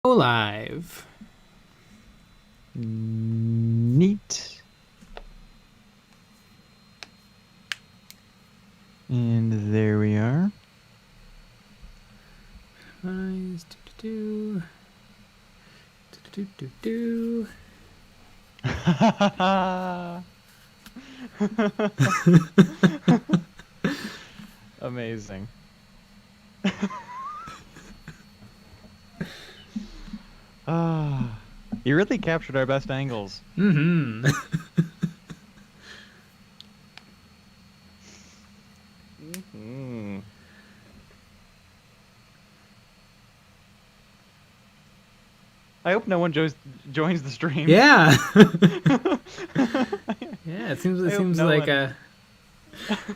Live. Neat. And there we are. Nice. Do. Amazing. You really captured our best angles. Mm-hmm. I hope no one joins the stream. Yeah. Yeah, it seems no like one...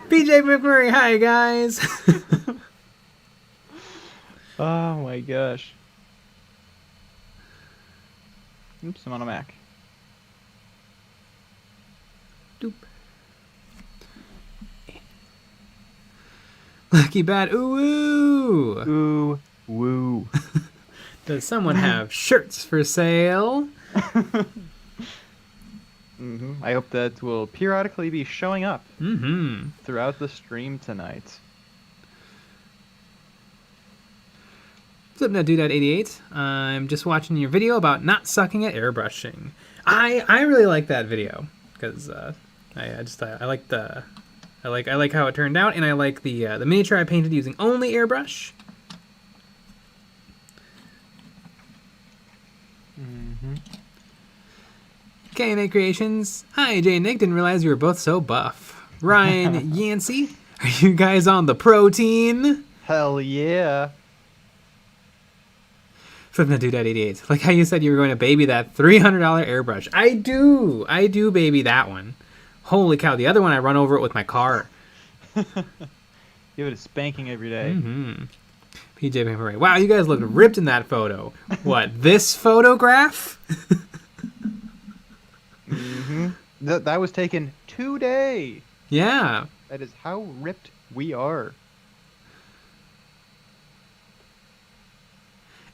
BJ McMurray, hi guys. Oh my gosh. Oops, I'm on a Mac. Doop. Lucky bad. Ooh. Ooh, woo. Does someone have shirts for sale? I hope that will periodically be showing up throughout the stream tonight. What's up, Dude.88? I'm just watching your video about not sucking at airbrushing. I really like that video because I like how it turned out, and I like the miniature I painted using only airbrush. KNA Creations. Hi, Jay and Nick. Didn't realize you were both so buff. Ryan Yancey. Are you guys on the protein? Hell yeah. Flipping Dude at 88. Like how you said you were going to baby that $300 airbrush. I do baby that one. Holy cow. The other one I run over it with my car. Give it a spanking every day. PJ McMurray. Wow, you guys look ripped in that photo. What, this photograph? That was taken today. Yeah. That is how ripped we are.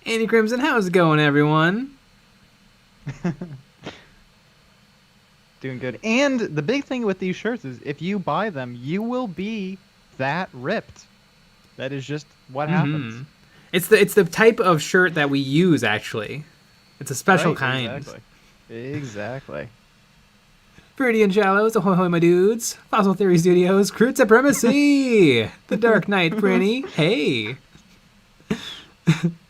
Andy Crimson, how's it going, everyone? Doing good. And the big thing with these shirts is if you buy them, you will be that ripped. That is just what happens. It's the type of shirt that we use, actually. It's a special kind. Exactly. Pretty and Shallows, ahoy hoy my dudes. Fossil Theory Studios, KROOT Supremacy. The Dark Knight, Prinny. Hey.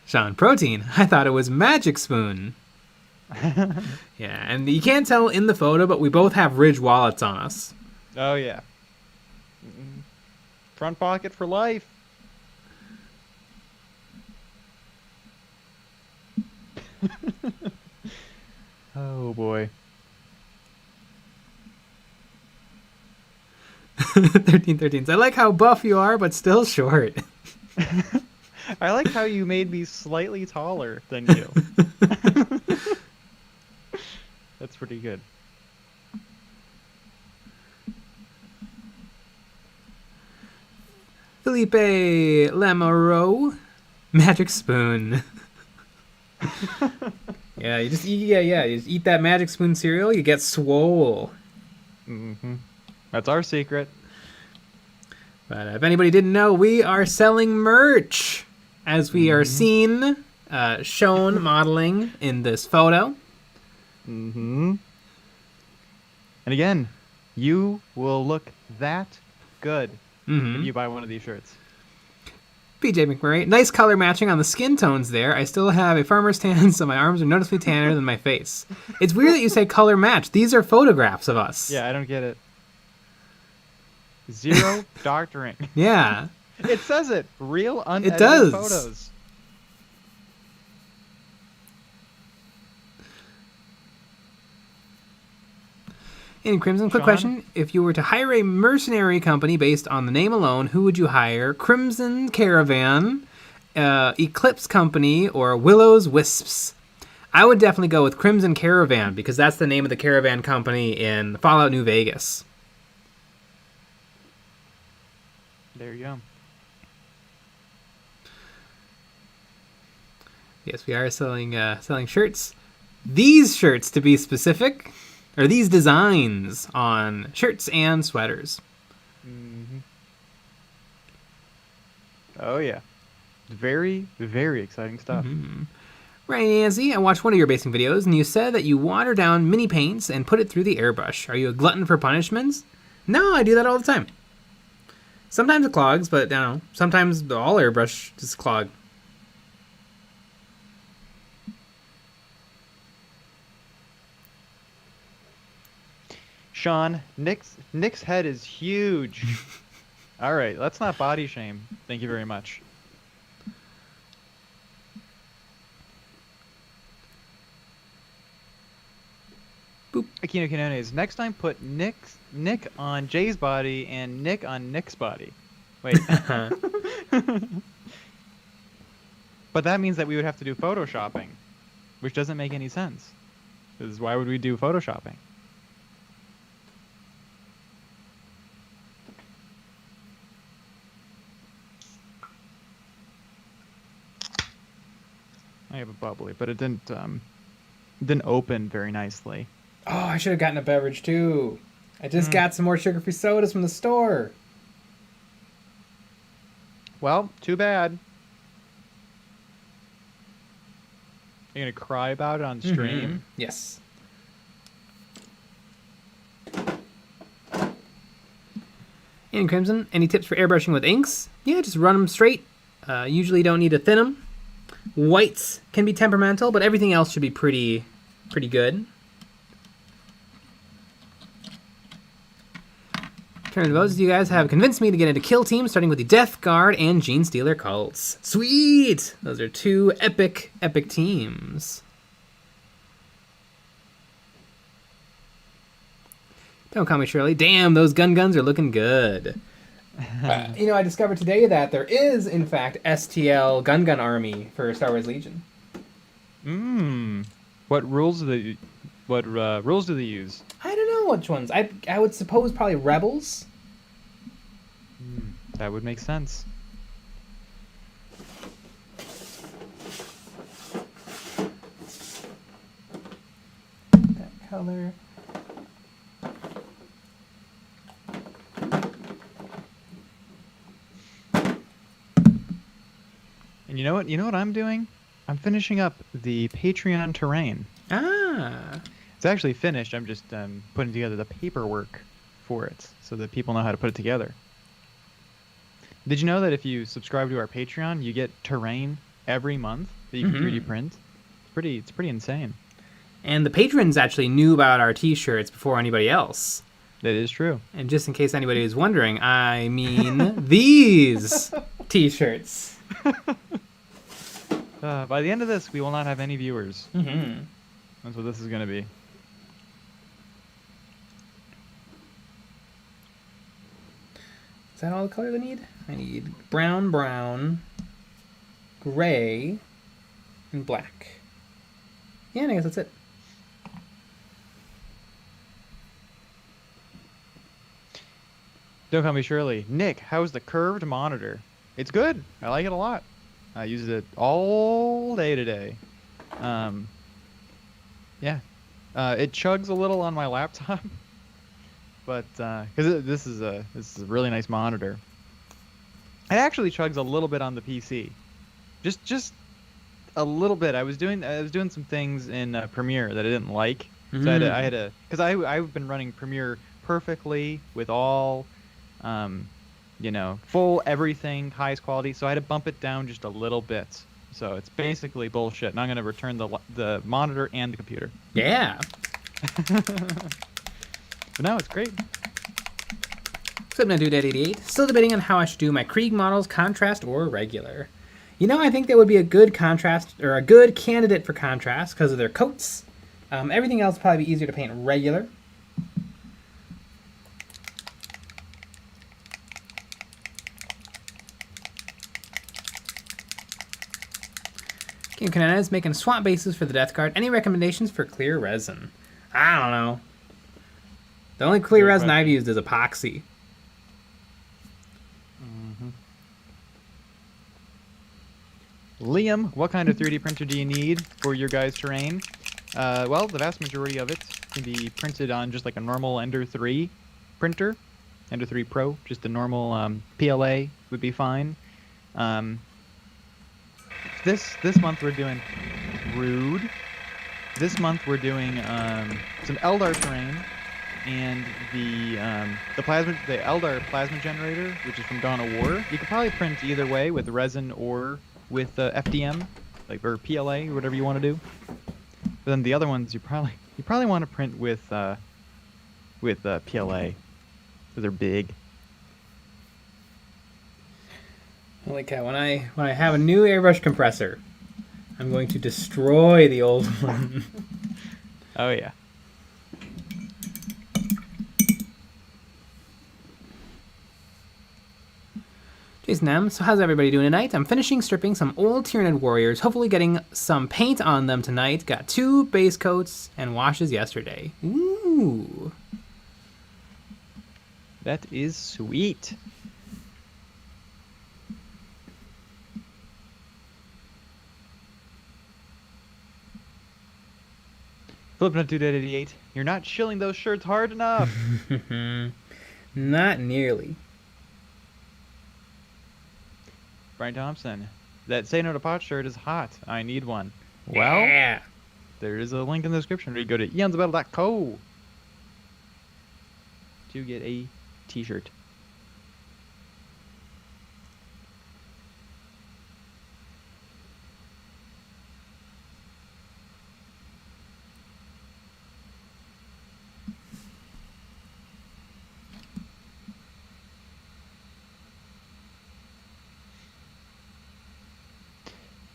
Sean Protein, I thought it was Magic Spoon. Yeah, and you can't tell in the photo, but we both have Ridge wallets on us. Oh, yeah. Front pocket for life. Oh, boy. 1313s. I like how buff you are, but still short. I like how you made me slightly taller than you. That's pretty good. Felipe Lamoureux, Magic Spoon. Yeah, you just eat that Magic Spoon cereal, you get swole. That's our secret. But if anybody didn't know, we are selling merch, as we are seen, shown modeling in this photo. And again, you will look that good if you buy one of these shirts. PJ McMurray, nice color matching on the skin tones there. I still have a farmer's tan, so my arms are noticeably tanner than my face. It's weird that you say color match. These are photographs of us. Yeah, I don't get it. Zero doctoring. Yeah. It says it. Real unedited photos. In Crimson, quick question. If you were to hire a mercenary company based on the name alone, who would you hire? Crimson Caravan, Eclipse Company, or Willow's Wisps? I would definitely go with Crimson Caravan, because that's the name of the caravan company in Fallout New Vegas. There you go. Yes, we are selling shirts. These shirts, to be specific, or these designs on shirts and sweaters. Mm-hmm. Oh yeah, very, very exciting stuff. Mm-hmm. Right, Nancy, I watched one of your basing videos, and you said that you water down mini paints and put it through the airbrush. Are you a glutton for punishments? No, I do that all the time. Sometimes it clogs, but I don't know. Sometimes all airbrush just clog. Sean, Nick's head is huge. All right, let's not body shame. Thank you very much. Boop. Aquino Quinones, next time put Nick on Jay's body and Nick on Nick's body. Wait. But that means that we would have to do photoshopping, which doesn't make any sense. Because why would we do photoshopping? I have a bubbly, but it didn't open very nicely. Oh, I should have gotten a beverage too. I just got some more sugar-free sodas from the store. Well, too bad. You're gonna cry about it on stream? Mm-hmm. Yes. And Crimson, any tips for airbrushing with inks? Yeah, just run them straight. Usually don't need to thin them. Whites can be temperamental, but everything else should be pretty good. Turn to those, you guys have convinced me to get into kill teams, starting with the Death Guard and Gene Stealer cults. Sweet! Those are two epic teams. Don't call me Shirley. Damn, those guns are looking good. I discovered today that there is, in fact, STL gun army for Star Wars Legion. What rules do they use? I don't know which ones. I would suppose probably Rebels. That would make sense. That color. And you know what I'm doing? I'm finishing up the Patreon terrain. Ah. It's actually finished. I'm just putting together the paperwork for it so that people know how to put it together. Did you know that if you subscribe to our Patreon, you get terrain every month that you can 3D print? It's pretty insane. And the patrons actually knew about our t-shirts before anybody else. That is true. And just in case anybody is wondering, I mean these t-shirts. By the end of this, we will not have any viewers. Mm-hmm. That's what this is going to be. Is that all the colors I need? I need brown, gray, and black. Yeah, I guess that's it. Don't call me Shirley. Nick, how's the curved monitor? It's good. I like it a lot. I used it all day today. Yeah. It chugs a little on my laptop, but because this is a really nice monitor. It actually chugs a little bit on the PC, just a little bit. I was doing some things in Premiere that I didn't like, so I had to because I've been running Premiere perfectly with all, full everything, highest quality. So I had to bump it down just a little bit. So it's basically bullshit. And I'm gonna return the monitor and the computer. Yeah. But no, it's great. Slipknot88, still debating on how I should do my Krieg models, contrast or regular. I think they would be a good contrast, or a good candidate for contrast because of their coats. Everything else would probably be easier to paint regular. King Kanana is making swap bases for the Death Guard. Any recommendations for clear resin? I don't know. The only clear resin I've used is epoxy. Liam, what kind of 3D printer do you need for your guys' terrain? Well, the vast majority of it can be printed on just like a normal Ender 3 printer. Ender 3 Pro, just a normal PLA would be fine. This month we're doing Rude. This month we're doing some Eldar terrain and the Eldar plasma generator, which is from Dawn of War. You could probably print either way with resin or with FDM, like or PLA or whatever you want to do. But then the other ones you probably want to print with PLA, because they're big. Holy cow! When I have a new airbrush compressor, I'm going to destroy the old one. Oh yeah. Jason M. So how's everybody doing tonight? I'm finishing stripping some old Tyranid warriors, hopefully getting some paint on them tonight. Got 2 base coats and washes yesterday. Ooh. That is sweet. Flipnut288, you're not chilling those shirts hard enough. Not nearly. Brian Thompson, that Say No to Pot shirt is hot. I need one. Well, Yeah. there is a link in the description where you go to EonsOfBattle.co to get a t-shirt.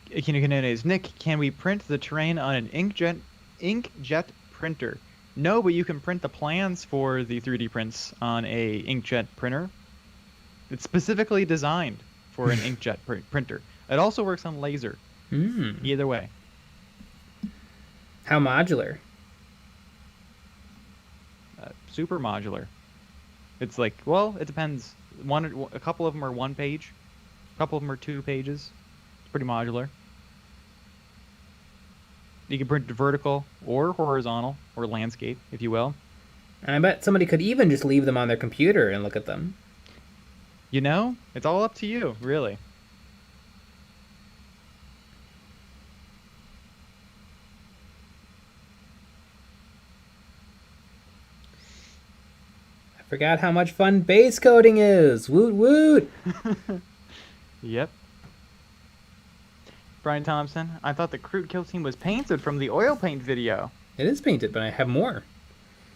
Akinokanene, Nick, can we print the terrain on an inkjet printer? No, but you can print the plans for the 3D prints on a inkjet printer. It's specifically designed for an inkjet printer. It also works on laser. Either way. How modular? Super modular. It's like, well, it depends. A couple of them are 1 page. A couple of them are 2 pages. It's pretty modular. You can print vertical or horizontal or landscape, if you will. And I bet somebody could even just leave them on their computer and look at them. You know, it's all up to you, really. I forgot how much fun base coating is. Woot woot. Yep. Brian Thompson, I thought the KROOT kill team was painted from the oil paint video. It is painted, but I have more.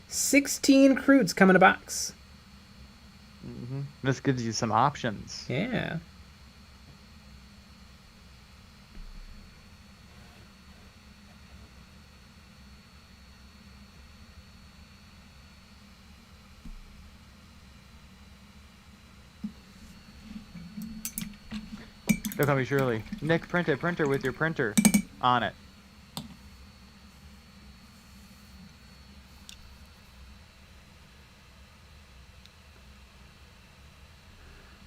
16 KROOTs come in a box. This gives you some options. Yeah. Don't call me Shirley. Nick, print a printer with your printer on it.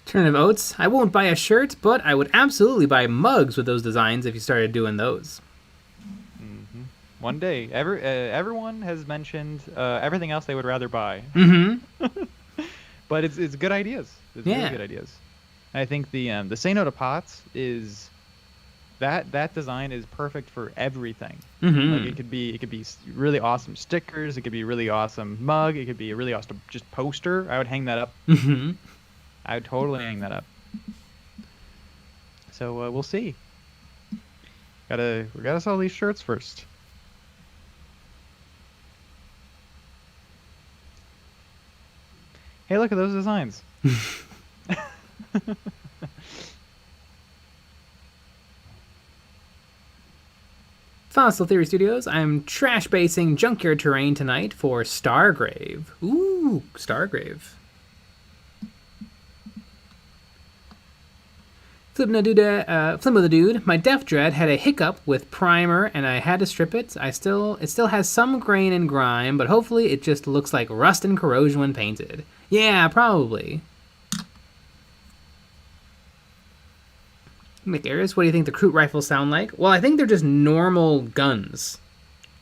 Alternative Oats. I won't buy a shirt, but I would absolutely buy mugs with those designs if you started doing those. One day, everyone has mentioned everything else they would rather buy. But it's good ideas. It's really good ideas. I think the Say No to Pots is that design is perfect for everything. Like it could be really awesome stickers. It could be a really awesome mug. It could be a really awesome just poster. I would hang that up. I would totally hang that up. So we'll see. We gotta sell these shirts first. Hey, look at those designs. Fossil Theory Studios, I'm trash basing junkyard terrain tonight for Stargrave. Ooh, Stargrave. Flipmo the Dude, my Def Dread had a hiccup with primer and I had to strip it. It still has some grain and grime, but hopefully it just looks like rust and corrosion when painted. Yeah, probably. McAris, what do you think the KROOT rifles sound like? Well, I think they're just normal guns,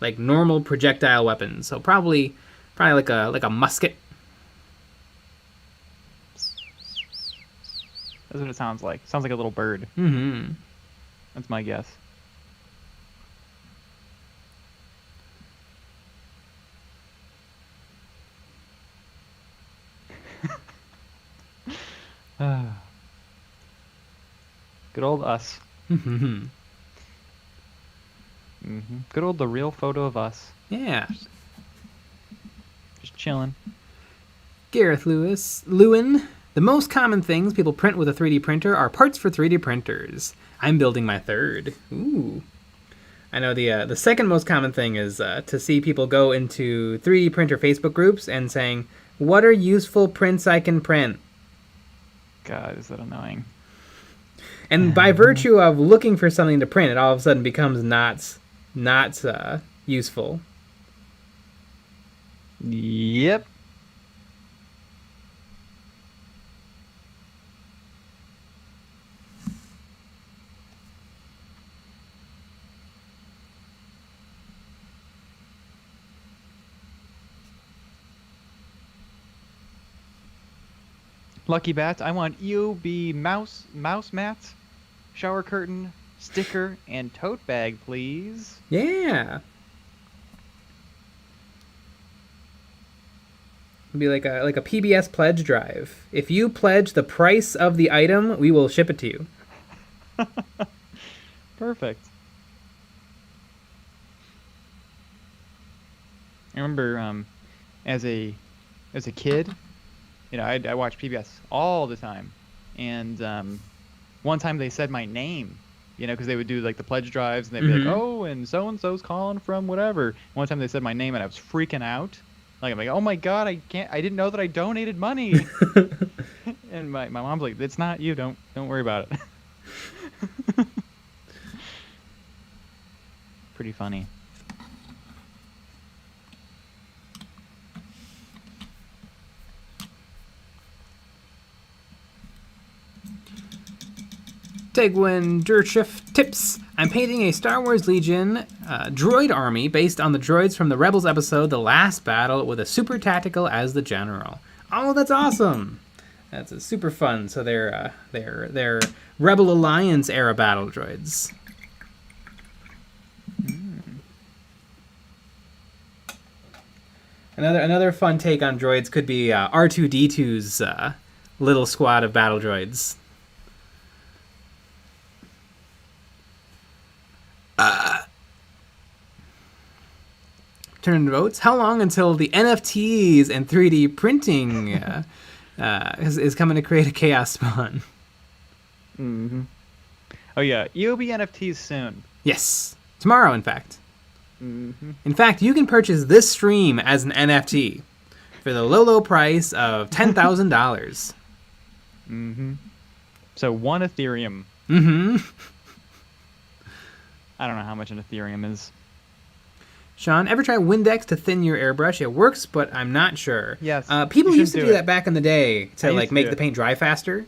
like normal projectile weapons. So probably like a musket. That's what it sounds like. Sounds like a little bird. Mm-hmm. That's my guess. Good old us. Mm-hmm. Good old the real photo of us. Yeah. Just chilling. Gareth Lewin. The most common things people print with a 3D printer are parts for 3D printers. I'm building my third. Ooh. I know the second most common thing is to see people go into 3D printer Facebook groups and saying, "What are useful prints I can print?" God, is that annoying? And by virtue of looking for something to print, it all of a sudden becomes not useful. Yep. Lucky Bats, I want UB mouse mats, shower curtain, sticker, and tote bag, please. Yeah. It'd be like a PBS pledge drive. If you pledge the price of the item, we will ship it to you. Perfect. I remember as a kid, you know, I watched PBS all the time, and one time they said my name, you know, because they would do like the pledge drives, and they'd be like, "Oh, and so and so's calling from whatever." One time they said my name, and I was freaking out. Like, I'm like, "Oh my God, I didn't know that I donated money." And my mom's like, "It's not you. Don't worry about it." Pretty funny. Tegwin Durchif tips. I'm painting a Star Wars Legion droid army based on the droids from the Rebels episode The Last Battle with a super tactical as the general. Oh, that's awesome. That's super fun. So they're Rebel Alliance era battle droids. Another fun take on droids could be R2-D2's little squad of battle droids. Turn to votes. How long until the NFTs and 3D printing is coming to create a chaos spawn? Oh yeah, EOB NFTs soon. Yes, tomorrow, in fact. In fact, you can purchase this stream as an NFT for the low price of $10,000. So 1 Ethereum. I don't know how much an Ethereum is. Sean, ever try Windex to thin your airbrush? It works, but I'm not sure. Yes. People used to do that back in the day to like make the paint dry faster.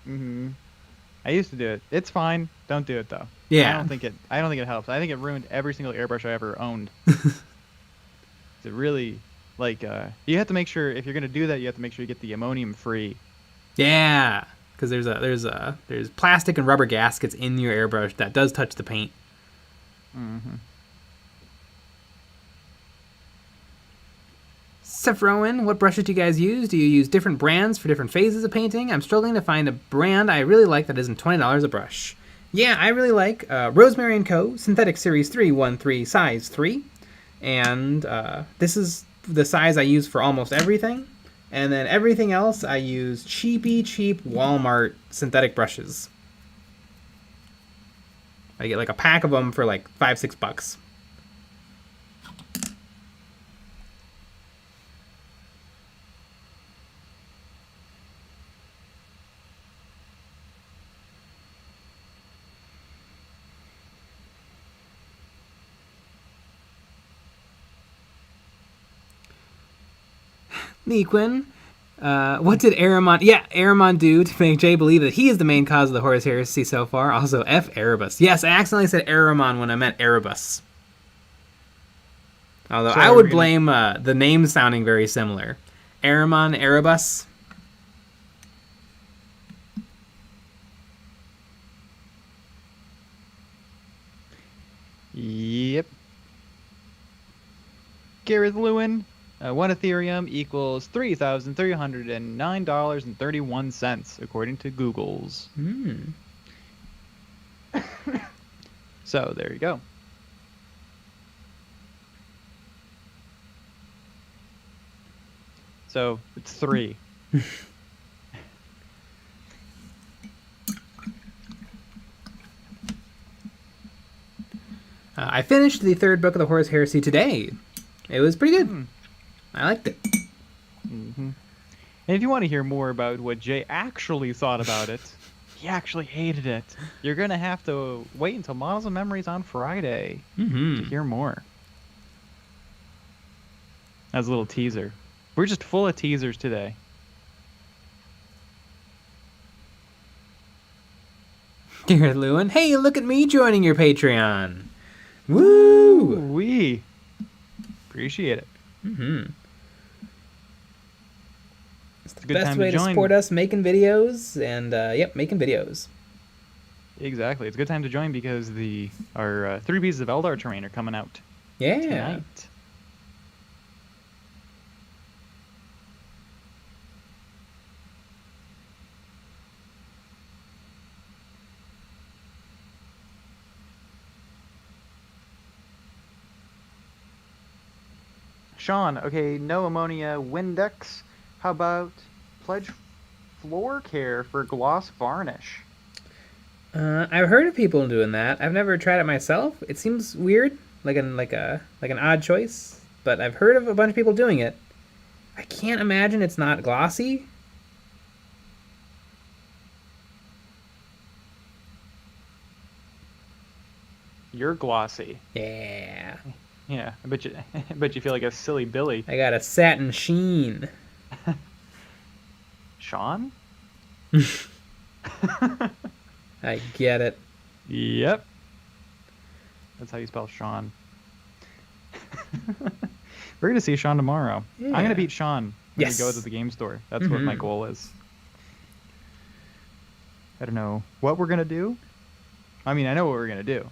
I used to do it. It's fine. Don't do it though. Yeah. I don't think it helps. I think it ruined every single airbrush I ever owned. It really, like, you have to make sure if you're gonna do that, you have to make sure you get the ammonium free. Yeah, because there's plastic and rubber gaskets in your airbrush that does touch the paint. Seth Rowan, what brushes do you guys use? Do you use different brands for different phases of painting? I'm struggling to find a brand I really like that isn't $20 a brush. Yeah, I really like Rosemary & Co. Synthetic Series 313 size 3. And this is the size I use for almost everything. And then everything else I use cheap Walmart synthetic brushes. I get like a pack of them for like $5-6. Lee Quinn, What did Aramon do to make Jay believe that he is the main cause of the Horus Heresy so far? Also, F. Erebus. Yes, I accidentally said Aramon when I meant Erebus. Although So I are would we blame the names sounding very similar. Aramon, Erebus. Yep. Gareth Lewin, 1 Ethereum equals $3,309.31, according to Google's. So there you go. So it's 3. I finished the 3rd book of the Horus Heresy today. It was pretty good. I liked it. And if you want to hear more about what Jay actually thought about it, he actually hated it, you're going to have to wait until Models and Memories on Friday to hear more. As a little teaser. We're just full of teasers today. Gareth Lewin, hey, look at me joining your Patreon. Woo! We appreciate it. It's the a good best time way to to join. support us, making videos, and making videos. Exactly. It's a good time to join because our 3 pieces of Eldar terrain are coming out tonight. Sean, okay, no ammonia Windex. How about pledge floor care for gloss varnish? I've heard of people doing that. I've never tried it myself. It seems weird, like an odd choice, but I've heard of a bunch of people doing it. I can't imagine it's not glossy. You're glossy. Yeah. Yeah, I bet you feel like a silly Billy. I got a satin sheen. Sean? I get it. Yep. That's how you spell Sean. We're gonna see Sean tomorrow. Yeah. I'm gonna beat Sean when Yes. we go to the game store. That's what my goal is. I don't know what we're gonna do. I mean, I know what we're gonna do.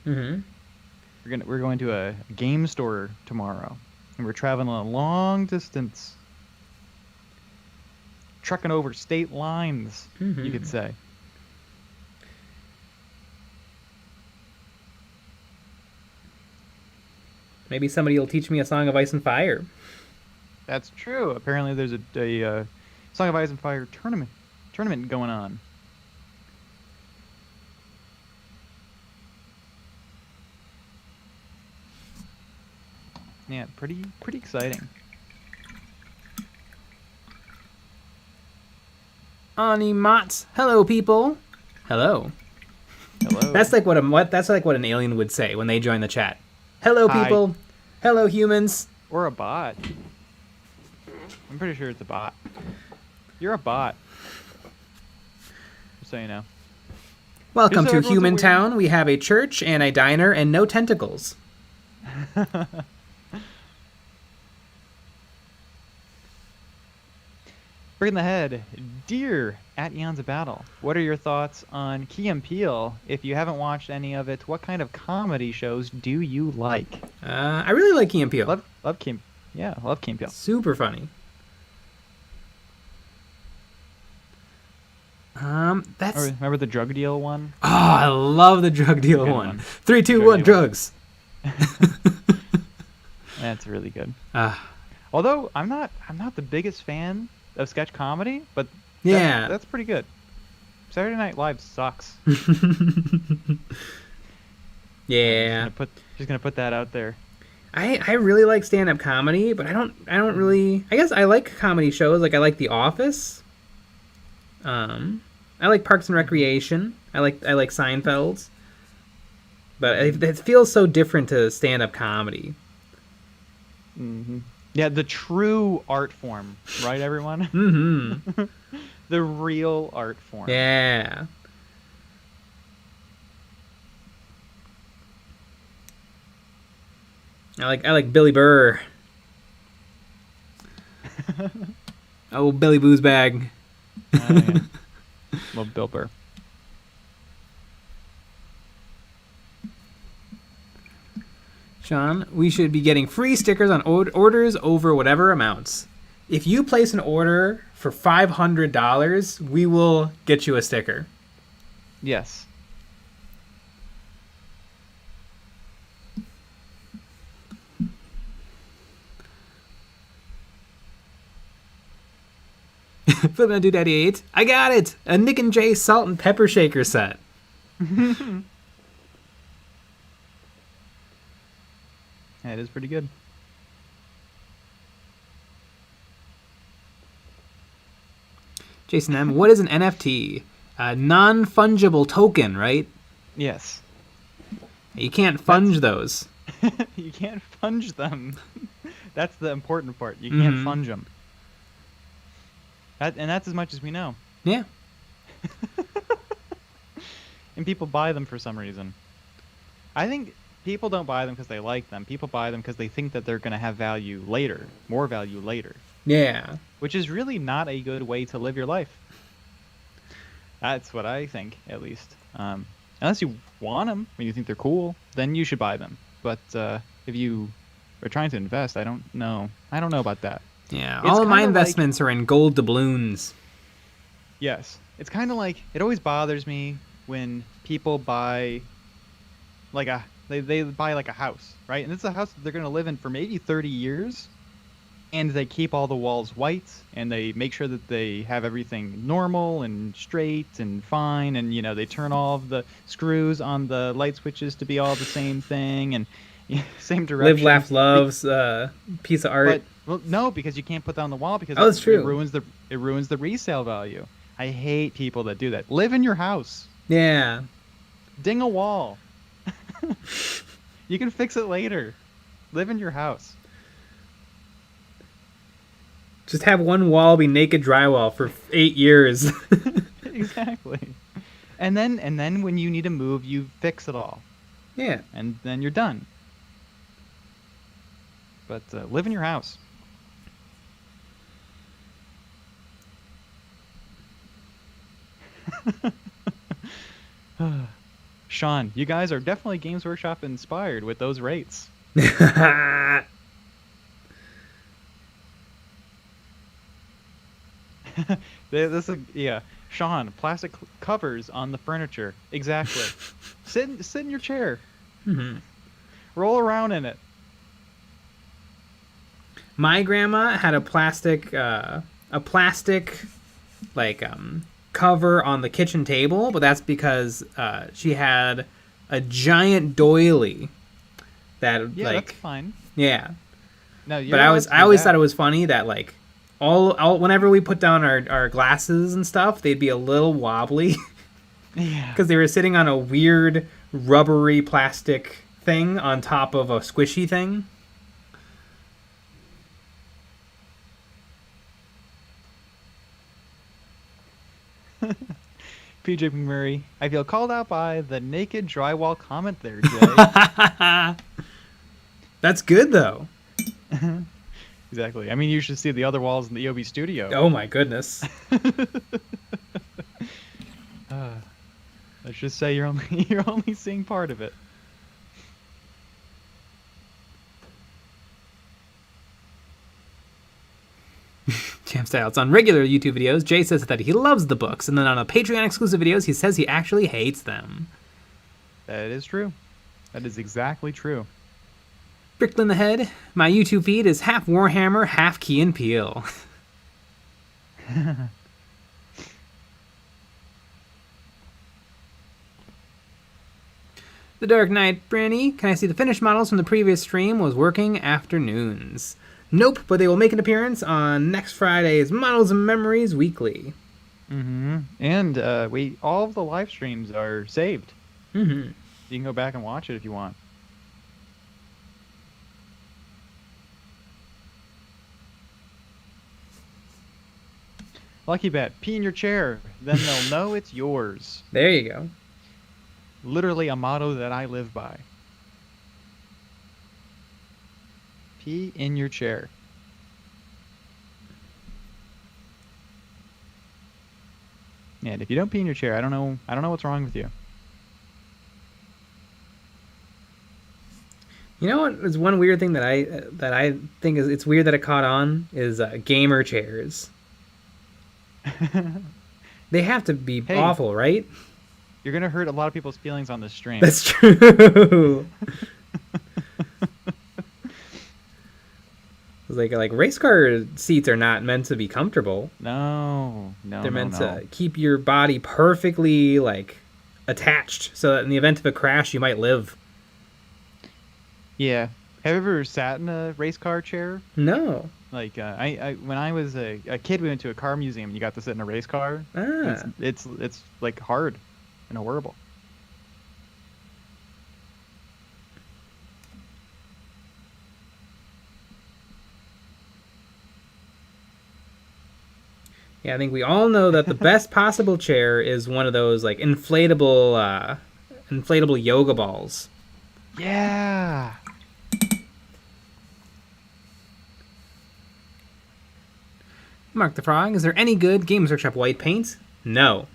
We're going to a game store tomorrow, and we're traveling a long distance, trucking over state lines. You could say. Maybe somebody will teach me a Song of Ice and Fire. That's true. Apparently, there's a Song of Ice and Fire tournament going on. Yeah, pretty exciting. Ani Mots. Hello, people. Hello. Hello. That's like what an alien would say when they join the chat. Hello, Hi. people. Hello, humans. Or a bot. I'm pretty sure it's a bot. You're a bot. Just so you know. Welcome So to everyone's Human aware. Town. We have a church and a diner and no tentacles. Bring the head. Dear at EonsOfBattle, what are your thoughts on Key and Peele? If you haven't watched any of it, what kind of comedy shows do you like? I really like Key and Peele. Love Key. Yeah, love Key and Peele. Super funny. That's. Or remember the drug deal one? Oh, I love the drug deal Good one. one. 3, 2, Drug 1, deal. drugs. That's really good. Ah, Although I'm not the biggest fan of sketch comedy, but yeah. that's pretty good. Saturday Night Live sucks. Yeah. Just gonna put that out there. I really like stand-up comedy, but I don't really. I guess I like comedy shows. Like I like The Office. I like Parks and Recreation. I like Seinfeld's. But it feels so different to stand-up comedy. Yeah, the true art form, right, everyone? Mm-hmm. The real art form. Yeah. I like Billy Burr. Oh, Billy Booze Bag. Oh, yeah. Love Bill Burr. Sean, we should be getting free stickers on orders over whatever amounts. If you place an order for $500, we will get you a sticker. Yes. Flippin' Dude 88. I got it! A Nick and Jay salt and pepper shaker set. Yeah, it is pretty good. Jason M., what is an NFT? A non-fungible token, right? Yes. You can't funge those. You can't funge them. That's the important part. You can't funge them. And that's as much as we know. Yeah. And people buy them for some reason. I think people don't buy them because they like them. People buy them because they think that they're going to have value later, more value later. Yeah. Which is really not a good way to live your life. That's what I think, at least. Unless you want them, when you think they're cool, then you should buy them. But if you are trying to invest, I don't know. I don't know about that. Yeah, It's all of my kinda investments are in gold doubloons. Yes. It's kind of like, it always bothers me when people buy, like they buy like a house, right? And it's a house that they're going to live in for maybe 30 years. And they keep all the walls white, and they make sure that they have everything normal and straight and fine, and they turn all of the screws on the light switches to be all the same thing and same direction. Live, laugh, loves, piece of art. But well, no, because you can't put that on the wall because that's true. It ruins the resale value. I hate people that do that. Live in your house. Yeah. Ding a wall. You can fix it later. Live in your house. Just have one wall be naked drywall for 8 years. Exactly. And then when you need to move, you fix it all. Yeah. And then you're done. But live in your house. Sean, you guys are definitely Games Workshop inspired with those rates. Yeah. Sean, plastic covers on the furniture. Exactly. sit in your chair. Mm-hmm. Roll around in it. My grandma had a plastic like cover on the kitchen table, but that's because she had a giant doily that that's fine. Yeah. No, but I always thought it was funny that like all whenever we put down our glasses and stuff, they'd be a little wobbly. Yeah. Because they were sitting on a weird rubbery plastic thing on top of a squishy thing. PJ McMurray, I feel called out by the naked drywall comment there, Jay. That's good, though. Exactly. I mean, you should see the other walls in the EOB studio. Oh, my goodness. Let's just say you're only seeing part of it. Jam Styles on regular YouTube videos, Jay says that he loves the books, and then on a Patreon exclusive videos, he says he actually hates them. That is true. That is exactly true. Bricklin the Head, my YouTube feed is half Warhammer, half Key and Peele. The Dark Knight Branny, can I see the finished models from the previous stream? Was working afternoons. Nope, but they will make an appearance on next Friday's Models and Memories Weekly. Mm-hmm. And all of the live streams are saved. Mm-hmm. You can go back and watch it if you want. Lucky bet. Pee in your chair. Then they'll know it's yours. There you go. Literally a motto that I live by. Pee in your chair. And if you don't pee in your chair, I don't know what's wrong with you. You know what is one weird thing that I think is it's weird that it caught on is gamer chairs. They have to be awful, right? You're gonna hurt a lot of people's feelings on this stream. That's true. Like race car seats are not meant to be comfortable. No. They're meant to keep your body perfectly like attached, so that in the event of a crash, you might live. Yeah. Have you ever sat in a race car chair? No. Like I when I was a kid, we went to a car museum and you got to sit in a race car. Ah. It's like hard and horrible. Yeah, I think we all know that the best possible chair is one of those like inflatable yoga balls. Yeah. Mark the Frog, is there any good Games Workshop white paint? No.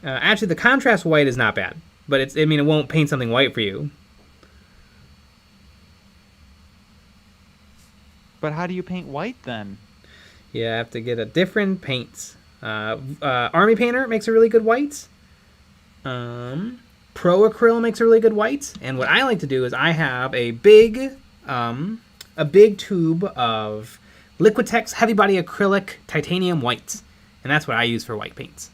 Actually, the contrast white is not bad, but it won't paint something white for you. But how do you paint white then? You have to get a different paint. Army Painter makes a really good white. Pro Acryl makes a really good white. And what I like to do is I have a big tube of Liquitex Heavy Body Acrylic Titanium White. And that's what I use for white paints.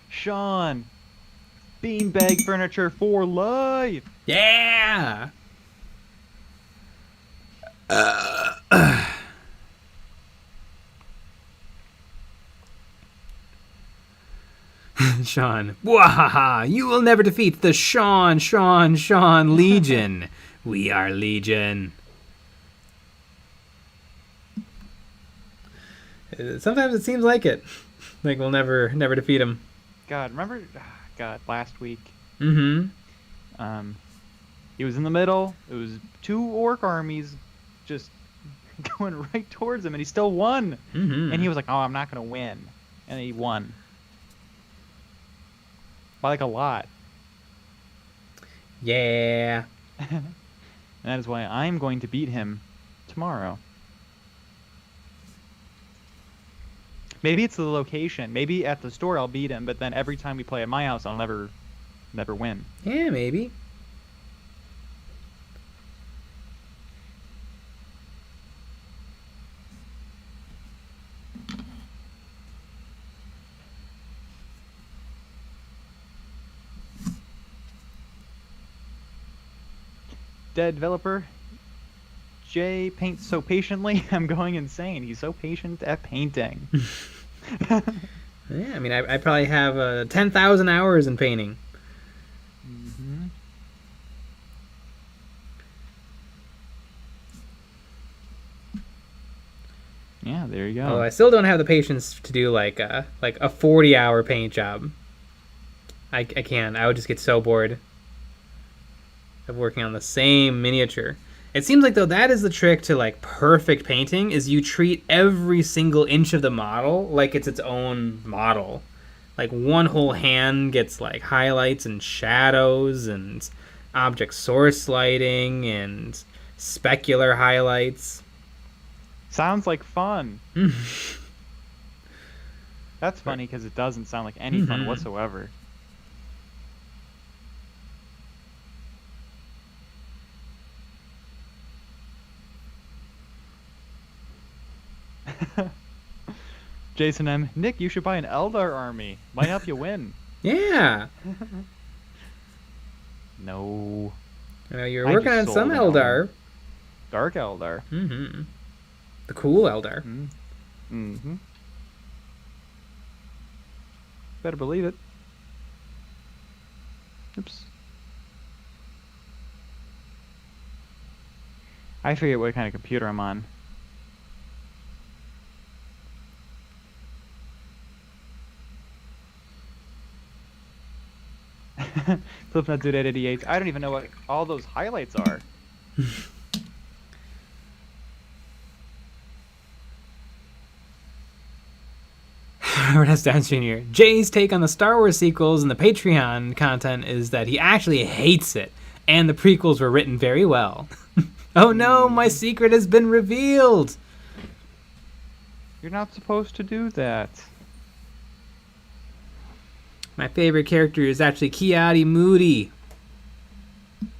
Sean, beanbag furniture for life. Yeah. Sean, wahaha! You will never defeat the Sean Legion. We are Legion. Sometimes it seems like it. Like we'll never defeat him. God, remember? Last week. Mm-hmm. He was in the middle. It was 2 orc armies just going right towards him, and he still won. Mm-hmm. And he was like, "Oh, I'm not gonna win," and he won by like a lot. Yeah. And that is why I'm going to beat him tomorrow. Maybe it's the location. Maybe at the store I'll beat him, but then every time we play at my house, I'll never win. Yeah, maybe. Dead developer. Jay paints so patiently. I'm going insane. He's so patient at painting. Yeah, I mean, I probably have 10,000 hours in painting. Mm-hmm. Yeah, there you go. Oh, I still don't have the patience to do like a 40-hour paint job. I can't. I would just get so bored of working on the same miniature. It seems like, though, that is the trick to like perfect painting, is you treat every single inch of the model like it's its own model. Like one whole hand gets like highlights and shadows and object source lighting and specular highlights. Sounds like fun. That's funny because it doesn't sound like any fun whatsoever. Jason M. Nick, you should buy an Eldar army. Might help you win. Yeah. No. You're working on some Eldar. Dark Eldar. Mm-hmm. The cool Eldar. Mm-hmm. better believe it. Oops. I forget what kind of computer I'm on. Flipnut Dude at 88. I don't even know what all those highlights are. Robert S. Downstream here. Jay's take on the Star Wars sequels and the Patreon content is that he actually hates it, and the prequels were written very well. Oh no, my secret has been revealed! You're not supposed to do that. My favorite character is actually Kiadi Moody.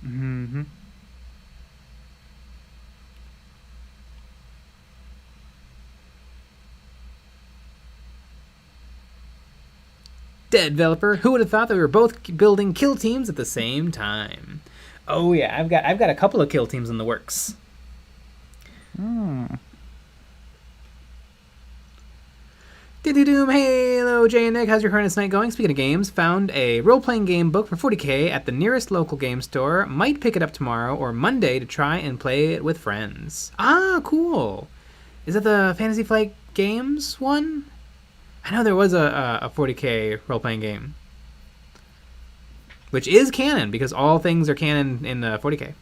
Mm-hmm. Dead developer, who would have thought that we were both building kill teams at the same time? Oh yeah, I've got a couple of kill teams in the works. Doom, hello Jay and Nick, how's your Harness Night going? Speaking of games, found a role-playing game book for 40k at the nearest local game store. Might pick it up tomorrow or Monday to try and play it with friends. Ah, cool. Is that the Fantasy Flight Games one? I know there was a 40k role-playing game. Which is canon, because all things are canon in 40k.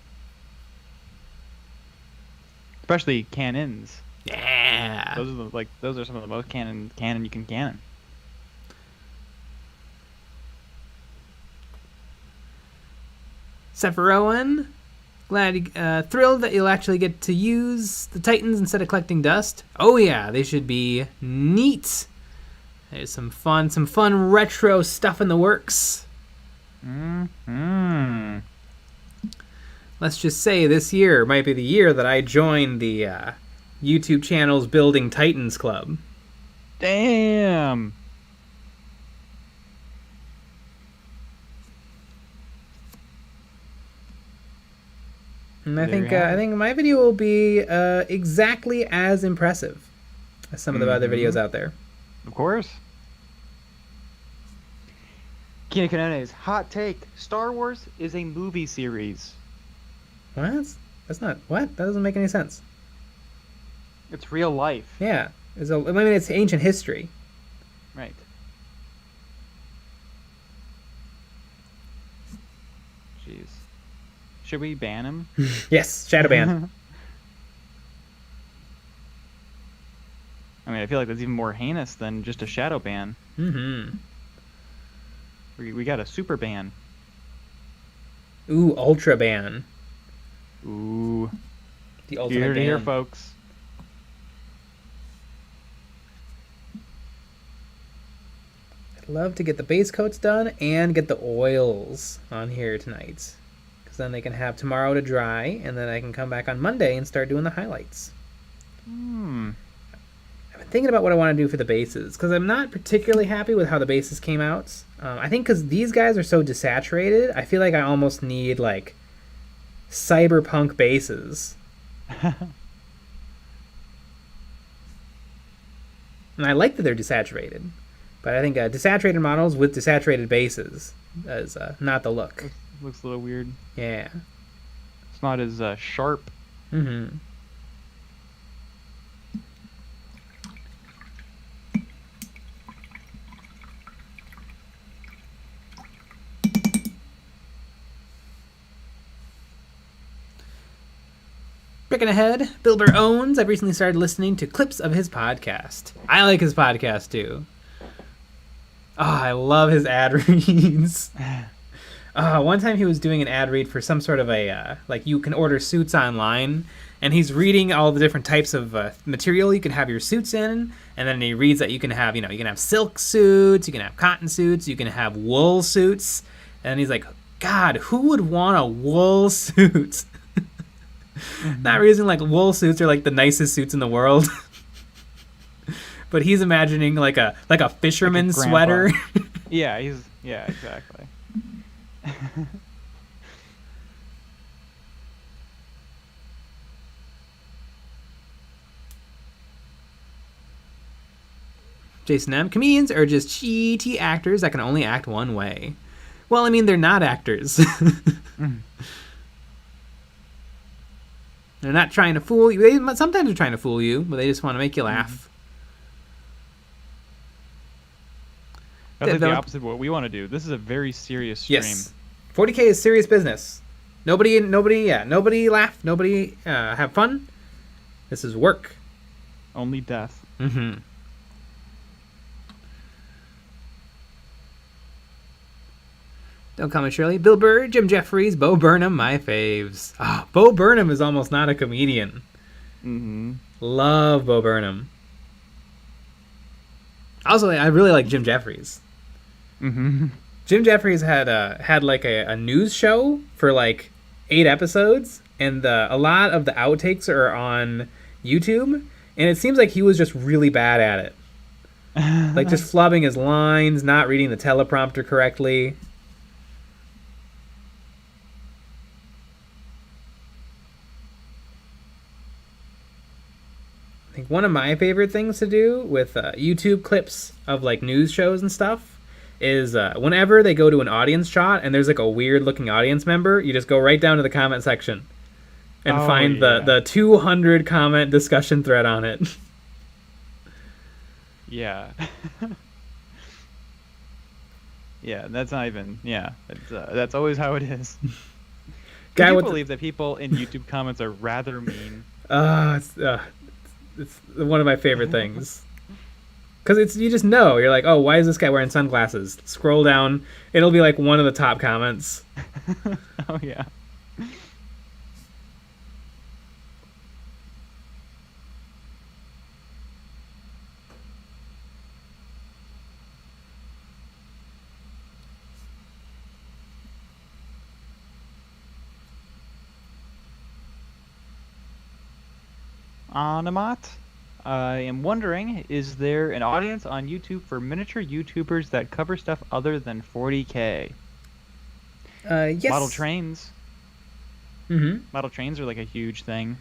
Especially cannons. Yeah. Those are some of the most canon you can canon. Sephiroan, thrilled that you'll actually get to use the Titans instead of collecting dust. Oh yeah, they should be neat. There's some fun retro stuff in the works. Let's just say this year might be the year that I join the YouTube channel's Building Titans Club. Damn. And I think my video will be exactly as impressive as some of the other videos out there. Of course. Kina Kanone's hot take: Star Wars is a movie series. What? That's not what? That doesn't make any sense. It's real life. Yeah, it's ancient history. Right. Jeez. Should we ban him? Yes, shadow ban. I mean, I feel like that's even more heinous than just a shadow ban. Mm-hmm. We got a super ban. Ooh, ultra ban. Ooh. The ultimate ban. Here, folks. I'd love to get the base coats done and get the oils on here tonight. Because then they can have tomorrow to dry, and then I can come back on Monday and start doing the highlights. I've been thinking about what I want to do for the bases, because I'm not particularly happy with how the bases came out. I think because these guys are so desaturated, I feel like I almost need, like, cyberpunk bases. And I like that they're desaturated, but I think desaturated models with desaturated bases is not the look. Looks a little weird. Yeah. It's not as sharp. Mm-hmm. Breaking ahead, Bilber Owens. I've recently started listening to clips of his podcast. I like his podcast too. Oh, I love his ad reads. One time he was doing an ad read for some sort of a, like you can order suits online, and he's reading all the different types of material you can have your suits in, and then he reads that you can have, you can have silk suits, you can have cotton suits, you can have wool suits, and he's like, God, who would want a wool suit? Not realizing like wool suits are like the nicest suits in the world. But he's imagining like a fisherman's sweater. Yeah, exactly. Jason M. Comedians are just cheaty actors that can only act one way. Well, I mean, they're not actors. They're not trying to fool you. Sometimes they're trying to fool you, but they just want to make you laugh. That's like the opposite of what we want to do. This is a very serious stream. Yes. 40k is serious business. Nobody laugh. Nobody have fun. This is work. Only death. Mm-hmm. Don't call me Shirley. Bill Burr, Jim Jeffries, Bo Burnham, my faves. Ah, Bo Burnham is almost not a comedian. Mm-hmm. Love Bo Burnham. Also, I really like Jim Jeffries. Mm-hmm. Jim Jeffries had like a news show for like 8 episodes, and a lot of the outtakes are on YouTube, and it seems like he was just really bad at it. Like just flubbing his lines, not reading the teleprompter correctly. I think one of my favorite things to do with YouTube clips of like news shows and stuff is whenever they go to an audience shot and there's like a weird looking audience member, you just go right down to the comment section and find the 200 comment discussion thread on it. Yeah. Yeah, that's not even, that's always how it is. Can you believe that people in YouTube comments are rather mean? It's one of my favorite things. Because you just know. You're like, oh, why is this guy wearing sunglasses? Scroll down. It'll be like one of the top comments. Oh, yeah. Anamat, I am wondering, is there an audience on YouTube for miniature YouTubers that cover stuff other than 40k? Yes. Model trains. Mm-hmm. Model trains are like a huge thing.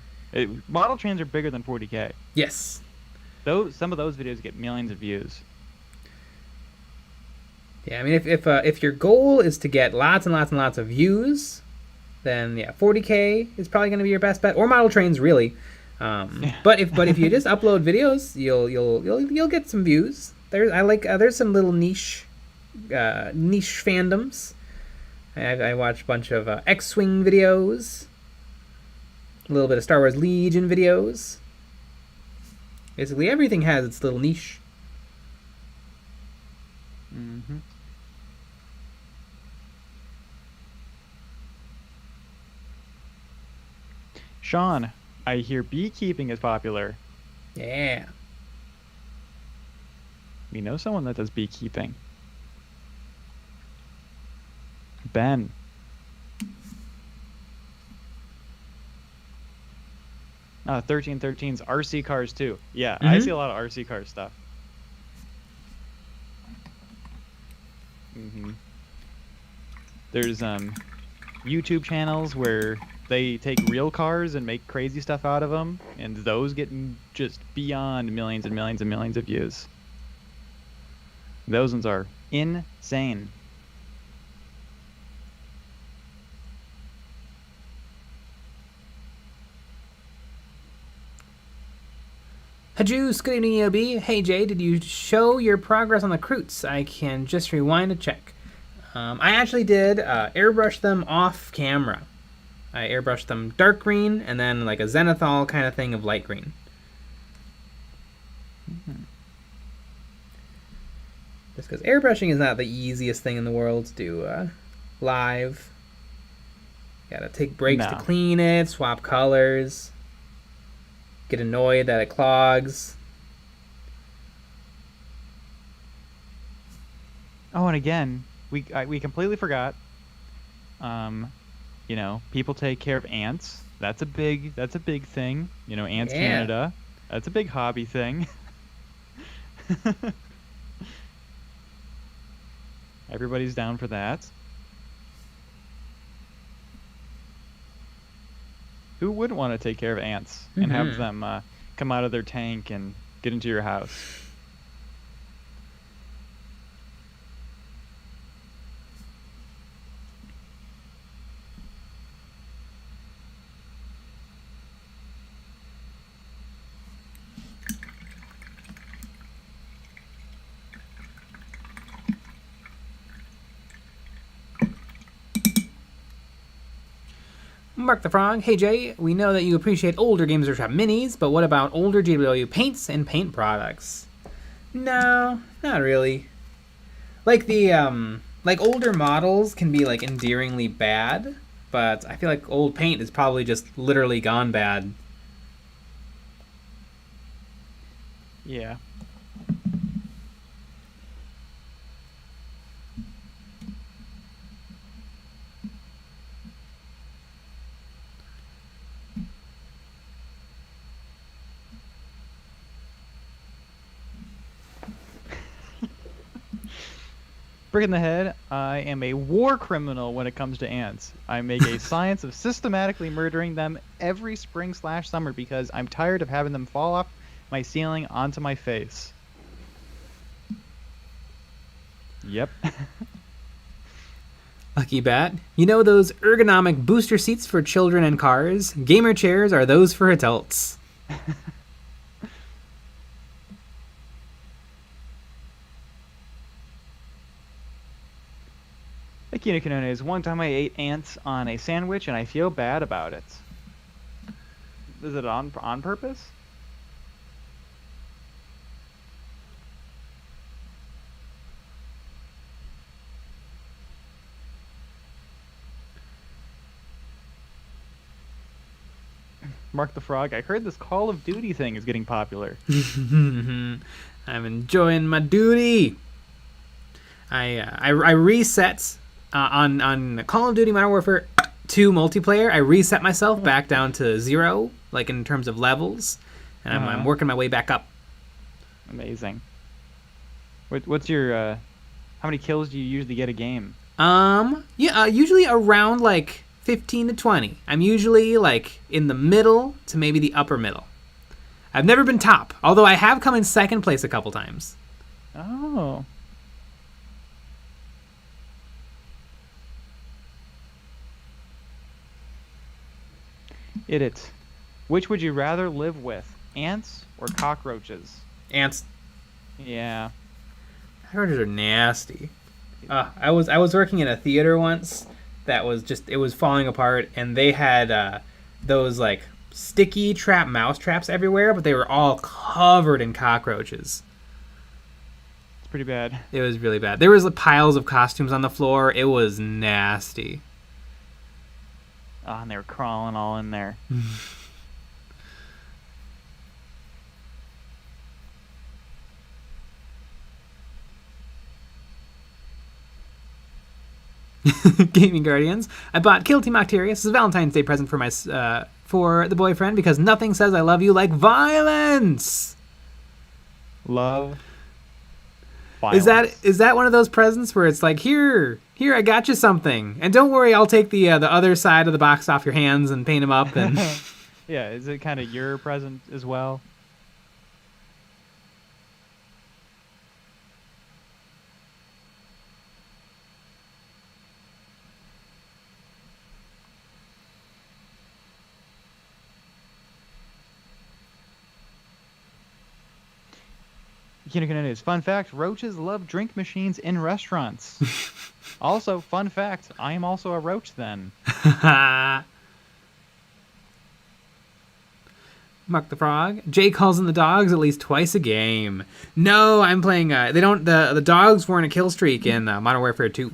Model trains are bigger than 40k. Yes. Some of those videos get millions of views. Yeah, I mean, if your goal is to get lots and lots and lots of views, then 40k is probably going to be your best bet, or model trains, really. But if you just upload videos, you'll get some views. There's some little niche fandoms. I watch a bunch of X-Wing videos, a little bit of Star Wars Legion videos. Basically, everything has its little niche. Mm-hmm. Sean, I hear beekeeping is popular. Yeah. We know someone that does beekeeping. Ben. 1313's RC cars too. Yeah, I see a lot of RC car stuff. There's YouTube channels where they take real cars and make crazy stuff out of them, and those get just beyond millions and millions and millions of views. Those ones are insane. Hajoos, good evening, EOB. Hey, Jay, did you show your progress on the KROOTs? I can just rewind to check. I actually did airbrush them off camera. I airbrushed them dark green and then like a zenithal kind of thing of light green. Just because airbrushing is not the easiest thing in the world to do live. Gotta take breaks to clean it, swap colors, get annoyed that it clogs. Oh, and again, we completely forgot. You know, people take care of ants. That's a big thing. You know, Ants Canada. That's a big hobby thing. Everybody's down for that. Who wouldn't want to take care of ants and have them come out of their tank and get into your house? Mark the Frog. Hey Jay, we know that you appreciate older Games Workshop minis, but what about older GW paints and paint products? No, not really. Like like older models can be like endearingly bad, but I feel like old paint is probably just literally gone bad. Yeah. Brick in the head, I am a war criminal when it comes to ants. I make a science of systematically murdering them every spring/summer because I'm tired of having them fall off my ceiling onto my face. Yep. Lucky Bat. You know those ergonomic booster seats for children and cars? Gamer chairs are those for adults. Akina Kanones, one time I ate ants on a sandwich and I feel bad about it. Is it on purpose? Mark the Frog, I heard this Call of Duty thing is getting popular. I'm enjoying my duty. I reset on Call of Duty Modern Warfare 2 multiplayer. I reset myself back down to 0, like in terms of levels, and I'm working my way back up. Amazing. What's your how many kills do you usually get a game? Usually around like 15 to 20. I'm usually like in the middle to maybe the upper middle. I've never been top, although I have come in second place a couple times. Oh. It. Which would you rather live with, ants or cockroaches? Ants. Yeah. Cockroaches are nasty. I was working in a theater once that was just, it was falling apart, and they had those like sticky mouse traps everywhere, but they were all covered in cockroaches. It's pretty bad. It was really bad. There was piles of costumes on the floor. It was nasty. Oh, and they were crawling all in there. Gaming Guardians. I bought Kill Team Octarius as a Valentine's Day present for my for the boyfriend because nothing says I love you like violence. Love. Violence. Is that one of those presents where it's like, here I got you something, and don't worry, I'll take the other side of the box off your hands and paint them up and Yeah, is it kind of your present as well? Fun fact, roaches love drink machines in restaurants. Also, fun fact, I am also a roach then. Mark the Frog. Jay calls in the dogs at least twice a game. No, I'm playing, the dogs weren't a kill streak in Modern Warfare 2.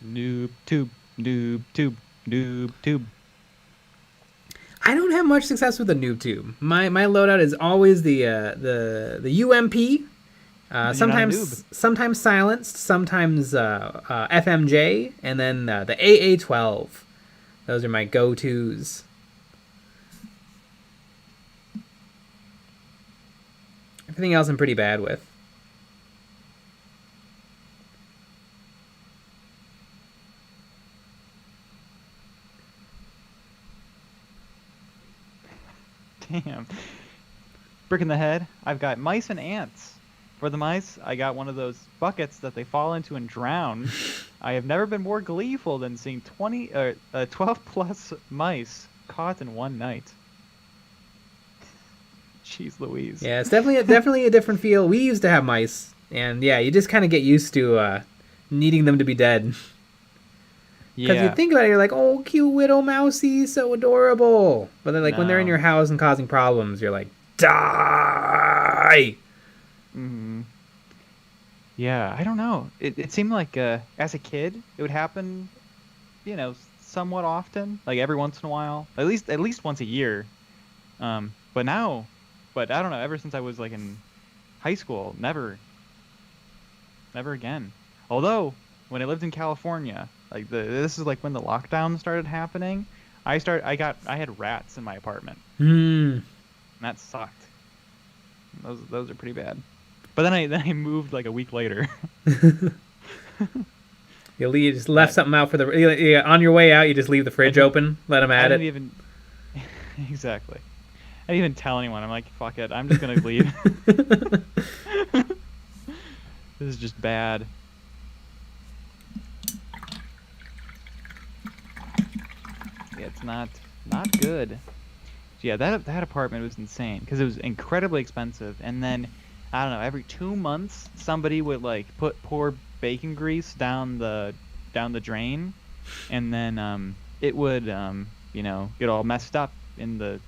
Noob tube, noob tube, noob tube. I don't have much success with the noob tube. My loadout is always the UMP. Sometimes silenced, sometimes FMJ, and then the AA-12. Those are my go-tos. Everything else I'm pretty bad with. Damn. Brick in the head. I've got mice and ants. For the mice, I got one of those buckets that they fall into and drown. I have never been more gleeful than seeing 12 plus mice caught in one night. Jeez Louise. Yeah, it's definitely a different feel. We used to have mice And yeah, you just kind of get used to needing them to be dead. Because Yeah. you think about it, you're like, oh, cute widow mousey, so adorable. But then, like, when they're in No. your house and causing problems, you're like, die! Hmm. Yeah, I don't know. It seemed like as a kid, it would happen, somewhat often, like every once in a while, at least once a year. But now, but I don't know. Ever since I was like in high school, never again. Although when I lived in California, like this is like when the lockdown started happening. I had rats in my apartment, and that sucked. Those are pretty bad. But then I moved like a week later. You just left something out for on your way out, you just leave the fridge open, let them at I it. didn't even exactly. I didn't even tell anyone. I'm like, fuck it. I'm just gonna leave. This is just bad. Yeah, it's not good. Yeah, that apartment was insane because it was incredibly expensive, and then I don't know, every 2 months somebody would like pour bacon grease down the drain, and then it would get all messed up in the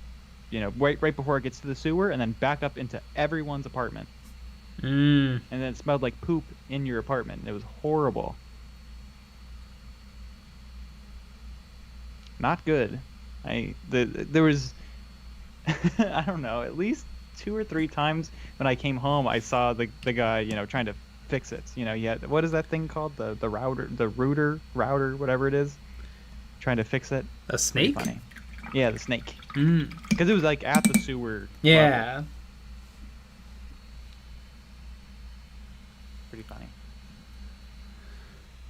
right before it gets to the sewer, and then back up into everyone's apartment. And then it smelled like poop in your apartment. It was horrible. Not good. There was I don't know, at least 2 or 3 times when I came home, I saw the guy, trying to fix it. What is that thing called? The router, whatever it is, trying to fix it. A snake? Funny. Yeah, the snake. Because it was like at the sewer. Yeah. Level. Pretty funny.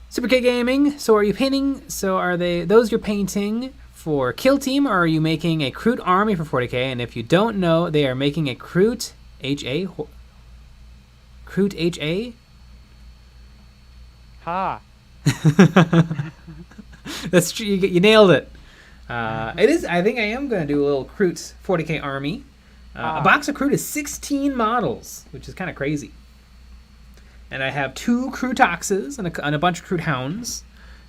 Super K Gaming. So are you painting? So are those you're painting for Kill Team, or are you making a KROOT army for 40k? And if you don't know, they are making a KROOT HA. KROOT HA. Ha. That's true. You nailed it. It is. I think I am going to do a little KROOT 40k army. A box of KROOT is 16 models, which is kind of crazy. And I have 2 KROOToxes and a bunch of KROOT hounds,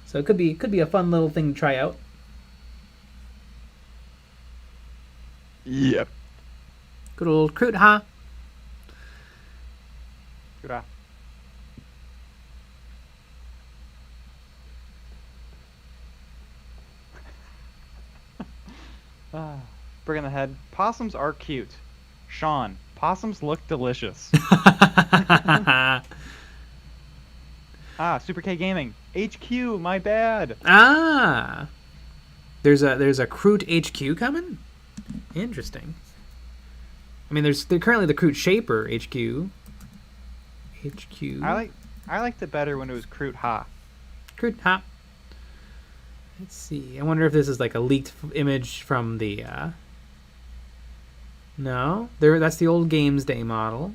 so it could be a fun little thing to try out. Yep. Good old KROOT, huh? Good. Bringing the head. Possums are cute. Sean, possums look delicious. Super K Gaming. HQ, my bad. There's a KROOT HQ coming? Interesting. I mean, they're currently the KROOT Shaper HQ. I liked it better when it was KROOT Ha. KROOT Ha. Let's see. I wonder if this is like a leaked image from the. No, that's the old Games Day model.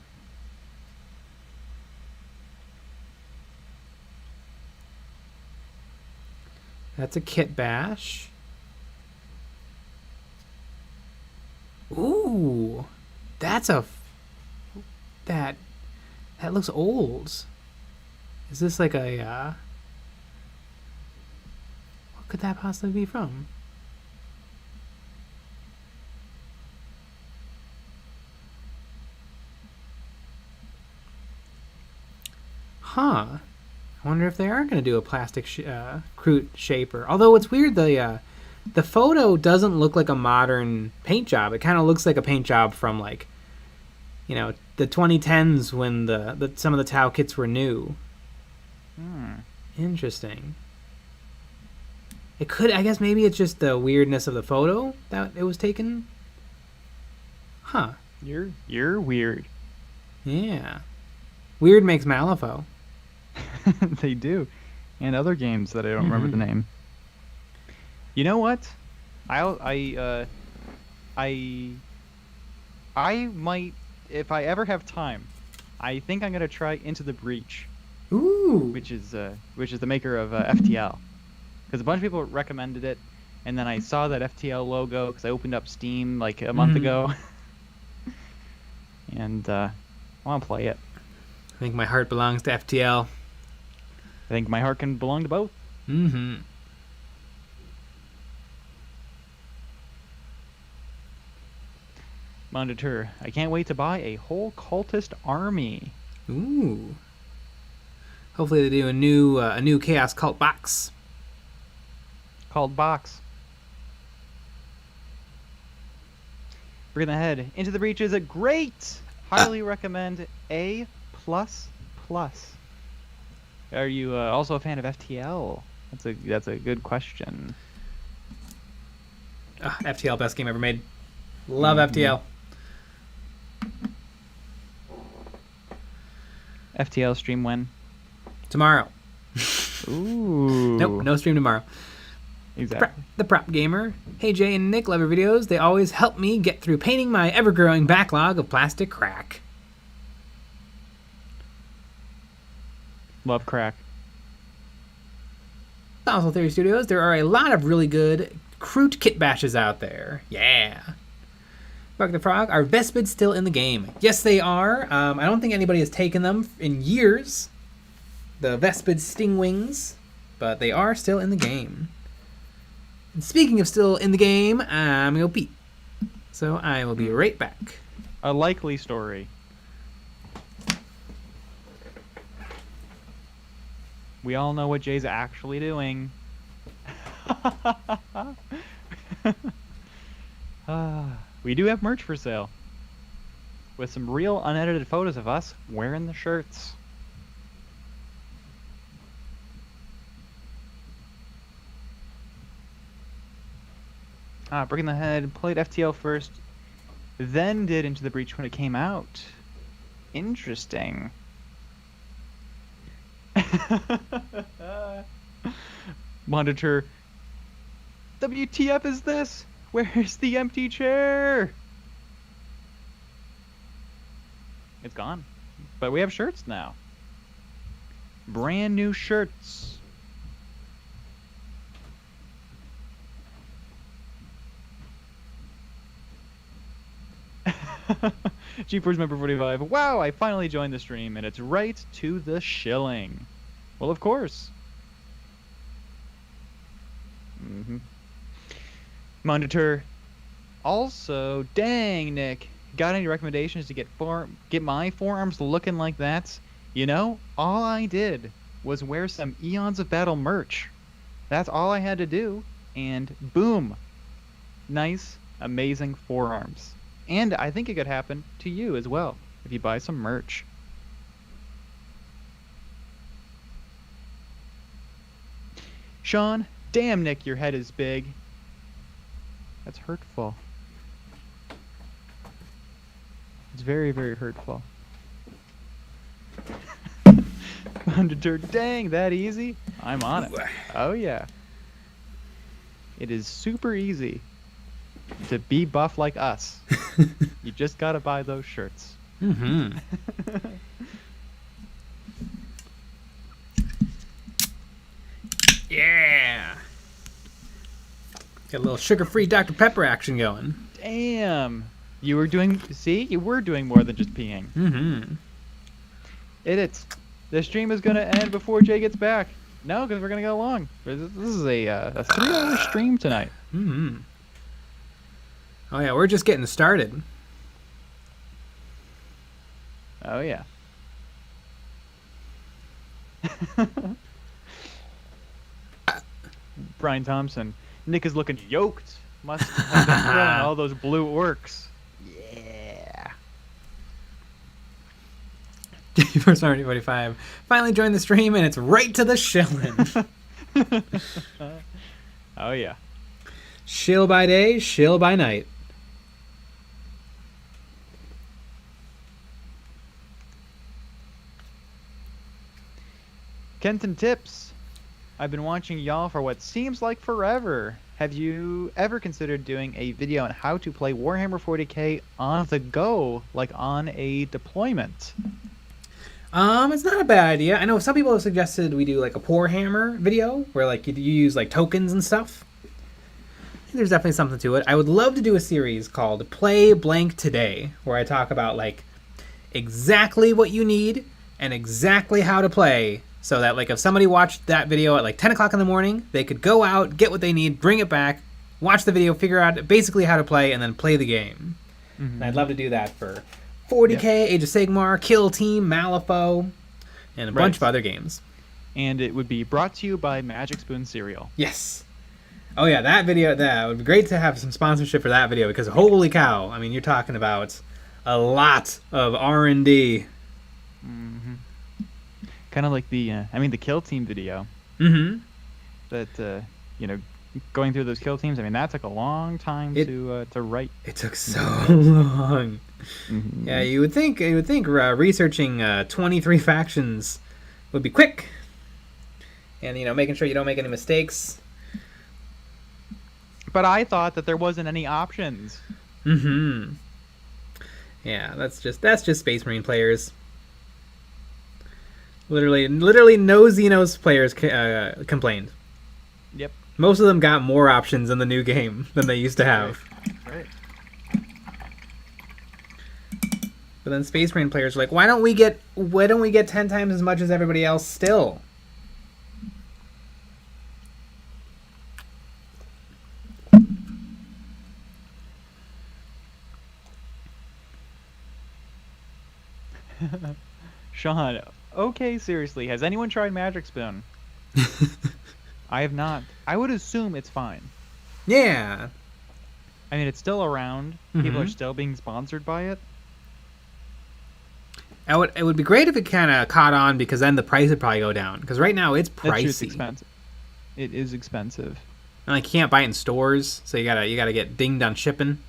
That's a kit bash. Ooh, that looks old. Is this like a what could that possibly be from? Huh. I wonder if they are going to do a plastic KROOT Shaper. Although it's weird, the photo doesn't look like a modern paint job. It kind of looks like a paint job from like, the 2010s when some of the Tau kits were new. Interesting. It could, I guess maybe it's just the weirdness of the photo that it was taken. Huh. You're weird. Yeah. Weird makes Malifaux. They do, and other games that I don't remember the name. You know what? I might, if I ever have time, I think I'm gonna try Into the Breach. Ooh. Which is the maker of FTL, because a bunch of people recommended it, and then I saw that FTL logo because I opened up Steam like a month ago, and I want to play it. I think my heart belongs to FTL. I think my heart can belong to both. Mm-hmm. Monitor, I can't wait to buy a whole cultist army. Ooh. Hopefully they do a new Chaos Cult box. Called Box. Bring ahead. Into the Breach is a great. Highly recommend A++. Are you also a fan of FTL? That's a good question. FTL, best game ever made. Love FTL. FTL stream when? Tomorrow. Ooh. Nope, no stream tomorrow. Exactly. The Prop Gamer. Hey Jay and Nick, love your videos. They always help me get through painting my ever-growing backlog of plastic crack. Love crack. Also, Theory Studios, there are a lot of really good KROOT kit bashes out there. Yeah. Buck the Frog, are Vespids still in the game? Yes, they are. I don't think anybody has taken them in years. The Vespid Stingwings. But they are still in the game. And speaking of still in the game, I'm going to go pee. So I will be right back. A likely story. We all know what Jay's actually doing. We do have merch for sale. With some real unedited photos of us wearing the shirts. Breaking the Head, played FTL first, then did Into the Breach when it came out. Interesting. Monitor. WTF is this? Where's the empty chair? It's gone. But we have shirts now. Brand new shirts. GeForce Member 45. Wow, I finally joined the stream, and it's right to the shilling. Well, of course. Monitor. Also, dang, Nick. Got any recommendations to get my forearms looking like that? You know, all I did was wear some Eons of Battle merch. That's all I had to do, and boom. Nice, amazing forearms. And I think it could happen to you as well if you buy some merch. Sean, damn Nick, your head is big. That's hurtful. It's very, very hurtful. Undeterred, dang, that easy? I'm on it. Oh yeah. It is super easy to be buff like us. You just gotta buy those shirts. Mm-hmm. Yeah. Got a little sugar-free Dr. Pepper action going. Damn. You were doing more than just peeing. Mm-hmm. The stream is gonna end before Jay gets back. No, because we're gonna go long. This is a 3-hour stream tonight. Mm-hmm. Oh yeah, we're just getting started. Oh yeah. Brian Thompson. Nick is looking yoked. Must have been throwing all those blue orcs. Yeah. First 45. Finally joined the stream and it's right to the shilling. Oh yeah. Shill by day, shill by night. Kenton Tips. I've been watching y'all for what seems like forever. Have you ever considered doing a video on how to play Warhammer 40k on the go, like on a deployment? It's not a bad idea. I know some people have suggested we do like a Warhammer video where like you use like tokens and stuff. There's definitely something to it. I would love to do a series called Play Blank Today, where I talk about like exactly what you need and exactly how to play, so that like if somebody watched that video at like 10 o'clock in the morning, they could go out, get what they need, bring it back, watch the video, figure out basically how to play, and then play the game. And I'd love to do that for 40k, Age of Sigmar, Kill Team, Malifaux, and a bunch of other games. And it would be brought to you by Magic Spoon Cereal. Yes. Oh yeah, that video, that would be great to have some sponsorship for that video, because holy cow, I mean, you're talking about a lot of R&D. Kind of like the, the Kill Team video. That, going through those kill teams, I mean, that took a long time to write. It took so long. Yeah, you would think researching 23 factions would be quick, and making sure you don't make any mistakes. But I thought that there wasn't any options. Yeah, that's just Space Marine players. Literally no Xenos players complained. Yep. Most of them got more options in the new game than they used to have. Right. But then Space Marine players are like, why don't we get 10 times as much as everybody else still? Sean, okay, seriously, has anyone tried Magic Spoon? I have not. I would assume it's fine. Yeah. I mean, it's still around. People are still being sponsored by it. It would be great if it kind of caught on, because then the price would probably go down. Because right now it's pricey. It's expensive. It is expensive. And like, you can't buy it in stores, so you gotta get dinged on shipping.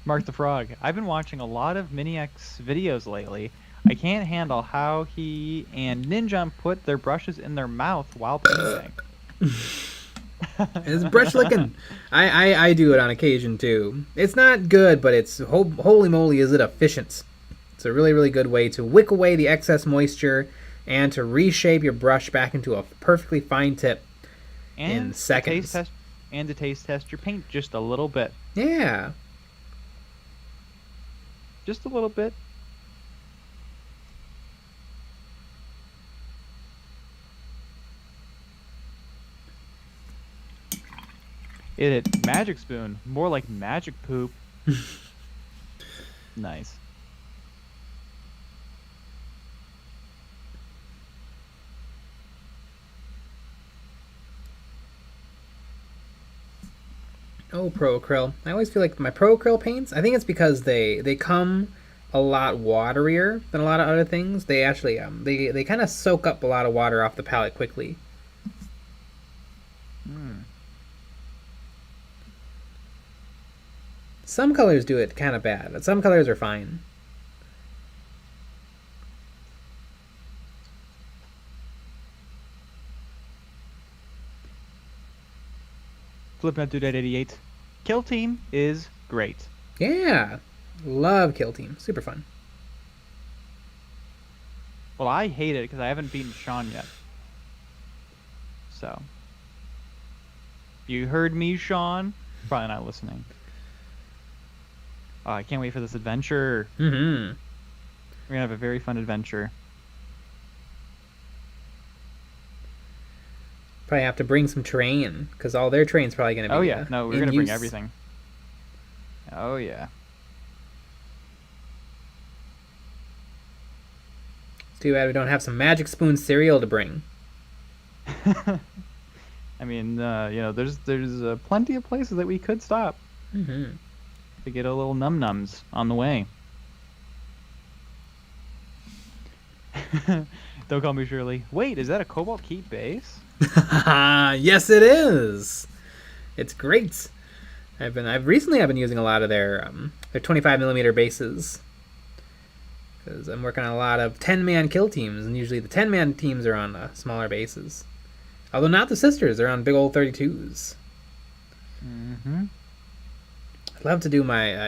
Mark the Frog. I've been watching a lot of Mini-X videos lately. I can't handle how he and Ninja put their brushes in their mouth while painting. It's brush licking. I do it on occasion too. It's not good, but it's holy moly is it efficient. It's a really, really good way to wick away the excess moisture and to reshape your brush back into a perfectly fine tip in seconds. To taste test your paint just a little bit. Yeah. Just a little bit. It Magic Spoon, more like magic poop. Nice. Oh, Pro Acryl. I always feel like my Pro Acryl paints, I think it's because they come a lot waterier than a lot of other things. They actually they kind of soak up a lot of water off the palette quickly. Some colors do it kind of bad, but some colors are fine. Flipnut Dude at 88. Kill Team is great. Yeah. Love Kill Team. Super fun. Well, I hate it because I haven't beaten Sean yet. So. You heard me, Sean? Probably not listening. Oh, I can't wait for this adventure. We're going to have a very fun adventure. Probably have to bring some terrain, because all their terrain's probably going to be Oh, yeah. No, we're going to bring everything. Oh, yeah. It's too bad we don't have some Magic Spoon cereal to bring. I mean, there's plenty of places that we could stop to get a little num-nums on the way. Don't call me Shirley. Wait, is that a Cobalt Keep base? Yes, it is. It's great. I've recently been using a lot of their 25mm bases, because I'm working on a lot of 10-man kill teams, and usually the 10-man teams are on smaller bases. Although not the sisters, they're on big old 32s. I'd love to do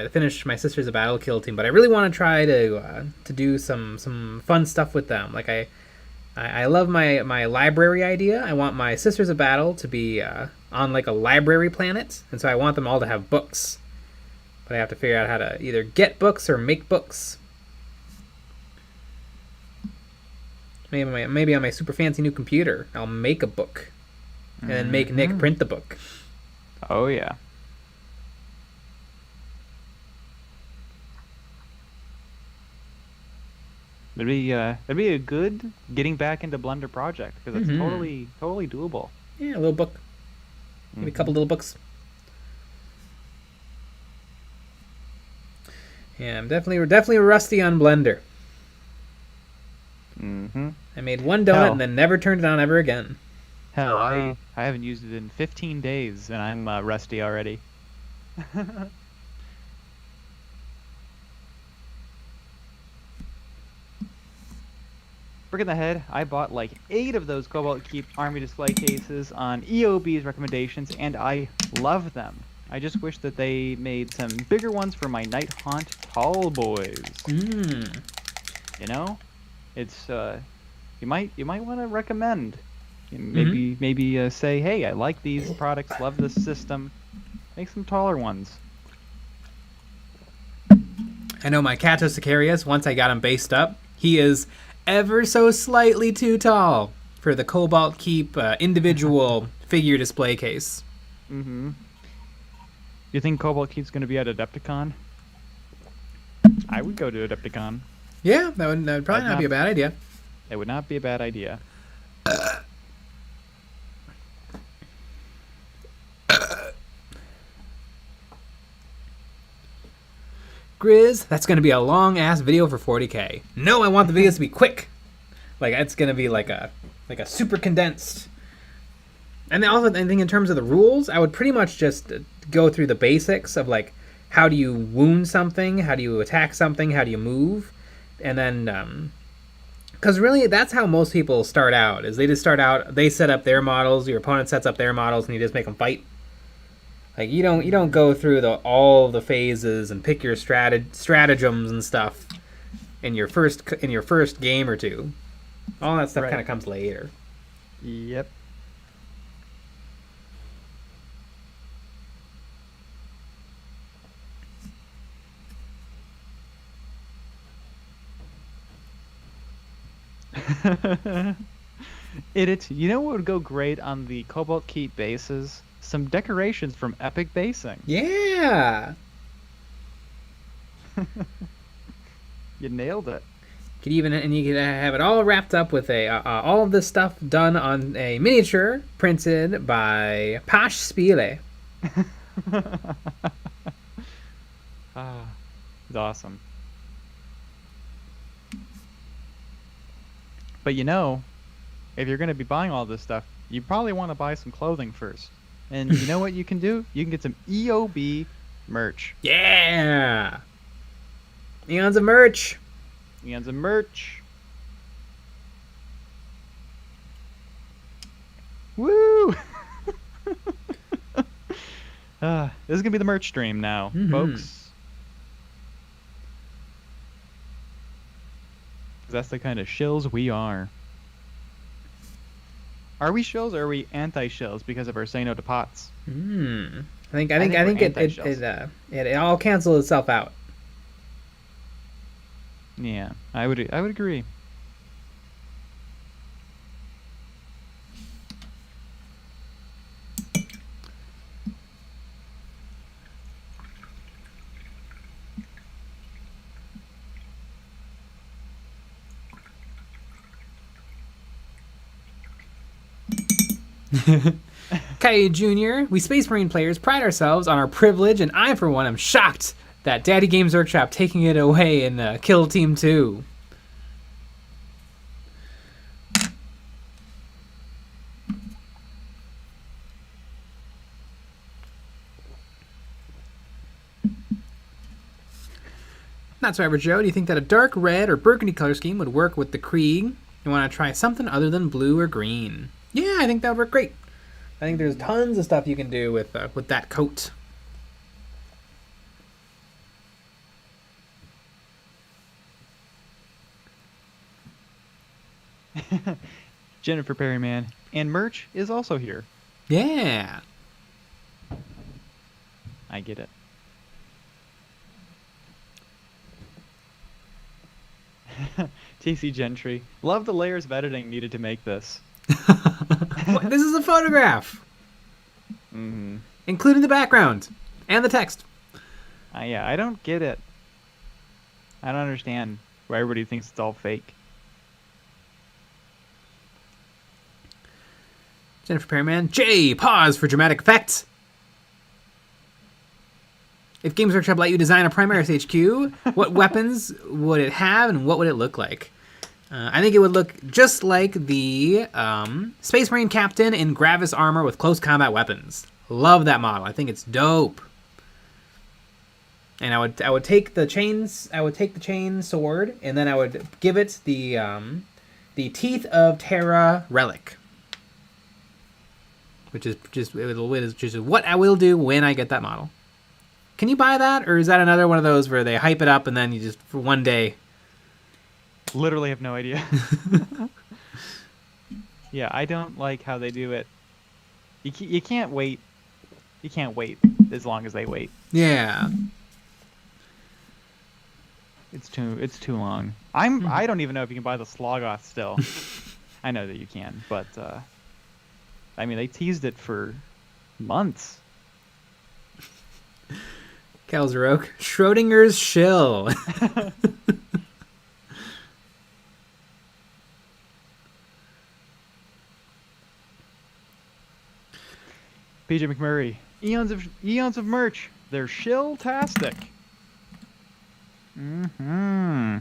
finish my Sisters of Battle kill team, but I really want to try to do some fun stuff with them. Like I love my library idea. I want my Sisters of Battle to be on like a library planet, and so I want them all to have books. But I have to figure out how to either get books or make books. Maybe on my super fancy new computer, I'll make a book, and then make Nick print the book. Oh yeah. It'd be a good getting back into Blender project because it's totally doable. Yeah, a little book, maybe a couple little books. Yeah, I'm definitely rusty on Blender. I made one donut and then never turned it on ever again. Hell, I haven't used it in 15 days and I'm rusty already. Brick in the head, I bought like 8 of those Cobalt Keep Army display cases on EOB's recommendations, and I love them. I just wish that they made some bigger ones for my Night Haunt tall boys. You know, it's you might want to recommend. Maybe say, hey, I like these products, love this system. Make some taller ones. I know my Kato Sicarius, once I got him based up, he is ever so slightly too tall for the Cobalt Keep individual figure display case. You think Cobalt Keep's going to be at Adepticon? I would go to Adepticon. Yeah, that would probably not be a bad idea. It would not be a bad idea. Grizz, that's going to be a long-ass video for 40k. No, I want the videos to be quick. Like, it's going to be like a super condensed. And then also, I think in terms of the rules, I would pretty much just go through the basics of, like, how do you wound something, how do you attack something, how do you move, and then, because really, that's how most people start out, is they just start out, they set up their models, your opponent sets up their models, and you just make them fight. Like, you don't go through all the phases and pick your stratagems and stuff in your first game or two. All that stuff kind of comes later. Yep. You know what would go great on the Cobalt Keep bases? Some decorations from Epic Basing. Yeah. You nailed it. You could have it all wrapped up with all of this stuff done on a miniature printed by Pash Spiele. It's awesome. But you know, if you're going to be buying all this stuff, you probably want to buy some clothing first. And you know what you can do? You can get some EOB merch. Yeah! Eons of merch! Eons of merch. Woo! This is going to be the merch stream now, folks. That's the kind of shills we are. Are we shills or are we anti-shills because of our say no to pots? I think it all cancels itself out. Yeah, I would agree. Kai Jr., we Space Marine players pride ourselves on our privilege, and I, for one, am shocked that Daddy Games Workshop taking it away in Kill Team 2. Not so average Joe, do you think that a dark red or burgundy color scheme would work with the Krieg? You want to try something other than blue or green? Yeah, I think that would work great. I think there's tons of stuff you can do with that coat. Jennifer Perryman. And merch is also here. Yeah. I get it. TC Gentry. Love the layers of editing needed to make this. This is a photograph. Mm-hmm. Including the background and the text. Yeah, I don't get it. I don't understand why everybody thinks it's all fake. Jennifer Perryman. J. Pause for dramatic effects. If Games Workshop let you design a Primaris HQ, what weapons would it have and what would it look like? I think it would look just like the Space Marine Captain in Gravis armor with close combat weapons. Love that model. I think it's dope. And I would take the chains. I would take the chain sword, and then I would give it the Teeth of Terra relic, which is just what I will do when I get that model. Can you buy that, or is that another one of those where they hype it up and then you just for one day? Literally have no idea. Yeah, I don't like how they do it. You can't wait. You can't wait as long as they wait. Yeah. It's too long. I don't even know if you can buy the Slogoth still. I know that you can, but I mean they teased it for months. Kalzarok, Schrodinger's shill. PJ McMurray, eons of merch. They're shill-tastic. Mm-hmm.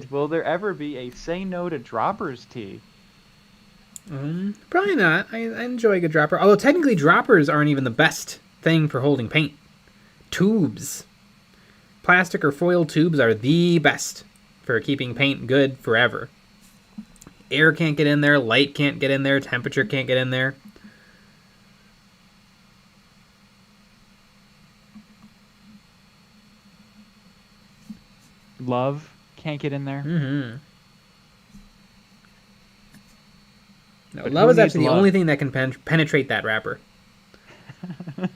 Will there ever be a Say No to Droppers tee? Probably not. I enjoy a good dropper. Although technically droppers aren't even the best thing for holding paint. Tubes. Plastic or foil tubes are the best for keeping paint good forever. Air can't get in there, light can't get in there, temperature can't get in there. Love can't get in there. Mm-hmm. No, But love who is actually needs the love? only thing that can penetrate that wrapper. Oh,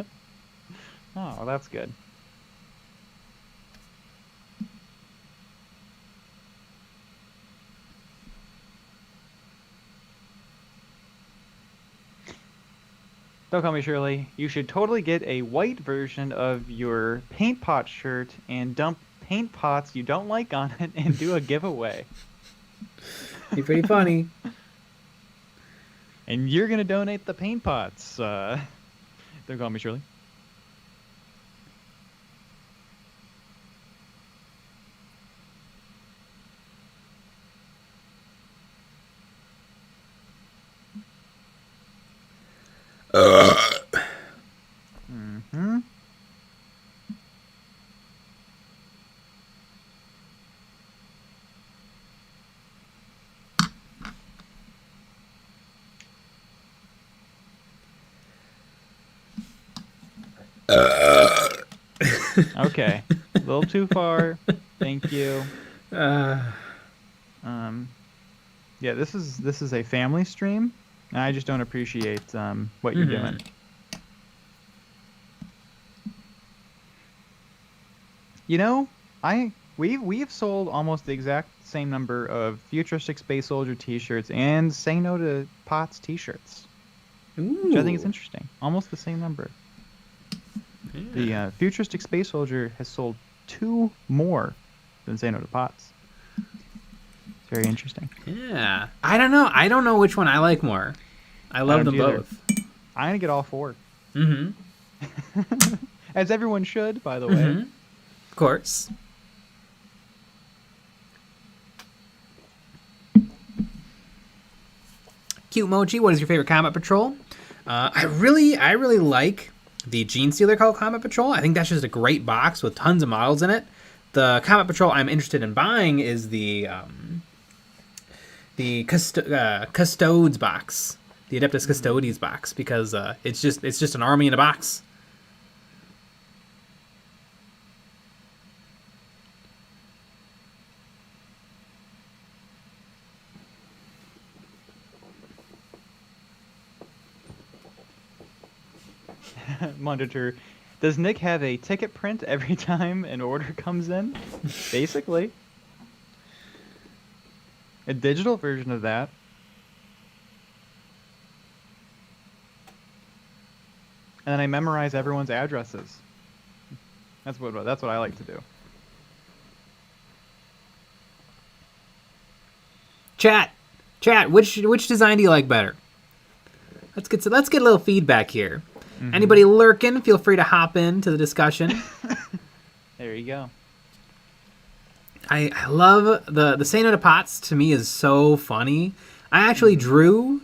well, that's good. Don't call me Shirley. You should totally get a white version of your paint pot shirt and dump paint pots you don't like on it and do a giveaway. Be pretty funny. And you're going to donate the paint pots. Don't call me Shirley. Mm-hmm. Okay, a little too far. Thank you. Yeah, this is a family stream, and I just don't appreciate what you're doing. You know, we've sold almost the exact same number of Futuristic Space Soldier T-shirts and Say No to Pots T-shirts, which I think is interesting. Almost the same number. Yeah. The Futuristic Space Soldier has sold 2 more than Say No to Pots. It's very interesting. Yeah. I don't know. I don't know which one I like more. I love them both. I'm going to get all 4. Mm-hmm. As everyone should, by the way. Of course. Cute Mochi, what is your favorite Combat Patrol? I really like the Gene Stealer called Combat Patrol. I think that's just a great box with tons of models in it. The Combat Patrol I'm interested in buying is the Custodes box. the Adeptus Custodes box, because it's just an army in a box. Monitor. Does Nick have a ticket print every time an order comes in? Basically. A digital version of that. And then I memorize everyone's addresses. That's what I like to do. Chat, which design do you like better? Let's get a little feedback here. Anybody lurking, feel free to hop into the discussion. There you go. I love the Say No to Pots. To me, is so funny. I actually drew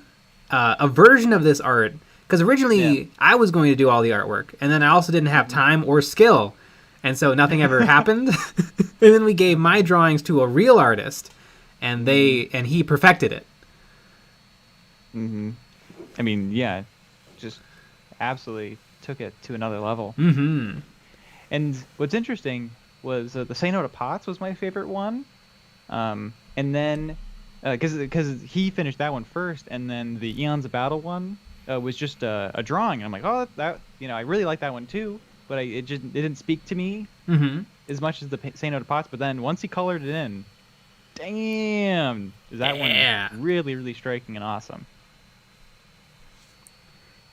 a version of this art because originally I was going to do all the artwork, and then I also didn't have time or skill, and so nothing ever happened. And then we gave my drawings to a real artist, and he perfected it. I mean, yeah, just absolutely took it to another level. And what's interesting was the Say No to Pots was my favorite one, and then because he finished that one first, and then the Eons of Battle one was just a drawing. I'm like, oh, that I really like that one too, but it didn't speak to me as much as the Say No to Pots. But then once he colored it in, damn, is that one really, really striking and awesome.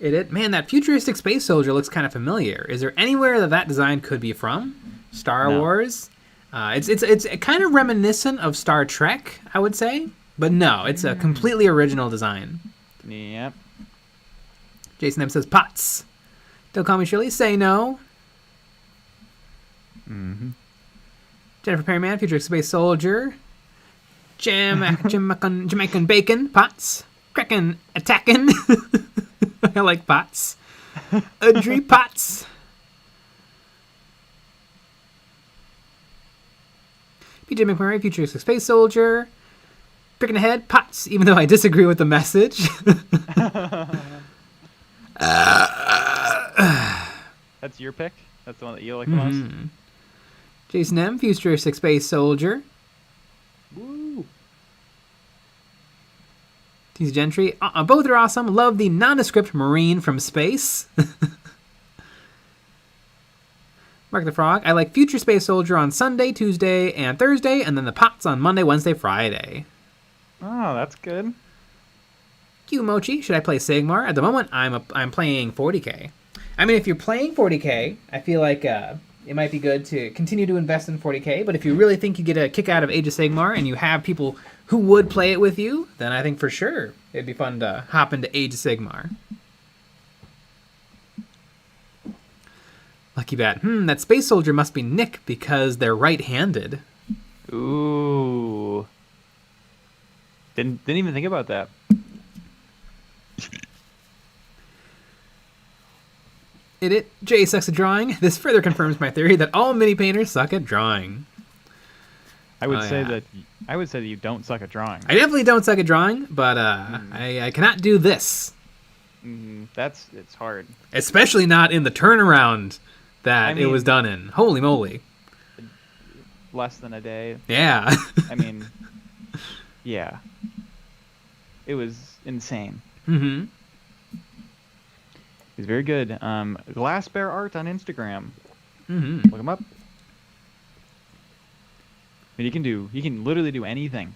Man, that futuristic space soldier looks kind of familiar. Is there anywhere that design could be from? Star Wars? It's kind of reminiscent of Star Trek, I would say. But no, it's a completely original design. Yep. Jason M says, Pots. Don't call me Shirley. Say no. Jennifer Perryman, futuristic space soldier. Jamaican bacon. Pots. Crackin' attacking. I like pots. Audrey Potts. PJ McMurray, futuristic space soldier. Picking ahead, Potts, even though I disagree with the message. That's your pick? That's the one that you like the most? Jason M, futuristic space soldier. Woo! Tease Gentry. Both are awesome. Love the nondescript marine from space. Mark the Frog. I like Future Space Soldier on Sunday, Tuesday, and Thursday, and then the Pots on Monday, Wednesday, Friday. Oh, that's good. Q Mochi. Should I play Sigmar? At the moment, I'm playing 40k. I mean, if you're playing 40k, I feel like it might be good to continue to invest in 40k, but if you really think you get a kick out of Age of Sigmar and you have people who would play it with you, then I think for sure it'd be fun to hop into Age of Sigmar. Lucky Bat. That space soldier must be Nick because they're right-handed. Ooh. Didn't even think about that. Jay sucks at drawing. This further confirms my theory that all mini painters suck at drawing. I would say that you don't suck at drawing. I definitely don't suck at drawing, but I cannot do this. It's hard. Especially not in the turnaround that it was done in. Holy moly. Less than a day. Yeah. I mean, yeah. It was insane. He's very good. Glass Bear Art on Instagram. Look him up. I mean, he can literally do anything.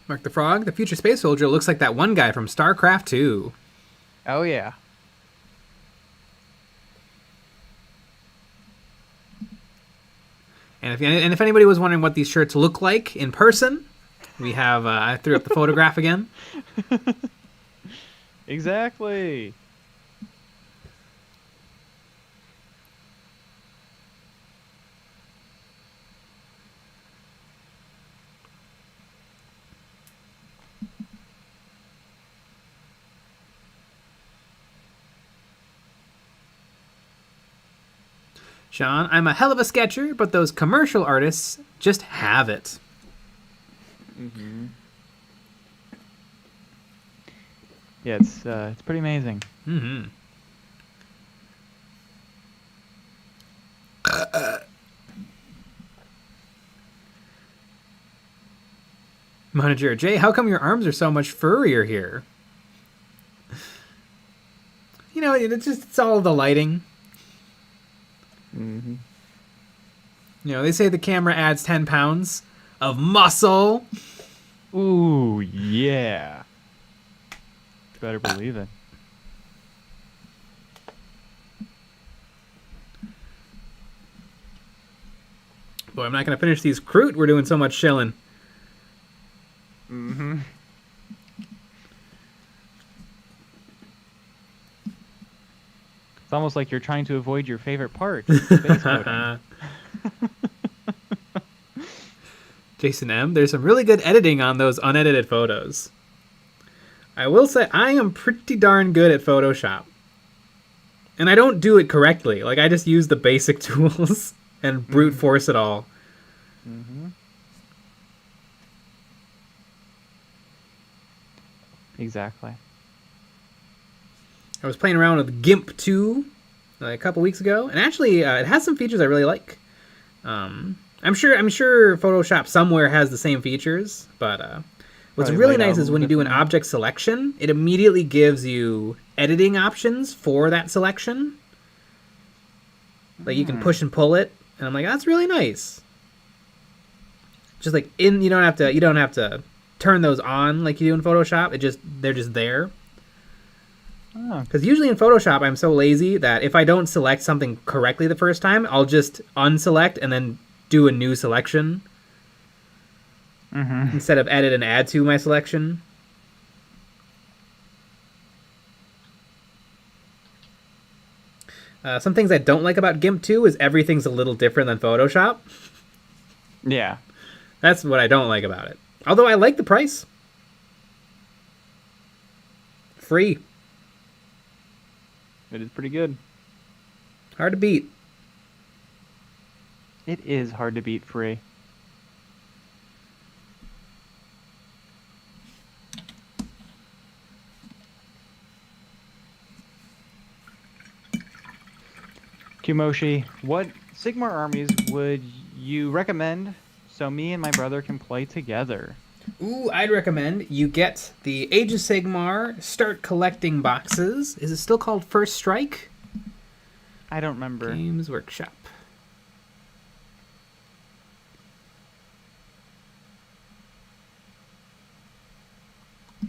Mark the Frog, the future space soldier looks like that one guy from StarCraft 2. Oh yeah. And if anybody was wondering what these shirts look like in person, we have I threw up the photograph again. Exactly. Sean, I'm a hell of a sketcher, but those commercial artists just have it. Yeah, it's pretty amazing. Mm-hmm. Manager Jay, how come your arms are so much furrier here? You know, it's all the lighting. Mm-hmm. You know, they say the camera adds 10 pounds of muscle. Ooh, yeah. Better believe it. Boy, I'm not going to finish these KROOT. We're doing so much chilling. Mm-hmm. It's almost like you're trying to avoid your favorite part. Space coding. Jason M., there's some really good editing on those unedited photos. I will say I am pretty darn good at Photoshop. And I don't do it correctly. Like, I just use the basic tools and brute force it all. Mm-hmm. Exactly. I was playing around with GIMP 2 a couple weeks ago, and actually it has some features I really like. I'm sure Photoshop somewhere has the same features, but what's Probably really laid out nice a is when you little do an object selection, it immediately gives you editing options for that selection. Like, you can push and pull it, and I'm like, that's really nice. Just like you don't have to turn those on like you do in Photoshop. They're just there. Because usually in Photoshop, I'm so lazy that if I don't select something correctly the first time, I'll just unselect and then do a new selection instead of edit and add to my selection. Some things I don't like about GIMP 2 is everything's a little different than Photoshop. Yeah. That's what I don't like about it. Although I like the price. Free. It is pretty good. Hard to beat. It is hard to beat free. Kumoshi, what Sigmar armies would you recommend so me and my brother can play together? Ooh, I'd recommend you get the Age of Sigmar Start Collecting boxes. Is it still called First Strike? I don't remember. Games Workshop.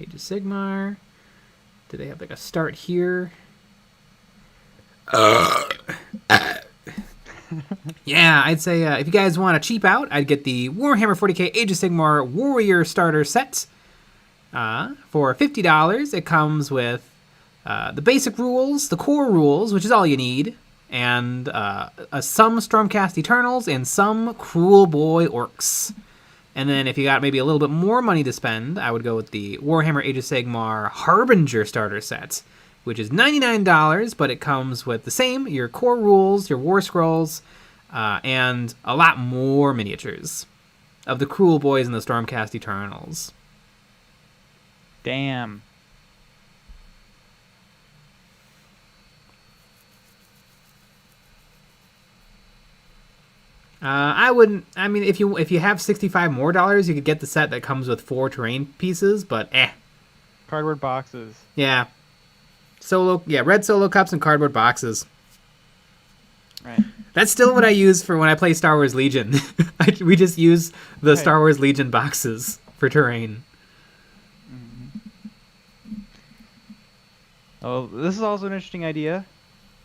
Age of Sigmar. Do they have like a start here? Yeah, I'd say if you guys want to cheap out, I'd get the Warhammer 40k Age of Sigmar Warrior Starter Set for $50. It comes with the basic rules, the core rules, which is all you need, and some Stormcast Eternals and some Cruel Boy Orcs. And then if you got maybe a little bit more money to spend, I would go with the Warhammer Age of Sigmar Harbinger Starter Set, which is $99, but it comes with the same, your core rules, your war scrolls, and a lot more miniatures of the Cruel Boys and the Stormcast Eternals. Damn. I wouldn't. I mean, if you have $65 more, you could get the set that comes with 4 terrain pieces. But Cardboard boxes. Yeah, red solo cups and cardboard boxes. Right. That's still what I use for when I play Star Wars Legion. We just use the Star Wars Legion boxes for terrain. Oh, this is also an interesting idea.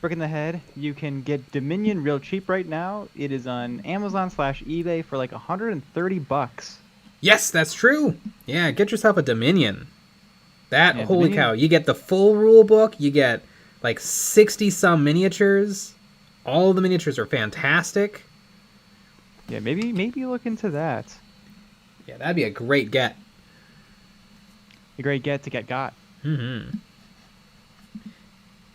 Brick in the head. You can get Dominion real cheap right now. It is on Amazon/eBay for like $130. Yes, that's true. Yeah, get yourself a Dominion. Holy Dominion. cow. You get the full rule book. You get like 60-some miniatures. All of the miniatures are fantastic. Yeah, maybe look into that. Yeah, that'd be a great get. A great get to get got. Mm-hmm.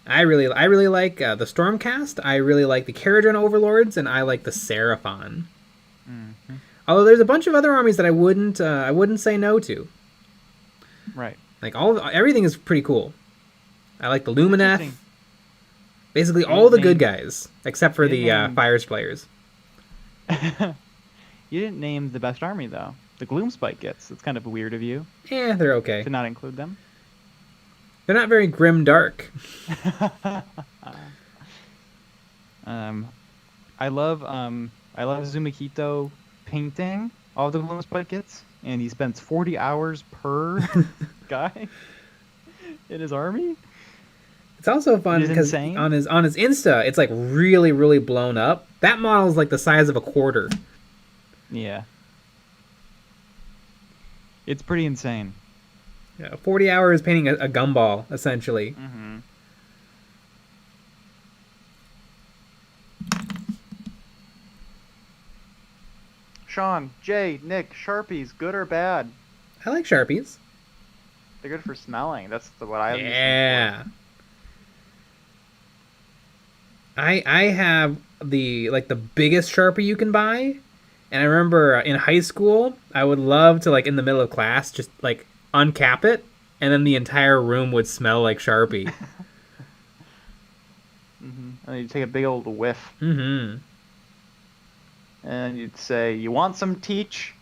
I really like the Stormcast. I really like the Caradron Overlords, and I like the Seraphon. Mm-hmm. Although there's a bunch of other armies that I wouldn't say no to. Right. Like everything is pretty cool. I like the Lumineth. Interesting. Basically You all the good didn't guys, except for you the didn't name- Fires players. You didn't name the best army though. The Gloomspite gets. It's kind of weird of you Yeah, they're okay. to not include them. They're not very grim dark. I love Zumikito painting all the Gloomspite gets, and he spends 40 hours per guy in his army. It's also fun It is because insane. on his Insta, it's like really, really blown up. That model is like the size of a quarter. Yeah. It's pretty insane. Yeah, 40 hours painting a gumball, essentially. Mm-hmm. Sean, Jay, Nick, Sharpies, good or bad? I like Sharpies. They're good for smelling. That's what I use them Yeah. I have the biggest Sharpie you can buy. And I remember in high school, I would love to, like, in the middle of class, just, like, uncap it, and then the entire room would smell like Sharpie. Mm-hmm. And then you take a big old whiff, Mm-hmm. and you'd say, "You want some teach?"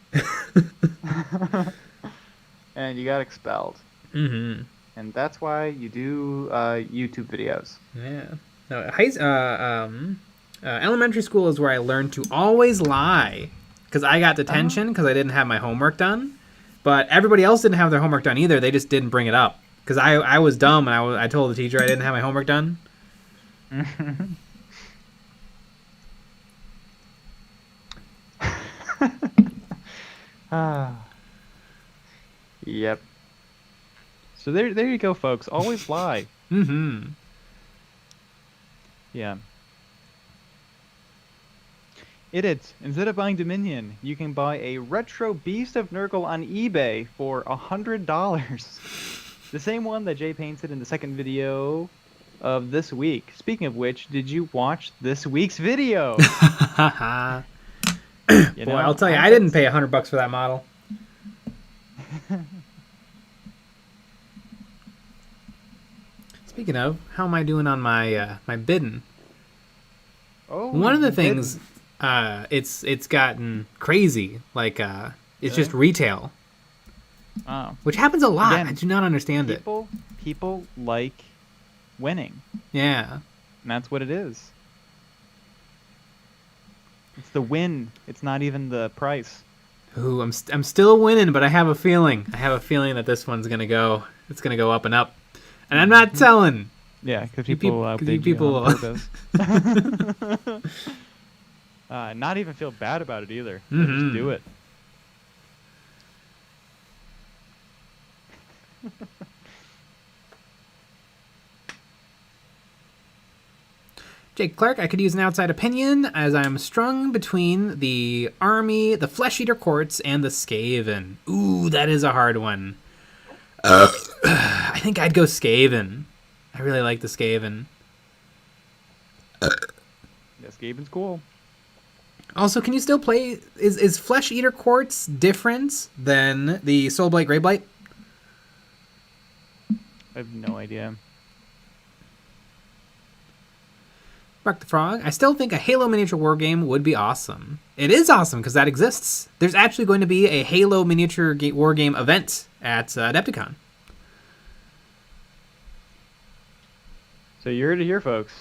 And you got expelled. Mm-hmm. And that's why you do YouTube videos. Yeah. No, elementary school is where I learned to always lie. Because I got detention because I didn't have my homework done. But everybody else didn't have their homework done either. They just didn't bring it up. Because I was dumb and I told the teacher I didn't have my homework done. Yep. So there you go, folks. Always lie. Mm-hmm. Yeah. Instead of buying Dominion, you can buy a retro Beast of Nurgle on eBay for $100. The same one that Jay painted in the second video of this week. Speaking of which, did you watch this week's video? Boy, You know, I'll tell you, I didn't pay $100 for that model. Speaking of, how am I doing on my my bidding? Oh, One of the you things, it's gotten crazy. Like, it's just retail, didn't. Oh. which happens a lot. Again, I do not understand it. People like winning, Yeah. and that's what it is. It's the win. It's not even the price. Ooh, I'm still winning, but I have a feeling. I have a feeling that this one's gonna go. It's gonna go up and up, and I'm not telling. Yeah, because You people peop- 'cause outbid you you people- on purpose. Not even feel bad about it either. Mhm. Just do it. Jake Clark, I could use an outside opinion as I'm strung between the army, the Flesh Eater Courts, and the Skaven. Ooh, that is a hard one. I think I'd go Skaven. I really like the Skaven. Yes, Gaben's cool. Also, can you still play? Is Flesh Eater Courts different than the Soulblight Greyblight? I have no idea. Mark the Frog, I still think a Halo miniature war game would be awesome. It is awesome because that exists. There's actually going to be a Halo miniature war game event at Adepticon. So you heard it here, folks.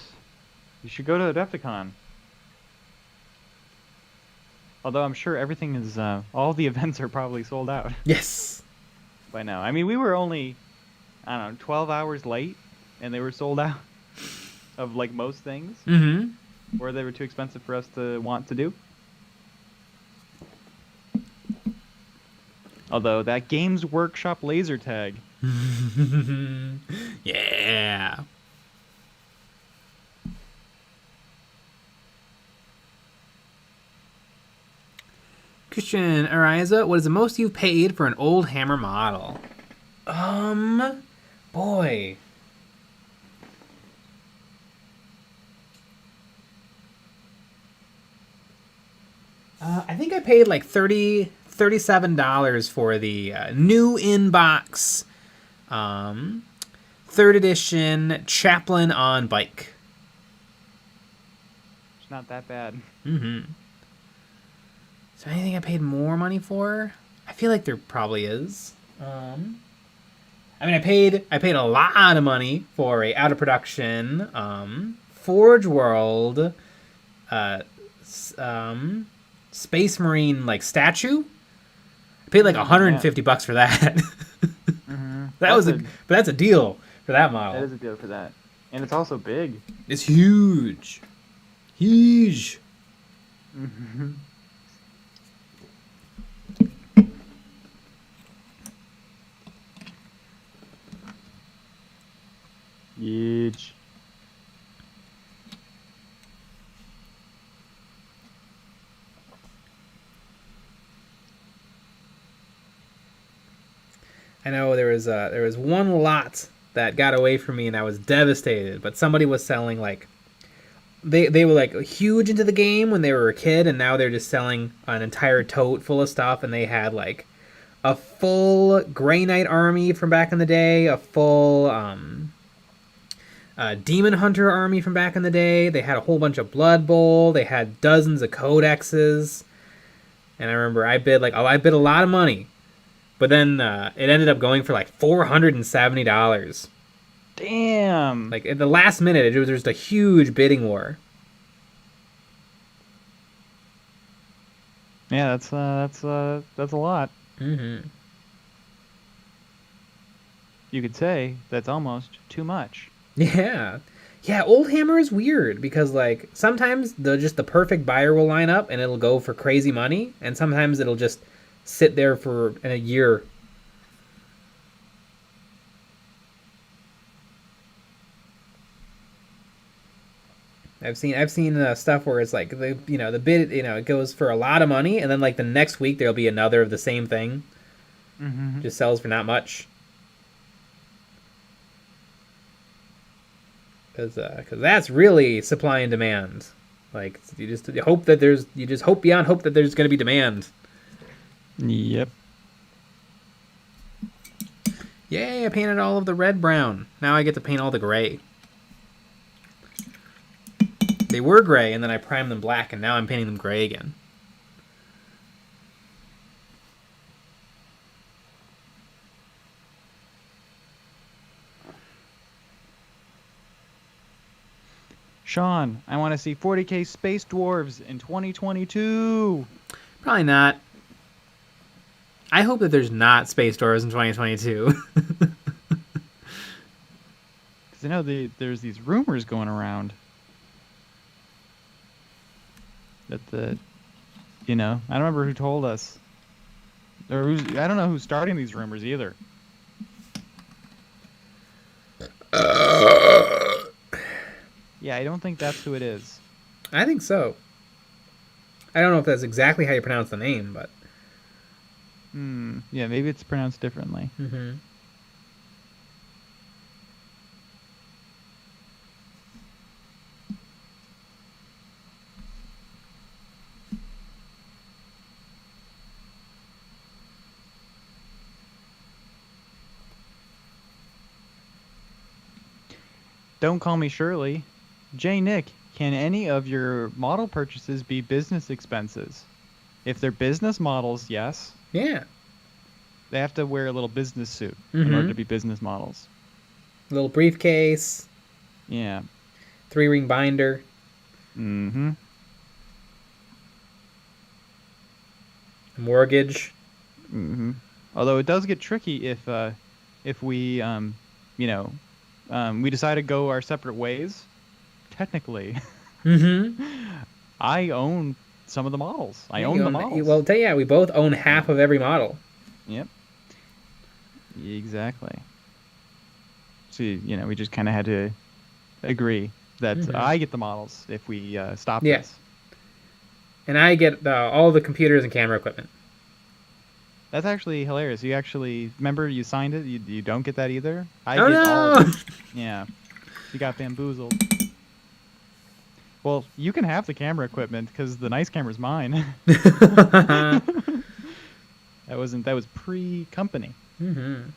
You should go to Adepticon. Although I'm sure everything is, all the events are probably sold out Yes. by now. I mean, we were only, I don't know, 12 hours late, and they were sold out of, like, most things. Mm-hmm. Or they were too expensive for us to want to do. Although, that Games Workshop laser tag. Yeah. Christian Ariza, what is the most you've paid for an old Hammer model? Boy. I think I paid like $37 for the new in-box Third edition Chaplain on bike. It's not that bad. Mm-hmm. Is there anything I paid more money for? I feel like there probably is. I mean, I paid a lot of money for a out of production Forge World Space Marine like statue. I paid like $150 for that. Mm-hmm. But that's a deal for that model. That is a deal for that, and it's also big. It's huge, huge. Mm-hmm. Huge. I know there was one lot that got away from me and I was devastated. But somebody was selling like they were like huge into the game when they were a kid, and now they're just selling an entire tote full of stuff, and they had like a full Grey Knight army from back in the day, a full Demon Hunter army from back in the day. They had a whole bunch of Blood Bowl. They had dozens of codexes. And I remember I bid a lot of money. But then it ended up going for like $470. Damn. Like at the last minute, it was just a huge bidding war. Yeah, that's a lot. Mm-hmm. You could say that's almost too much. Yeah. Yeah, Old Hammer is weird because like sometimes the perfect buyer will line up and it'll go for crazy money, and sometimes it'll just sit there for a year. I've seen stuff where it's like the bid it goes for a lot of money, and then like the next week there'll be another of the same thing. Mm-hmm. Just sells for not much. Because that's really supply and demand. Like you just hope beyond hope that there's going to be demand. Yep. Yay! I painted all of the red brown. Now I get to paint all the gray. They were gray, and then I primed them black, and now I'm painting them gray again. Sean, I want to see 40k Space Dwarves in 2022. Probably not. I hope that there's not Space Dwarves in 2022. Because I know there's these rumors going around that I don't remember who told us, or I don't know who's starting these rumors either. Yeah, I don't think that's who it is. I think so. I don't know if that's exactly how you pronounce the name, but... Yeah, maybe it's pronounced differently. Mm-hmm. Don't call me Shirley. J. Nick, can any of your model purchases be business expenses? If they're business models, yes. Yeah. They have to wear a little business suit in order to be business models. Little briefcase. Yeah. 3-ring binder. Mm-hmm. Mortgage. Mm-hmm. Although it does get tricky if we we decide to go our separate ways. Technically, I own some of the models. I own the models. Well, yeah, we both own half of every model. Yep. Exactly. So we just kind of had to agree that I get the models if we stop this. And I get all the computers and camera equipment. That's actually hilarious. You actually remember you signed it. You don't get that either. I get all of it. Yeah. You got bamboozled. Well, you can have the camera equipment because the nice camera's mine. That was pre-company. Mm-hmm.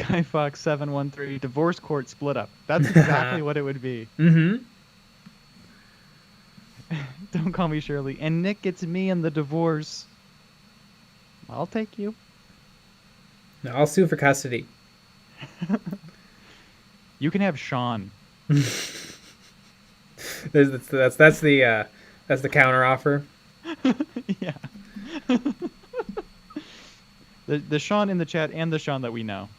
Skyfox713 divorce court split up. That's exactly what it would be. Mm-hmm. Don't call me Shirley. And Nick gets me in the divorce. I'll take you. No, I'll sue for custody. You can have Sean. That's the counter offer. Yeah. The Sean in the chat and the Sean that we know.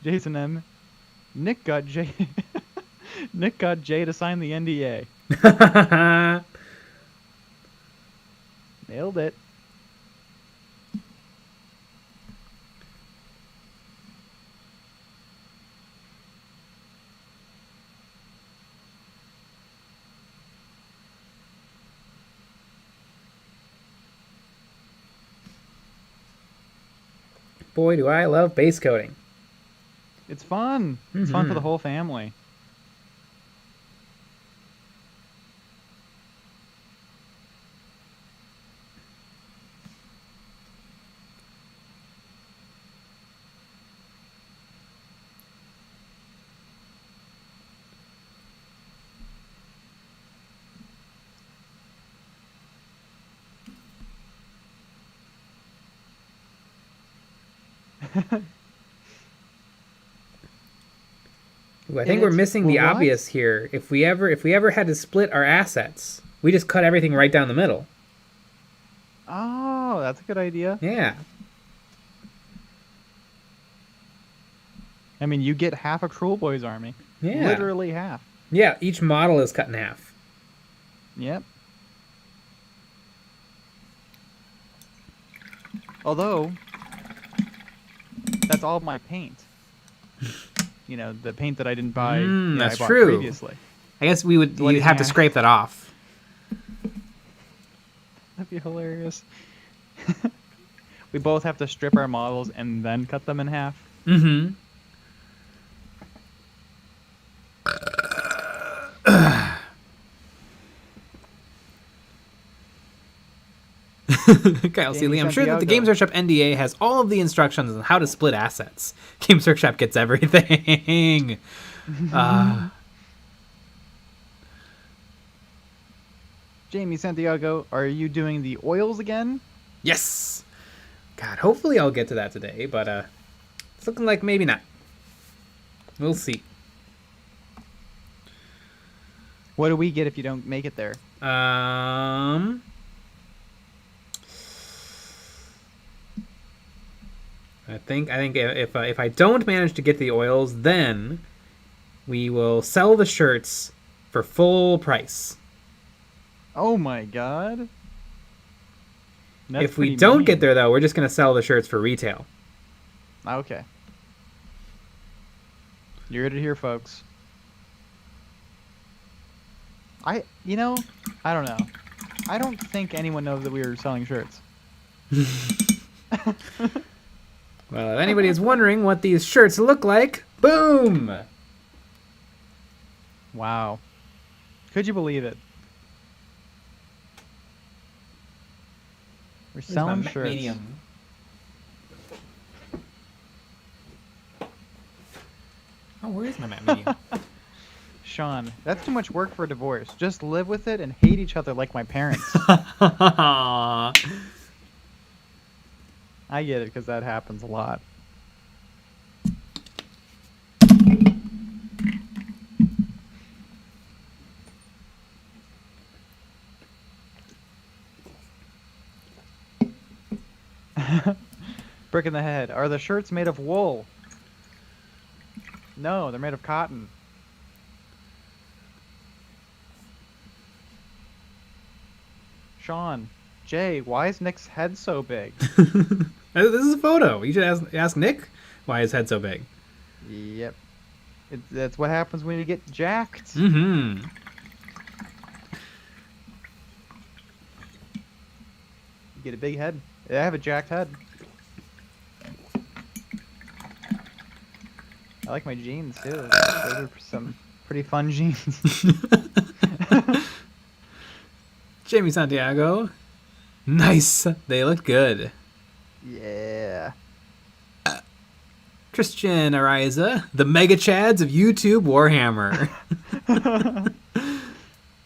Jason M. Nick got Jay. Nick got Jay to sign the NDA. Nailed it. Boy, do I love base coating. It's fun. It's fun for the whole family. Ooh, I think we're missing the obvious here. If we ever had to split our assets, we just cut everything right down the middle. Oh, that's a good idea. Yeah. I mean, you get half a Cruel Boys army. Yeah. Literally half. Yeah, each model is cut in half. Yep. Although, that's all my paint. You know, the paint that I didn't buy. That's I bought true. Previously. I guess you'd have to scrape that off. That'd be hilarious. We both have to strip our models and then cut them in half. Mm-hmm. Kyle Seeley, I'm sure that the Games Workshop NDA has all of the instructions on how to split assets. Games Workshop gets everything. Jamie Santiago, are you doing the oils again? Yes. God, hopefully I'll get to that today, but it's looking like maybe not. We'll see. What do we get if you don't make it there? I think if I don't manage to get the oils, then we will sell the shirts for full price. Oh my god. That's if we don't get there, though, we're just going to sell the shirts for retail. Okay. You heard it here, folks. I don't know. I don't think anyone knows that we were selling shirts. Well, if anybody is wondering what these shirts look like, boom! Wow. Could you believe it? We're selling shirts. Medium. Oh, where is my matte medium? Sean, that's too much work for a divorce. Just live with it and hate each other like my parents. I get it, because that happens a lot. Brick in the head. Are the shirts made of wool? No, they're made of cotton. Sean, Jay, why is Nick's head so big? This is a photo. You should ask Nick why his head's so big. Yep. That's what happens when you get jacked. Mm-hmm. You get a big head. I have a jacked head. I like my jeans, too. Those are some pretty fun jeans. Jamie Santiago. Nice. They look good. Yeah. Christian Ariza, the Mega Chads of YouTube Warhammer.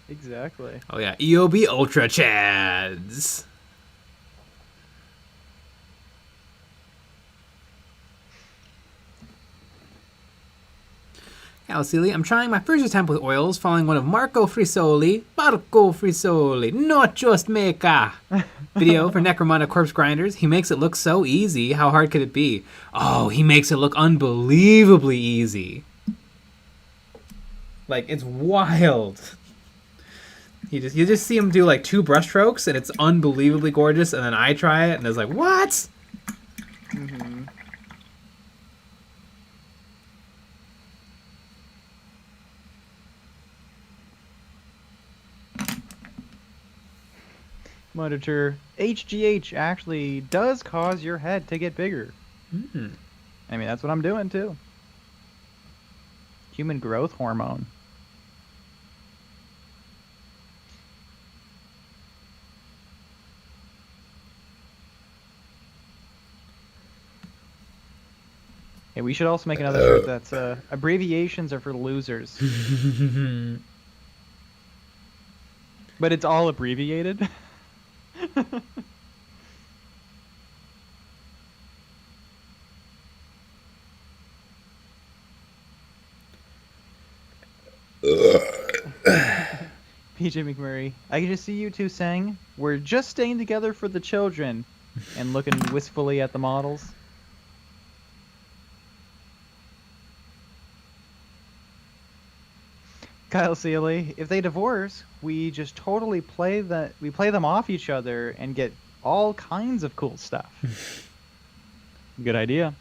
Exactly. Oh yeah, EOB Ultra Chads. Alcili, I'm trying my first attempt with oils, following one of Marco Frisoli, not just Mecha, video for Necromunda Corpse Grinders. He makes it look so easy. How hard could it be? Oh, he makes it look unbelievably easy. Like, it's wild. You just see him do like 2 brushstrokes, and it's unbelievably gorgeous. And then I try it, and it's like, what? Mm-hmm. Monitor HGH actually does cause your head to get bigger. Mm. I mean, that's what I'm doing too. Human growth hormone. Hey, we should also make another shirt that's abbreviations are for losers. But it's all abbreviated. PJ McMurray, I can just see you two saying, "We're just staying together for the children," and looking wistfully at the models. Kyle Sealy, if they divorce, we just totally play them off each other and get all kinds of cool stuff. Good idea.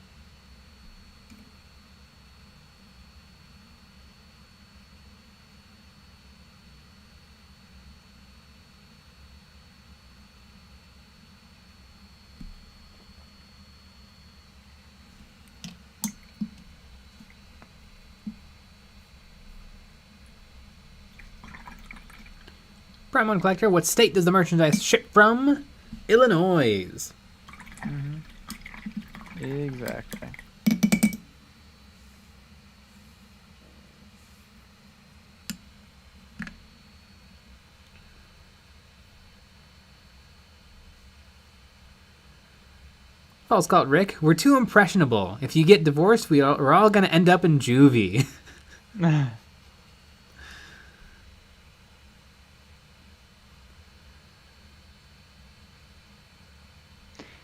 Prime One Collector, what state does the merchandise ship from? Illinois. Mm-hmm. Exactly. False Cult Rick, we're too impressionable. If you get divorced, we're all going to end up in juvie.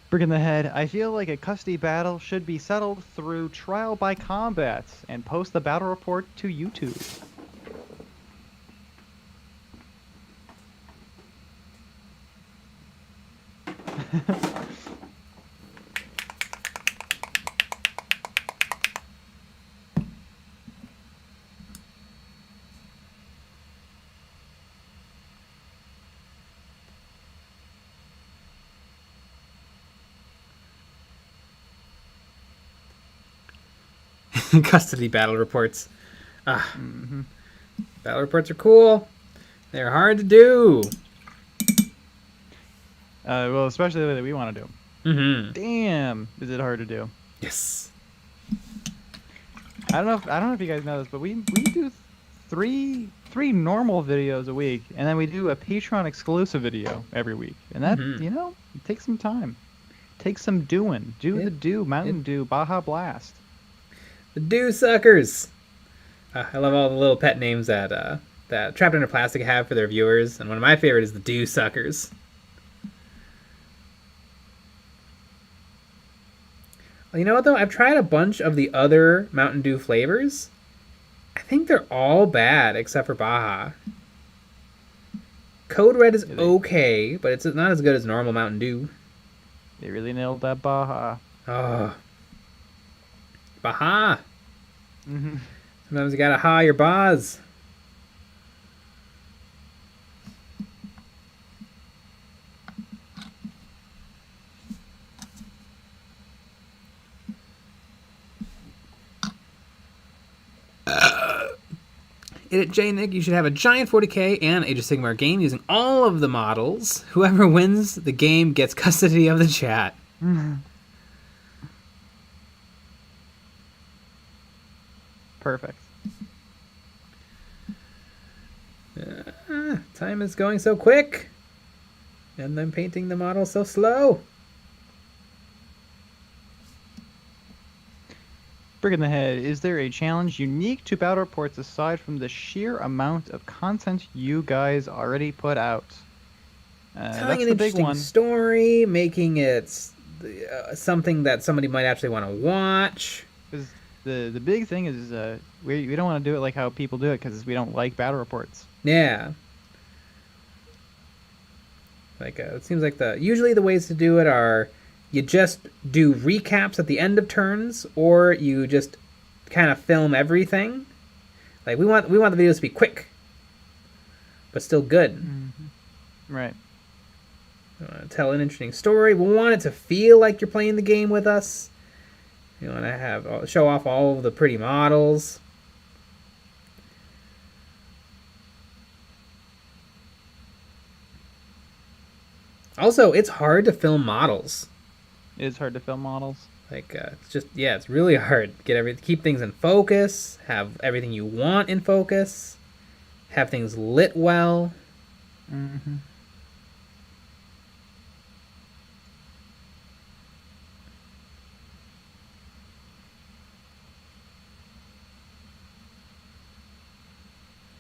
Brick in the head, I feel like a custody battle should be settled through trial by combat and post the battle report to YouTube. Custody battle reports. Battle reports are cool. They're hard to do. Well, especially the way that we want to do. Mm-hmm. Damn, is it hard to do? Yes. I don't know if you guys know this, but we do three normal videos a week, and then we do a Patreon exclusive video every week, and that it takes some time, takes some doing. Mountain Dew, Baja Blast. The Dew Suckers. I love all the little pet names that Trapped Under Plastic have for their viewers, and one of my favorite is the Dew Suckers. Well, you know what though? I've tried a bunch of the other Mountain Dew flavors. I think they're all bad except for Baja. Code Red is okay, but it's not as good as normal Mountain Dew. They really nailed that Baja. Oh. Baja. Mm-hmm. Sometimes you gotta ha your baz. Nick, you should have a giant 40k and Age of Sigmar game using all of the models. Whoever wins the game gets custody of the chat. Perfect. Time is going so quick. And I'm painting the model so slow. Brick in the Head, is there a challenge unique to Battle Reports aside from the sheer amount of content you guys already put out? Telling an interesting story, making it something that somebody might actually want to watch. Because the big thing is we don't want to do it like how people do it because we don't like Battle Reports. Yeah. Like it seems like usually the ways to do it are you just do recaps at the end of turns, or you just kind of film everything. Like we want the videos to be quick, but still good. Mm-hmm. Right. Tell an interesting story. We want it to feel like you're playing the game with us. You want to show off all of the pretty models. Also, it's hard to film models. It is hard to film models. Like it's really hard. Keep things in focus. Have everything you want in focus. Have things lit well. Mm-hmm.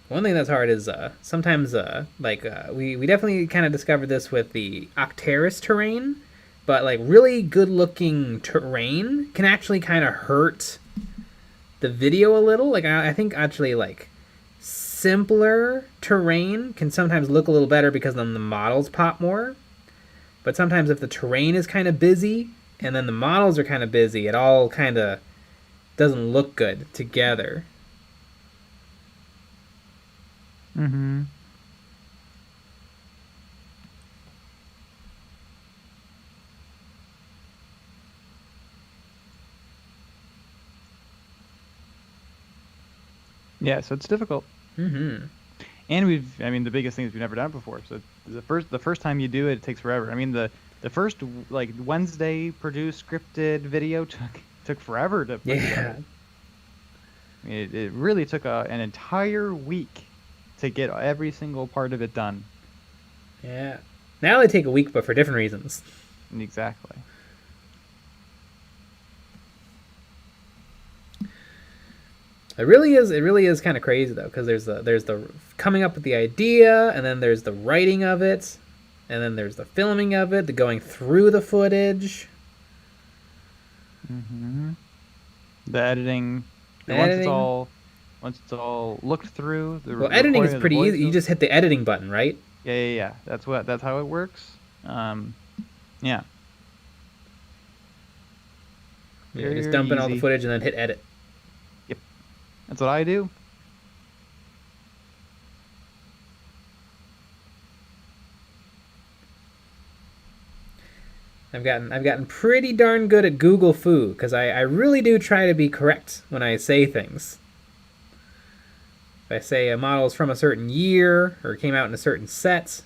One thing that's hard is sometimes we definitely kind of discovered this with the Octeris terrain, but like really good looking terrain can actually kind of hurt the video a little. Like I think actually like simpler terrain can sometimes look a little better because then the models pop more. But sometimes if the terrain is kind of busy and then the models are kind of busy, it all kind of doesn't look good together. Mm-hmm. Yeah, so it's difficult. Mm-hmm. And the biggest thing is we've never done it before. So the first time you do it, it takes forever. I mean, the first like Wednesday produced scripted video took forever to put together. It really took an entire week to get every single part of it done. Yeah. Now they take a week, but for different reasons. Exactly. It really is kind of crazy though, because there's the coming up with the idea, and then there's the writing of it, and then there's the filming of it, the going through the footage. Mm-hmm. The editing. Once it's all looked through, editing is pretty easy. You just hit the editing button, right? Yeah. That's how it works. Yeah. Yeah, just dump in all the footage and then hit edit. Yep. That's what I do. I've gotten pretty darn good at Google Foo, because I really do try to be correct when I say things. If I say a model is from a certain year or came out in a certain set.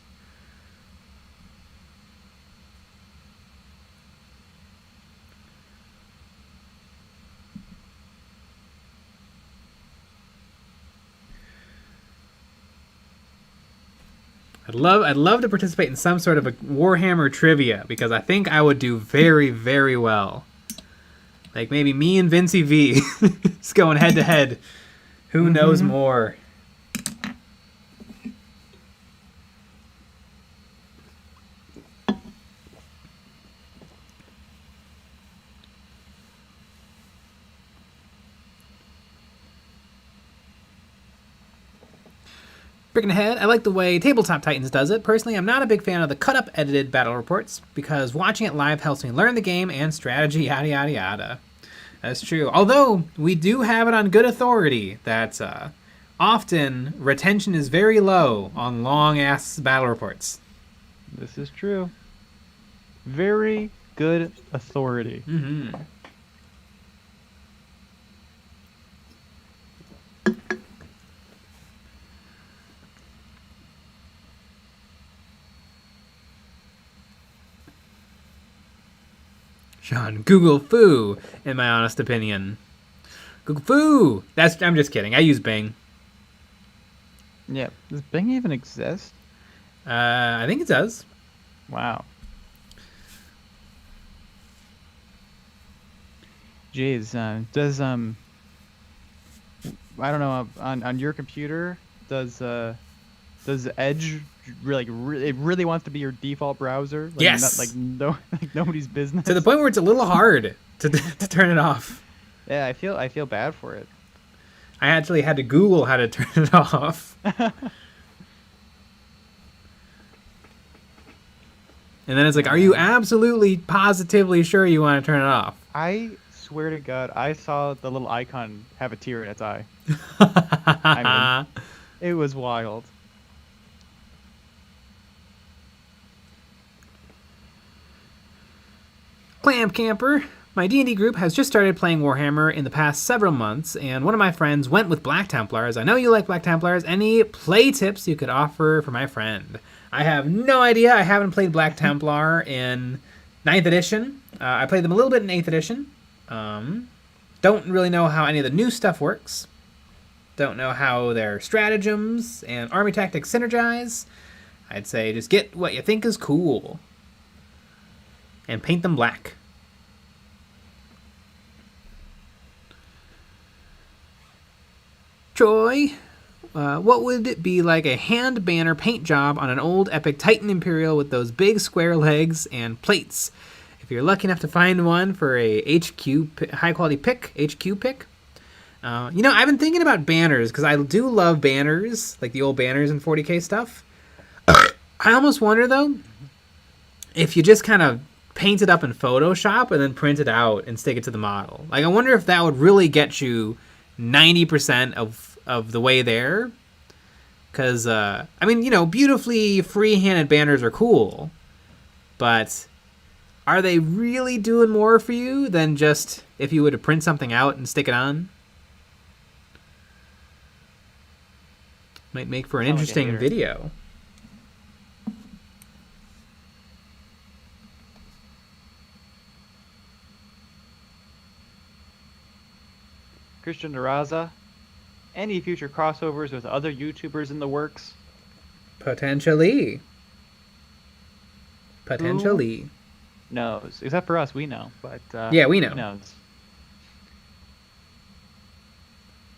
I'd love to participate in some sort of a Warhammer trivia, because I think I would do very, very well. Like maybe me and Vincey V just going head to head. Who knows more? Breaking ahead, I like the way Tabletop Titans does it. Personally, I'm not a big fan of the cut-up edited battle reports, because watching it live helps me learn the game and strategy, yada yada yada. That's true. Although, we do have it on good authority that often retention is very low on long-ass battle reports. This is true. Very good authority. Mm-hmm. Sean, Google foo, in my honest opinion. Google foo! I'm just kidding. I use Bing. Yeah. Does Bing even exist? I think it does. Wow. Jeez. Does I don't know, on your computer, does Edge it really wants to be your default browser? Like, yes. like nobody's business. To the point where it's a little hard to turn it off. Yeah, I feel bad for it. I actually had to Google how to turn it off. And then it's like, are you absolutely positively sure you want to turn it off? I swear to God, I saw the little icon have a tear in its eye. I mean, it was wild. Clam Camper. My D&D group has just started playing Warhammer in the past several months, and one of my friends went with Black Templars. I know you like Black Templars. Any play tips you could offer for my friend? I have no idea. I haven't played Black Templar in 9th edition. I played them a little bit in 8th edition. Don't really know how any of the new stuff works. Don't know how their stratagems and army tactics synergize. I'd say just get what you think is cool. And paint them black. Troy, what would it be like a hand banner paint job on an old epic Titan Imperial with those big square legs and plates? If you're lucky enough to find one for a high quality HQ pick. I've been thinking about banners because I do love banners, like the old banners in 40k stuff. I almost wonder though, if you just kind of paint it up in Photoshop and then print it out and stick it to the model. Like, I wonder if that would really get you 90% of the way there. Because, beautifully free-handed banners are cool. But are they really doing more for you than just if you were to print something out and stick it on? Might make for an interesting video. Christian Daraza, any future crossovers with other YouTubers in the works? Potentially. Who knows? Except for us, we know. But yeah, we know. Who knows?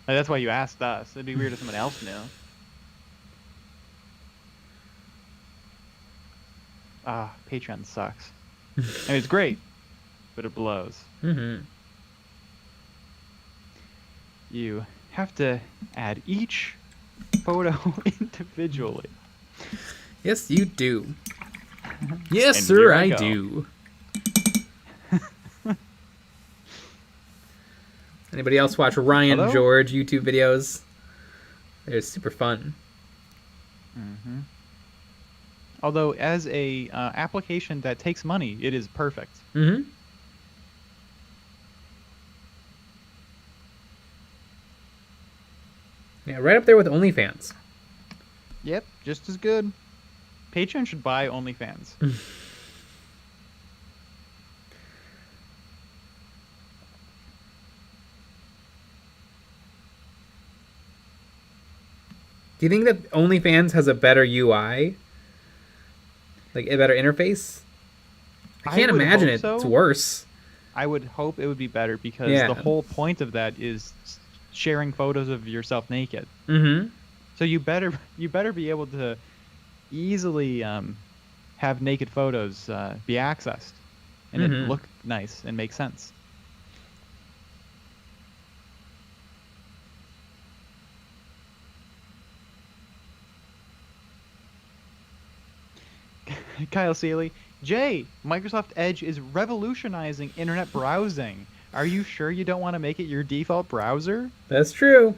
That's why you asked us. It'd be weird if someone else knew. Patreon sucks. I mean, it's great, but it blows. Mm-hmm. You have to add each photo individually. Yes, you do. Yes, sir, I do. Anybody else watch Ryan George YouTube videos? They're super fun. Mm-hmm. Although, as a application that takes money, it is perfect. Mm-hmm. Yeah, right up there with OnlyFans. Yep, just as good. Patreon should buy OnlyFans. Do you think that OnlyFans has a better UI? Like a better interface? I can't imagine it's worse. I would hope it would be better because the whole point of that is sharing photos of yourself naked. Mm-hmm. So you better be able to easily have naked photos be accessed and it look nice and make sense. Kyle Seeley, Jay, Microsoft Edge is revolutionizing internet browsing. Are you sure you don't want to make it your default browser? That's true.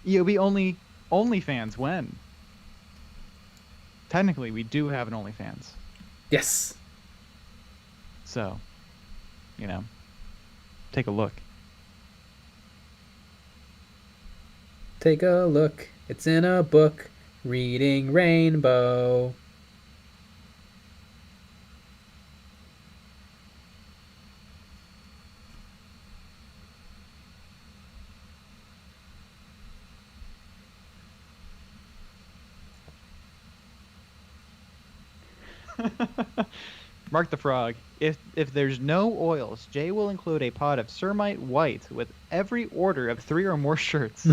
EOB OnlyFans when? Technically, we do have an OnlyFans. Yes. So, take a look. Take a look. It's in a book. Reading Rainbow. Mark the Frog. If there's no oils, Jay will include a pot of Cermite White with every order of 3 or more shirts.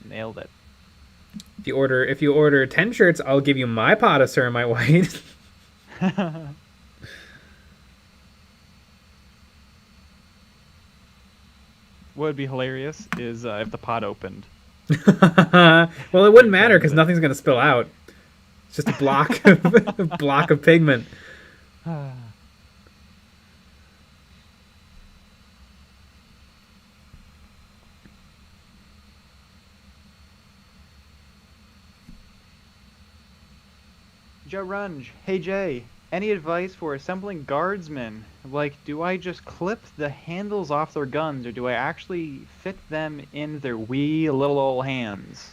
Nailed it. If you order 10 shirts, I'll give you my pot of Ceramite White. What would be hilarious is if the pot opened. Well, it wouldn't matter because nothing's gonna spill out. It's just a block of pigment. Joe Runge, hey Jay, any advice for assembling guardsmen? Like, do I just clip the handles off their guns, or do I actually fit them in their wee little old hands?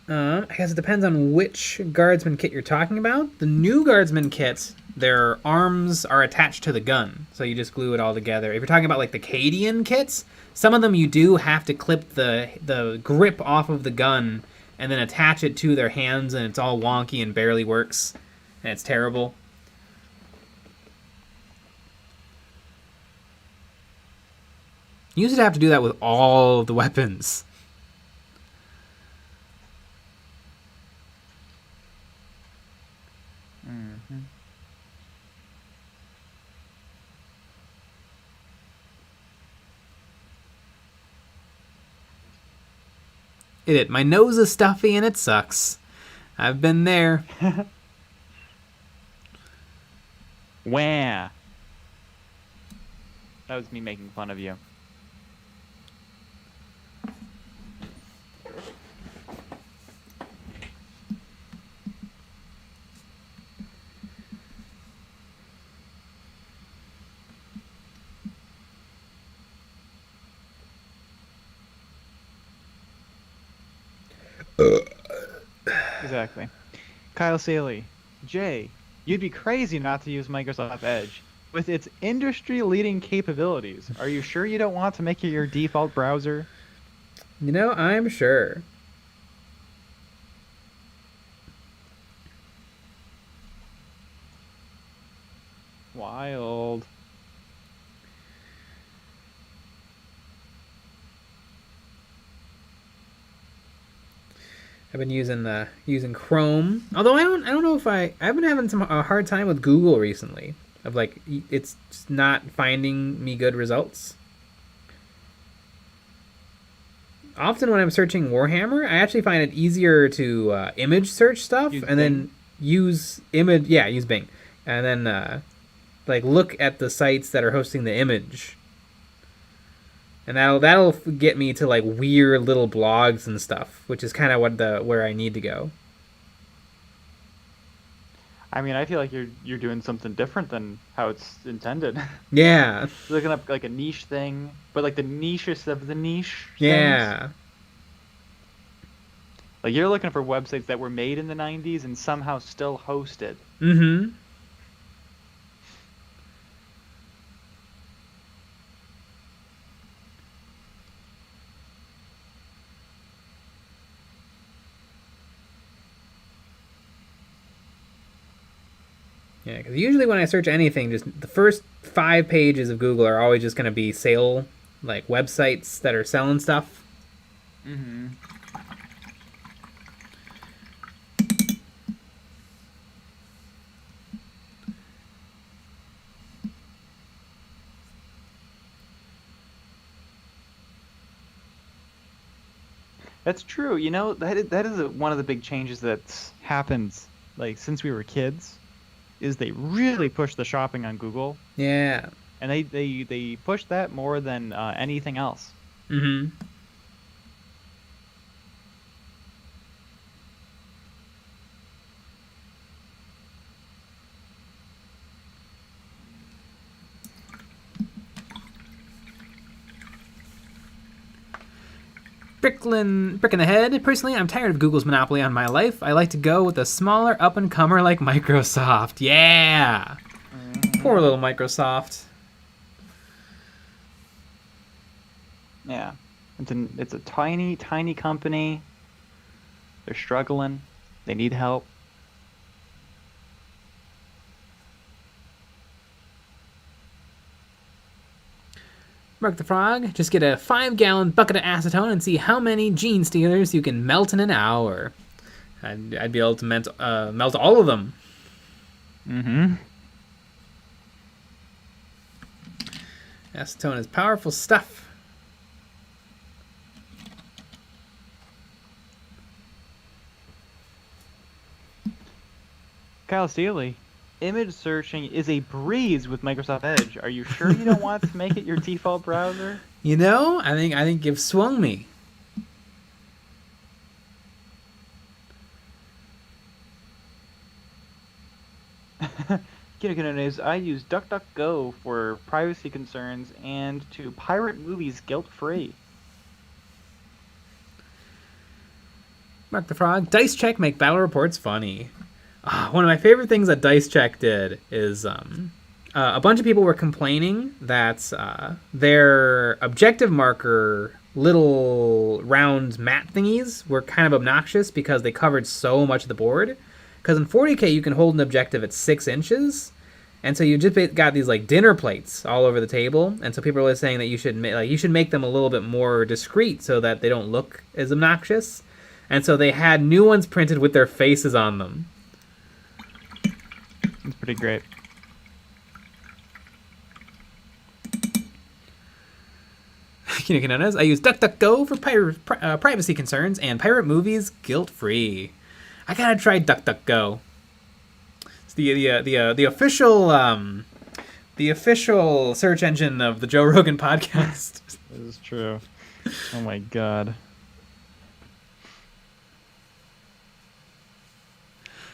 I guess it depends on which guardsman kit you're talking about. The new guardsman kits, their arms are attached to the gun, so you just glue it all together. If you're talking about like the Cadian kits, some of them you do have to clip the grip off of the gun and then attach it to their hands, and it's all wonky and barely works, and it's terrible. You used to have to do that with all of the weapons. Mm-hmm. My nose is stuffy and it sucks. I've been there. Wah. That was me making fun of you. Exactly. Kyle Saley, Jay, you'd be crazy not to use Microsoft Edge. With its industry-leading capabilities, are you sure you don't want to make it your default browser? You know, I'm sure. Wild. I've been using Chrome. Although I don't know if I've been having a hard time with Google recently. Of like, it's just not finding me good results. Often when I'm searching Warhammer, I actually find it easier to image search stuff then use Bing, and then like look at the sites that are hosting the image, and that'll get me to like weird little blogs and stuff, which is kind of where I need to go. I mean, I feel like you're doing something different than how it's intended. Yeah. You're looking up like a niche thing, but like the nichest of the niche. Yeah. Things. Like you're looking for websites that were made in the 90s and somehow still hosted. Mm-hmm. Yeah, because usually when I search anything, just the first 5 pages of Google are always just going to be sale, like websites that are selling stuff. Mm-hmm. That's true. You know, that is one of the big changes that's happened, like, since we were kids, is they really push the shopping on Google. Yeah. And they push that more than anything else. Mm-hmm. Brick in the head. Personally, I'm tired of Google's monopoly on my life. I like to go with a smaller up-and-comer like Microsoft. Yeah! Mm-hmm. Poor little Microsoft. Yeah. It's a tiny, tiny company. They're struggling. They need help. Mark the Frog, just get a 5-gallon bucket of acetone and see how many gene stealers you can melt in an hour. I'd be able to melt all of them. Mm-hmm. Acetone is powerful stuff. Kyle Steely, image searching is a breeze with Microsoft Edge. Are you sure you don't want to make it your default browser? You know, I think you've swung me. Kinokinones, I use DuckDuckGo for privacy concerns and to pirate movies guilt-free. Mark the Frog, Dice Check make battle reports funny. One of my favorite things that Dice Check did is a bunch of people were complaining that their objective marker little round mat thingies were kind of obnoxious because they covered so much of the board. Because in 40k you can hold an objective at 6 inches, and so you just got these like dinner plates all over the table, and so people are saying that you should make them a little bit more discreet so that they don't look as obnoxious, and so they had new ones printed with their faces on them. It's pretty great. I use DuckDuckGo for privacy concerns and pirate movies guilt-free. I gotta try DuckDuckGo. It's the official search engine of the Joe Rogan podcast. This is true. Oh my god.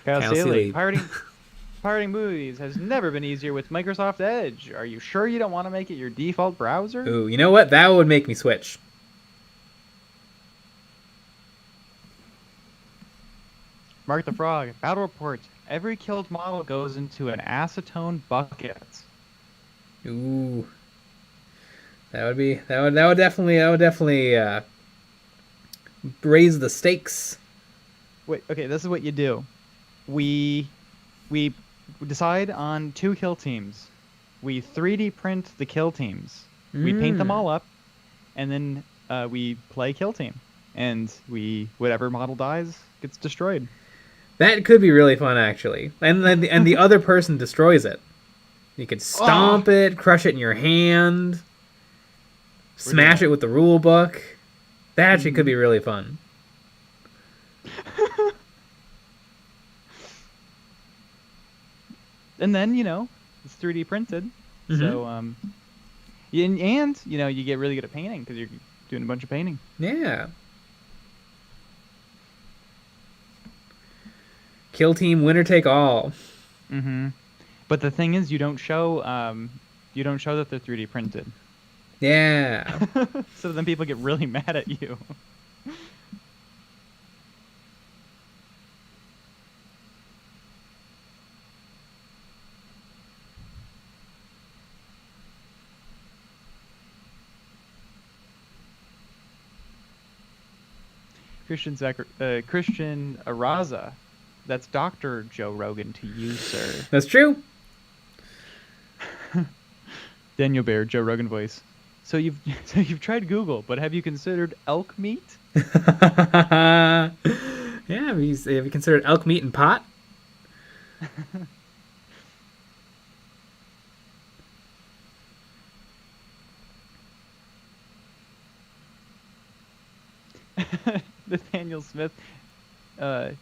Kyle Seeley, pirating movies has never been easier with Microsoft Edge. Are you sure you don't want to make it your default browser? Ooh, you know what? That would make me switch. Mark the Frog, battle reports. Every killed model goes into an acetone bucket. Ooh, that would definitely raise the stakes. Wait, okay, this is what you do. We decide on 2 kill teams. We 3D print the kill teams. We paint them all up, and then we play kill team. And whatever model dies gets destroyed. That could be really fun, actually. And then the other person destroys it. You could stomp it, crush it in your hand, smash it with the rule book. That actually could be really fun. And then, it's 3D printed. Mm-hmm. So, and, you get really good at painting because you're doing a bunch of painting. Yeah. Kill team, winner take all. Mm-hmm. But the thing is, you don't show that they're 3D printed. Yeah. So then people get really mad at you. Christian Araza. That's Dr. Joe Rogan to you, sir. That's true. Daniel Bear, Joe Rogan voice. So you've tried Google, but have you considered elk meat? Yeah, have you considered elk meat and pot? Nathaniel Smith.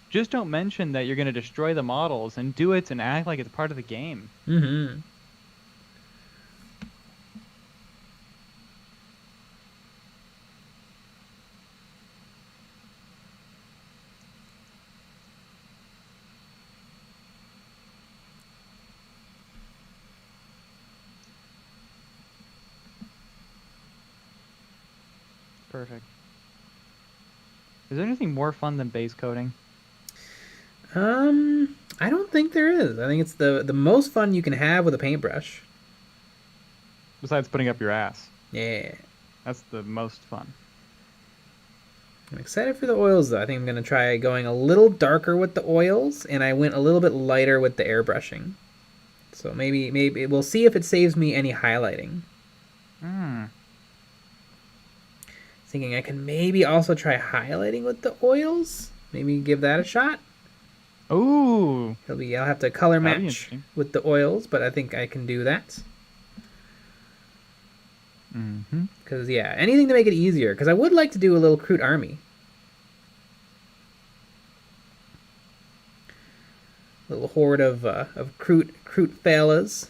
Just don't mention that you're going to destroy the models and do it and act like it's part of the game. Mm-hmm. Perfect. Is there anything more fun than base coating? I don't think there is. I think it's the most fun you can have with a paintbrush. Besides putting up your ass. Yeah. That's the most fun. I'm excited for the oils, though. I think I'm going to try going a little darker with the oils, and I went a little bit lighter with the airbrushing. So maybe we'll see if it saves me any highlighting. Thinking I can maybe also try highlighting with the oils. Maybe give that a shot. Ooh. I'll have to color match with the oils, but I think I can do that. Because, yeah, anything to make it easier. Because I would like to do a little KROOT army. A little horde of KROOT fellas.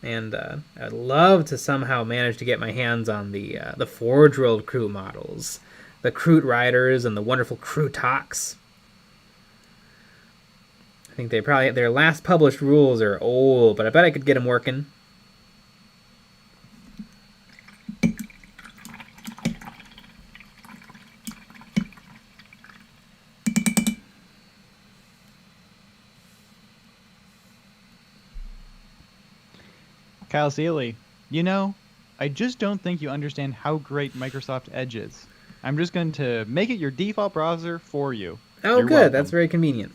And I'd love to somehow manage to get my hands on the Forge World KROOT models. The KROOT Riders and the wonderful KROOTOX. I think their last published rules are old, but I bet I could get them working. Kyle Seeley, I just don't think you understand how great Microsoft Edge is. I'm just going to make it your default browser for you. Oh, You're good. welcome. That's very convenient.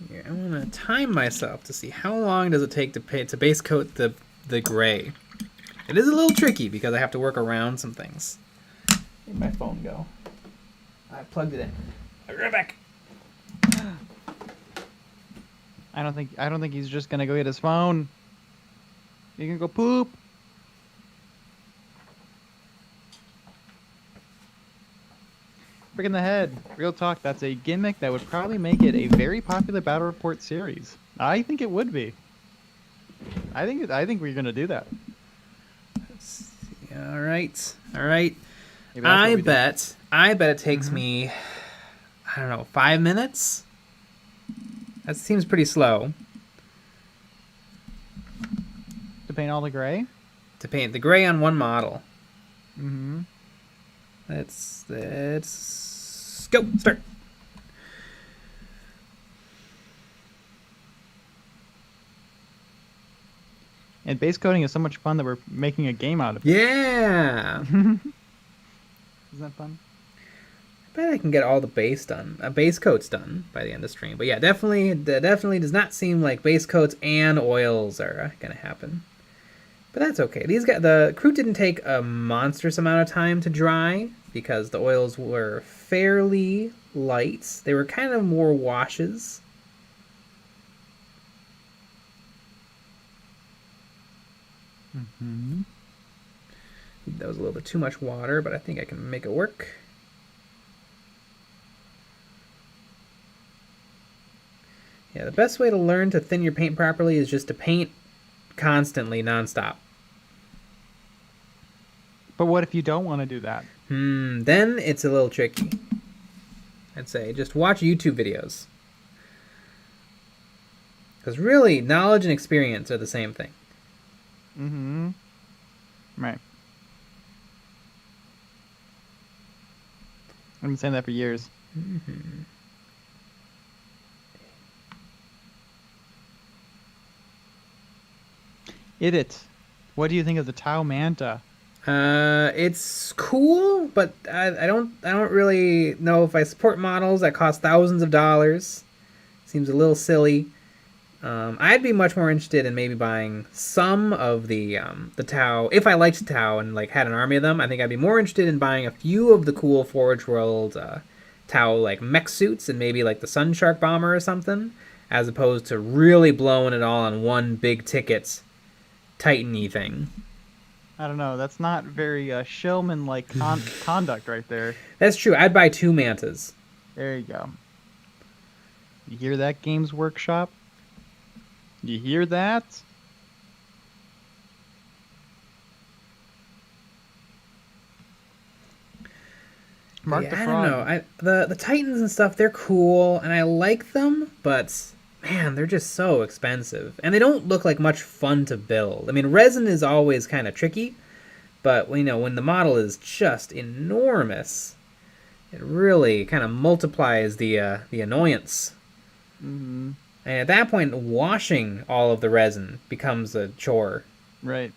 Here, I want to time myself to see how long does it take to base coat the gray. It is a little tricky because I have to work around some things. Where'd my phone go? I plugged it in. I'll be right back. I don't think he's just gonna go get his phone. He can go poop. Frick in the head. Real talk, that's a gimmick that would probably make it a very popular Battle Report series. I think it would be. I think we're gonna do that. All right. I bet it takes me, I don't know, 5 minutes? That seems pretty slow. To paint all the gray? To paint the gray on one model. Mm-hmm. Let's go. Start. And base coating is so much fun that we're making a game out of it. Yeah. Isn't that fun? I bet I can get all the base done. Base coats done by the end of stream. But yeah, definitely does not seem like base coats and oils are gonna happen. But that's okay. The KROOT didn't take a monstrous amount of time to dry because the oils were fairly light. They were kind of more washes. Mm-hmm. That was a little bit too much water, but I think I can make it work. Yeah, the best way to learn to thin your paint properly is just to paint constantly, nonstop. But what if you don't want to do that? Then it's a little tricky. I'd say just watch YouTube videos. Because really, knowledge and experience are the same thing. Mm-hmm. Right. I've been saying that for years. Mm-hmm. Idit, what do you think of the Tau Manta? It's cool, but I don't really know if I support models that cost thousands of dollars. Seems a little silly. I'd be much more interested in maybe buying some of the Tau. If I liked Tau and had an army of them, I think I'd be more interested in buying a few of the cool Forge World Tau mech suits and maybe the Sun Shark Bomber or something, as opposed to really blowing it all on one big ticket Titan-y thing. I don't know. That's not very showman-like conduct right there. That's true. I'd buy 2 Mantas. There you go. You hear that, Games Workshop? You hear that? Mark the Frog. I don't know. The Titans and stuff, they're cool, and I like them, but man, they're just so expensive. And they don't look like much fun to build. I mean, resin is always kind of tricky, but when the model is just enormous, It really kind of multiplies the annoyance. Mm-hmm. And at that point, washing all of the resin becomes a chore. Right.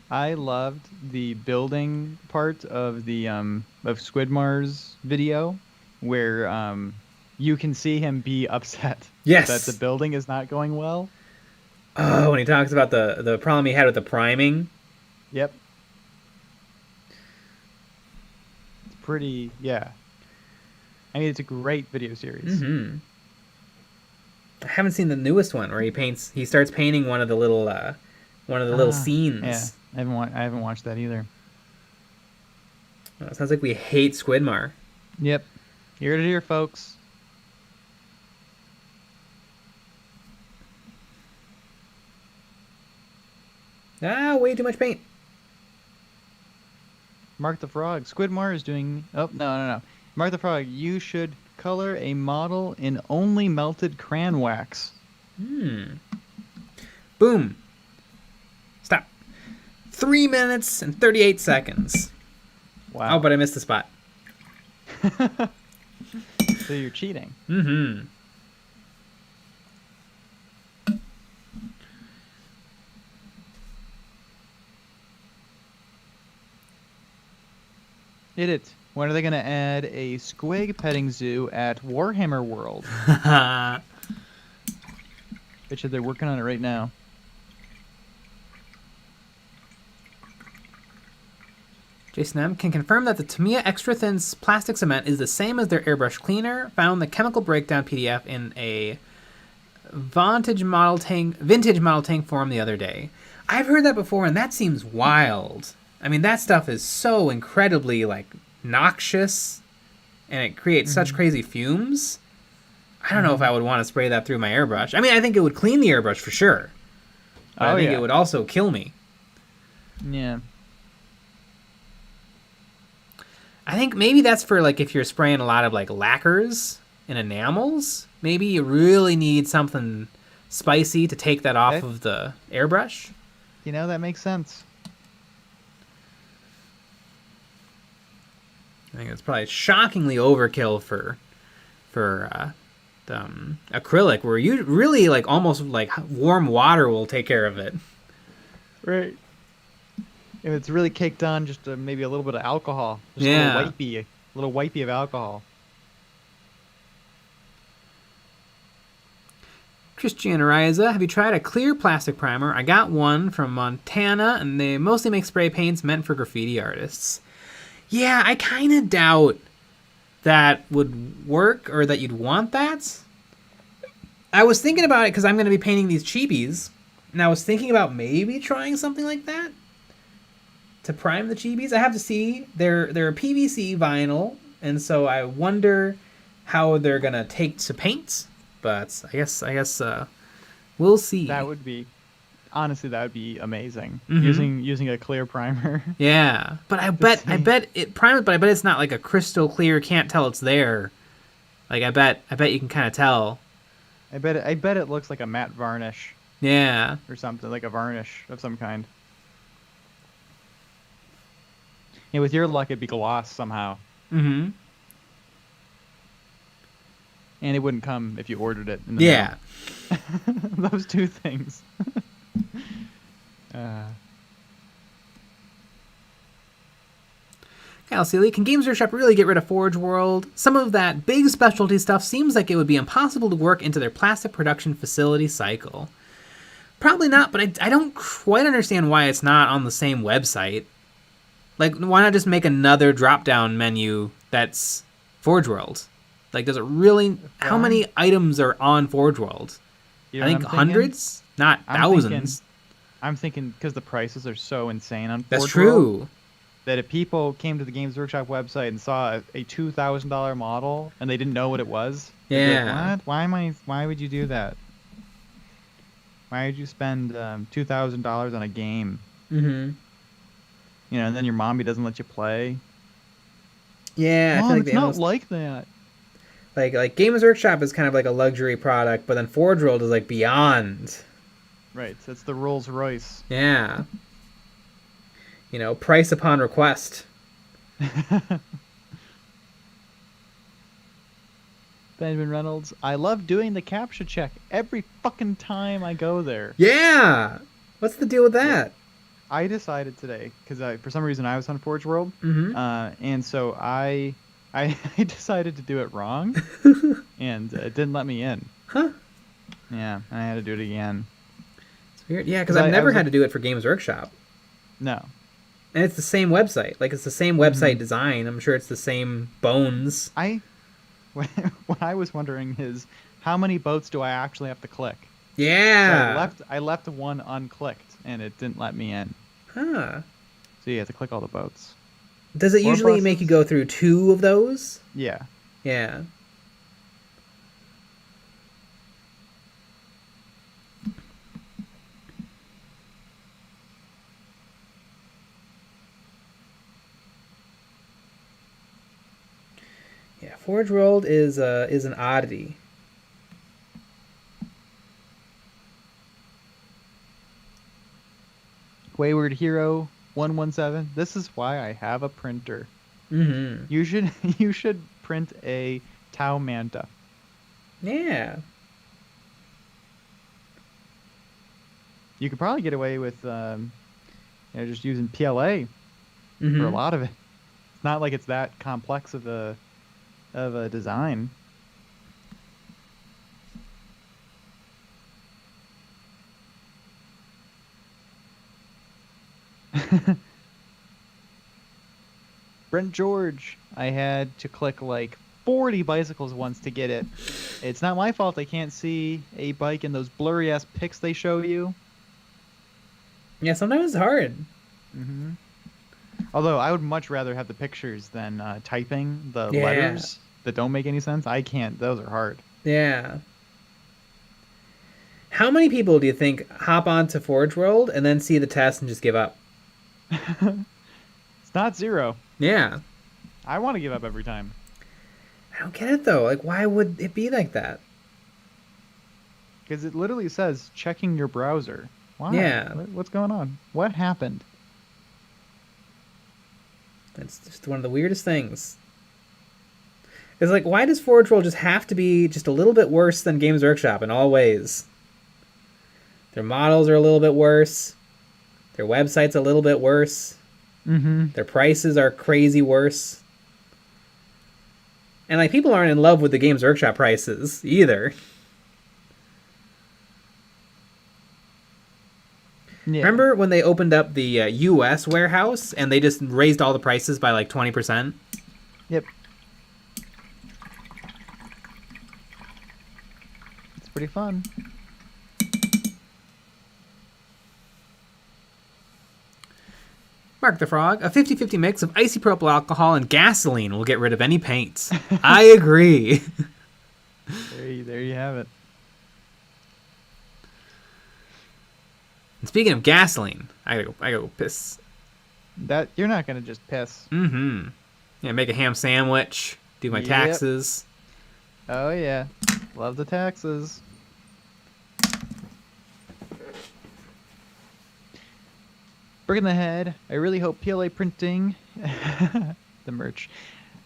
I loved the building part of the of Squidmar's video, where you can see him be upset that the Yes. building is not going well. Oh, when he talks about the problem he had with the priming. Yep. It's pretty, yeah. I mean, it's a great video series. Mm-hmm. I haven't seen the newest one where he starts painting one of the little scenes. Yeah, I haven't watched that either. Oh, it sounds like we hate Squidmar. Yep. Here to hear, folks. Ah, way too much paint. Mark the Frog. Squidmar is doing... Oh, no. Mark the Frog, you should color a model in only melted crayon wax. Boom. Stop. 3 minutes and 38 seconds. Wow. Oh, but I missed the spot. So you're cheating. Mm-hmm. Hit it. When are they going to add a squig petting zoo at Warhammer World? Bet you they're working on it right now. Jason M. can confirm that the Tamiya Extra Thin plastic cement is the same as their airbrush cleaner. Found the chemical breakdown PDF in a vintage model tank forum the other day. I've heard that before, and that seems wild. I mean, that stuff is so incredibly, like, noxious, and it creates such crazy fumes. I don't know if I would want to spray that through my airbrush. I mean, I think it would clean the airbrush for sure. But I think it would also kill me. Yeah. I think maybe that's for, like, if you're spraying a lot of, like, lacquers and enamels. Maybe you really need something spicy to take that off of the airbrush. You know, that makes sense. I think it's probably shockingly overkill for acrylic, where you really, like, almost like warm water will take care of it. Right. If it's really caked on, just maybe a little bit of alcohol. Just Yeah. a little wipey of alcohol. Christian Ariza, have you tried a clear plastic primer? I got one from Montana, and they mostly make spray paints meant for graffiti artists. Yeah, I kind of doubt that would work, or that you'd want that. I was thinking about it because I'm going to be painting these chibis, and I was thinking about maybe trying something like that to prime the chibis. I have to see. They're a PVC vinyl, and so I wonder how they're going to take to paint. But I guess we'll see. That would be, honestly, that would be amazing. Using a clear primer. Yeah, but I bet it primes, but I bet it's not like a crystal clear. Can't tell it's there. Like I bet you can kind of tell. I bet it looks like a matte varnish. Yeah. Or something, like a varnish of some kind. Yeah, with your luck, it'd be gloss somehow. Mm-hmm. And it wouldn't come if you ordered it. In the mail. Those two things. Kyle Seeley, can Games Workshop really get rid of Forge World? Some of that big specialty stuff seems like it would be impossible to work into their plastic production facility cycle. Probably not, but I don't quite understand why it's not on the same website. Like, why not just make another drop-down menu that's Forge World? Like, does it really... How many items are on Forge World? You know I think hundreds, not thousands. I'm thinking because the prices are so insane on Forge That's true. World, that if people came to the Games Workshop website and saw a $2,000 model and they didn't know what it was, yeah, like, what? Why would you do that? Why would you spend $2,000 on a game? Mm-hmm. You know, and then your mommy doesn't let you play. Yeah, Mom, I feel like it's not like that. Like Games Workshop is kind of like a luxury product, but then Forge World is like beyond. Right, so it's the Rolls Royce. Yeah. You know, price upon request. Benjamin Reynolds, I love doing the captcha check every fucking time I go there. Yeah. What's the deal with that? I decided today because for some reason I was on Forge World, Mm-hmm. and so I decided to do it wrong, and it didn't let me in. Huh? Yeah, I had to do it again. It's weird. Yeah, because 'Cause I've I never was had to do it for Games Workshop. No. And it's the same website. Like, it's the same website design. I'm sure it's the same bones. What I was wondering is how many boats do I actually have to click? Yeah. So I left one unclicked, and it didn't let me in. Huh. So you have to click all the boats. Does it Or usually make you buses. go through 2 of those? Yeah. Yeah. Yeah, Forge World is an oddity. Wayward Hero 117. This is why I have a printer. Mm-hmm. You should print a Tau Manta. Yeah. You could probably get away with just using PLA for a Mm-hmm. lot of it. It's not like it's that complex of a design. Brent George, I had to click like 40 bicycles once to get it. It's not my fault I can't see a bike in those blurry ass pics they show you. Yeah, sometimes it's hard. hmm Although I would much rather have the pictures than typing the Yeah. letters that don't make any sense. I can't. Those are hard. Yeah. How many people do you think hop onto Forge World and then see the test and just give up? It's not zero. Yeah. I want to give up every time. I don't get it though. Like, why would it be like that? Because it literally says checking your browser. Why? Yeah. What's going on? What happened? It's just one of the weirdest things. It's like, why does Forge World just have to be just a little bit worse than Games Workshop in all ways? Their models are a little bit worse. Their website's a little bit worse. Mm-hmm. Their prices are crazy worse. And, like, people aren't in love with the Games Workshop prices either. Yeah. Remember when they opened up the U.S. warehouse and they just raised all the prices by, like, 20%? Yep. It's pretty fun. Mark the Frog, a 50-50 mix of isopropyl alcohol and gasoline will get rid of any paints. I agree. There you have it. And speaking of gasoline, I gotta go piss. That you're not gonna just piss. Mm-hmm. Yeah, make a ham sandwich, do my Yep. taxes. Oh yeah, love the taxes. Brick in the head. I really hope PLA printing, the merch.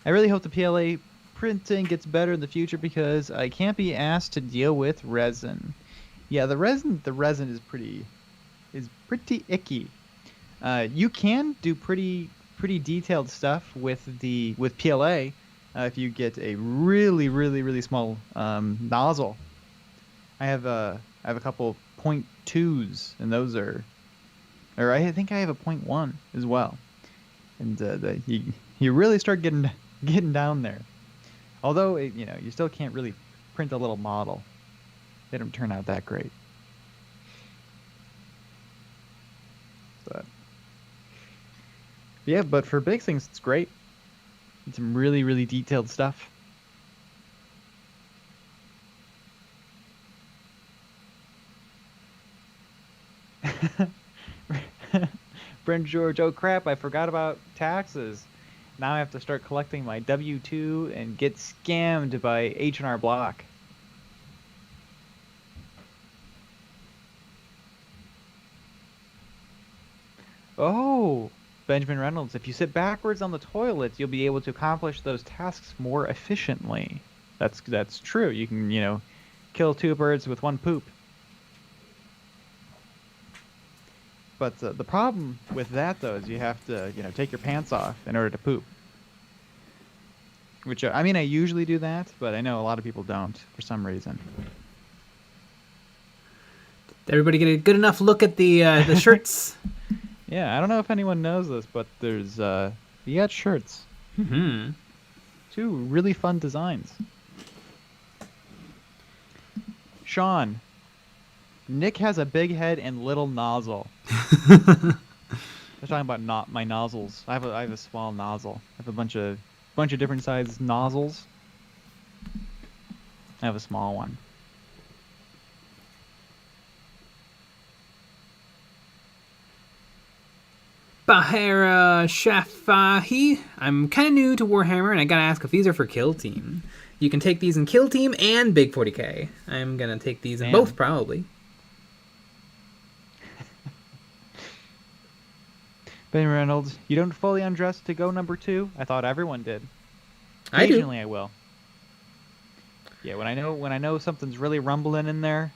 I really hope the PLA printing gets better in the future because I can't be asked to deal with resin. Yeah, the resin is pretty icky. You can do pretty detailed stuff with PLA if you get a really small nozzle. I have a couple 0.2s, and those are, or I think I have a 0.1 as well, and you really start getting down there. Although you still can't really print a little model. They don't turn out that great. But yeah, but for big things, it's great. It's some really detailed stuff. Brent George, oh crap, I forgot about taxes. Now I have to start collecting my W-2 and get scammed by H&R Block. Oh, Benjamin Reynolds, if you sit backwards on the toilet, you'll be able to accomplish those tasks more efficiently. That's true. You can, kill two birds with one poop. But the problem with that, though, is you have to, take your pants off in order to poop. Which, I usually do that, but I know a lot of people don't for some reason. Did everybody get a good enough look at the shirts? Yeah, I don't know if anyone knows this, but there's you got shirts. Mm-hmm. Two really fun designs. Sean, Nick has a big head and little nozzle. They're talking about my nozzles. I have a small nozzle. I have a bunch of different sized nozzles. I have a small one. Bahara Shafahi. I'm kind of new to Warhammer, and I gotta ask if these are for Kill Team. You can take these in Kill Team and Big 40k. I'm gonna take these in both, probably. Ben Reynolds, you don't fully undress to go number 2? I thought everyone did. I do. Occasionally I will. Yeah, when I know something's really rumbling in there,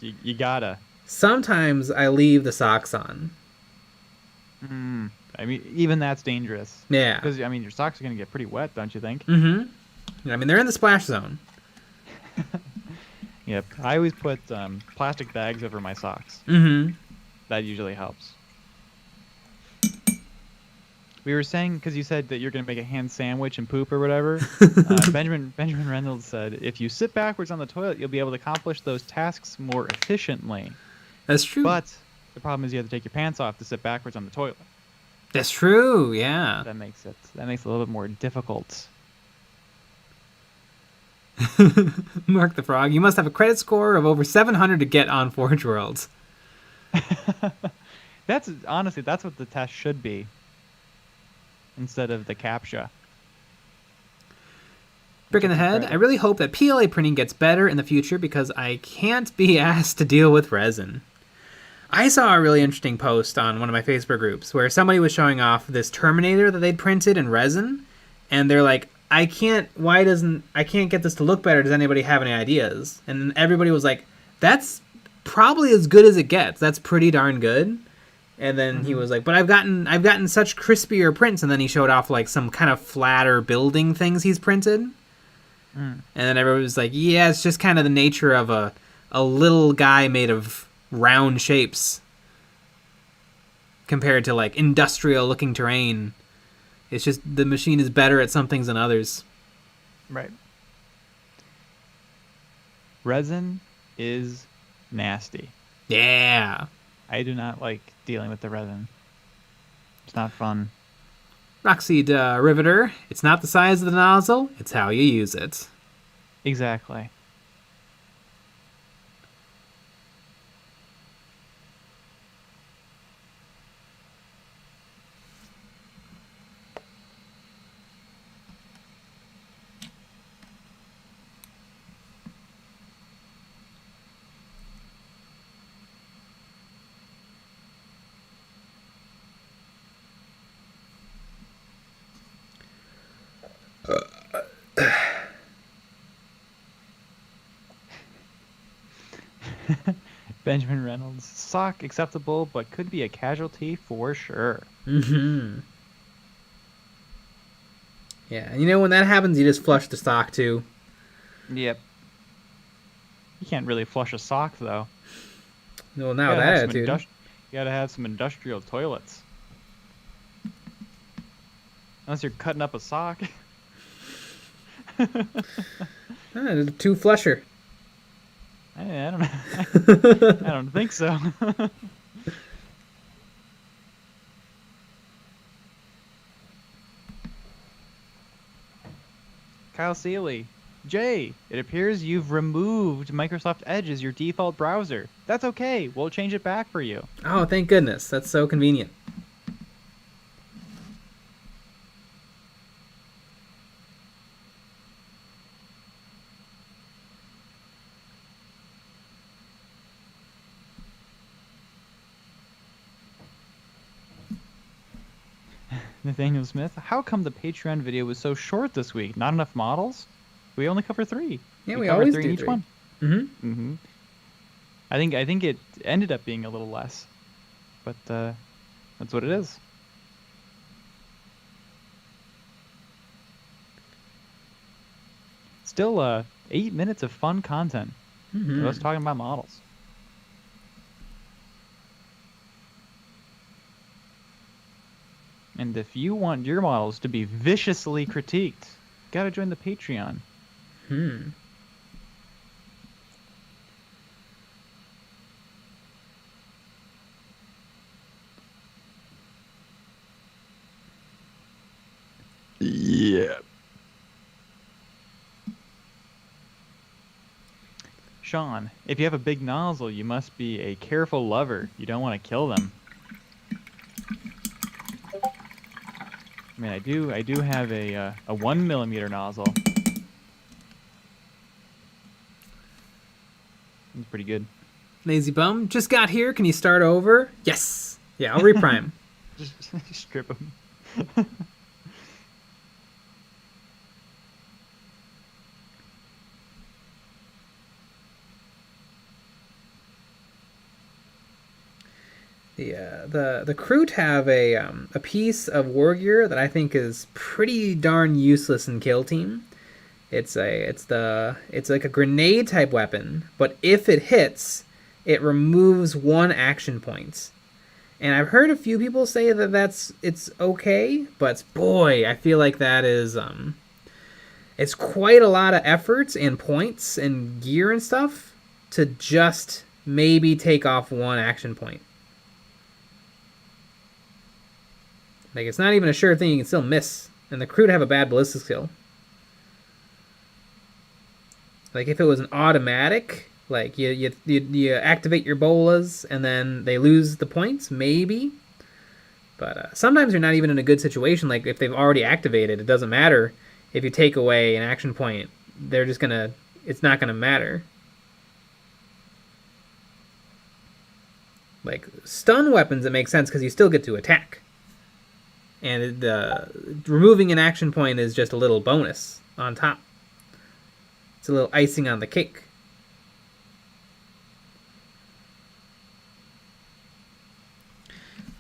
you gotta. Sometimes I leave the socks on. Even that's dangerous. Yeah. Because, your socks are going to get pretty wet, don't you think? Mm-hmm. They're in the splash zone. Yep. I always put plastic bags over my socks. Mm-hmm. That usually helps. We were saying, because you said that you're going to make a ham sandwich and poop or whatever. Benjamin Reynolds said, if you sit backwards on the toilet, you'll be able to accomplish those tasks more efficiently. That's true. But the problem is you have to take your pants off to sit backwards on the toilet. That's true, yeah. That makes it a little bit more difficult. Mark the Frog, you must have a credit score of over 700 to get on Forge Worlds. That's what the test should be. Instead of the CAPTCHA. Brick in the head, I really hope that PLA printing gets better in the future because I can't be asked to deal with resin. I saw a really interesting post on one of my Facebook groups where somebody was showing off this Terminator that they'd printed in resin, and they're like, I can't get this to look better. Does anybody have any ideas? And everybody was like, that's probably as good as it gets. That's pretty darn good. And then he was like, but I've gotten such crispier prints. And then he showed off like some kind of flatter building things he's printed. And then everybody was like, yeah, it's just kind of the nature of a little guy made of round shapes compared to like industrial looking terrain. It's just the machine is better at some things than others. Right. Resin is nasty. Yeah. I do not like dealing with the resin. It's not fun. Rockseed Riveter, it's not the size of the nozzle, it's how you use it. Exactly. Benjamin Reynolds, sock acceptable, but could be a casualty for sure. Mm-hmm. Yeah, and when that happens, you just flush the sock too. Yep. You can't really flush a sock though. Well, now with that attitude. You gotta have some industrial toilets. Unless you're cutting up a sock. Two flusher. I don't know. I don't think so. Kyle Seeley. Jay, it appears you've removed Microsoft Edge as your default browser. That's okay. We'll change it back for you. Oh, thank goodness. That's so convenient. Nathaniel Smith, how come the Patreon video was so short this week? Not enough models? We only cover 3. Yeah, we covered always 3 do in each 3. one. Mm-hmm. Mm-hmm. I think it ended up being a little less, but that's what it is. Still, 8 minutes of fun content. Mm-hmm. Us talking about models. And if you want your models to be viciously critiqued, gotta join the Patreon. Yeah. Sean, if you have a big nozzle, you must be a careful lover. You don't want to kill them. I mean, I do have a 1mm nozzle. It's pretty good. Lazy bum, just got here. Can you start over? Yes. Yeah, I'll reprime. Just strip them. The KROOT have a piece of war gear that I think is pretty darn useless in Kill Team. It's like a grenade type weapon, but if it hits, it removes 1 action point. And I've heard a few people say that it's okay, but boy, I feel like that is it's quite a lot of efforts and points and gear and stuff to just maybe take off 1 action point. Like, it's not even a sure thing, you can still miss. And the KROOT have a bad ballistic skill. Like, if it was an automatic, like, you activate your bolas, and then they lose the points, maybe. But sometimes you're not even in a good situation. Like, if they've already activated, it doesn't matter. If you take away an action point, they're just gonna... It's not gonna matter. Like, stun weapons, it makes sense, because you still get to attack. And removing an action point is just a little bonus on top. It's a little icing on the cake.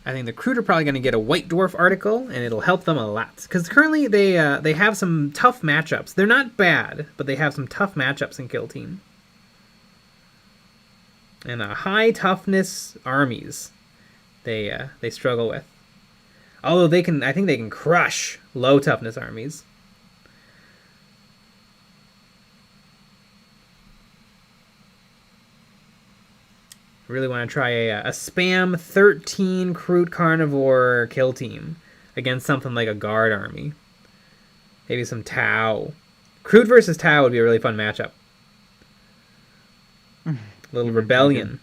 I think the KROOT are probably going to get a White Dwarf article, and it'll help them a lot. Because currently they have some tough matchups. They're not bad, but they have some tough matchups in Kill Team. And high toughness armies they struggle with. Although I think they can crush low toughness armies. Really want to try a spam 13 KROOT carnivore kill team against something like a guard army. Maybe some Tau. KROOT versus Tau would be a really fun matchup. A little rebellion.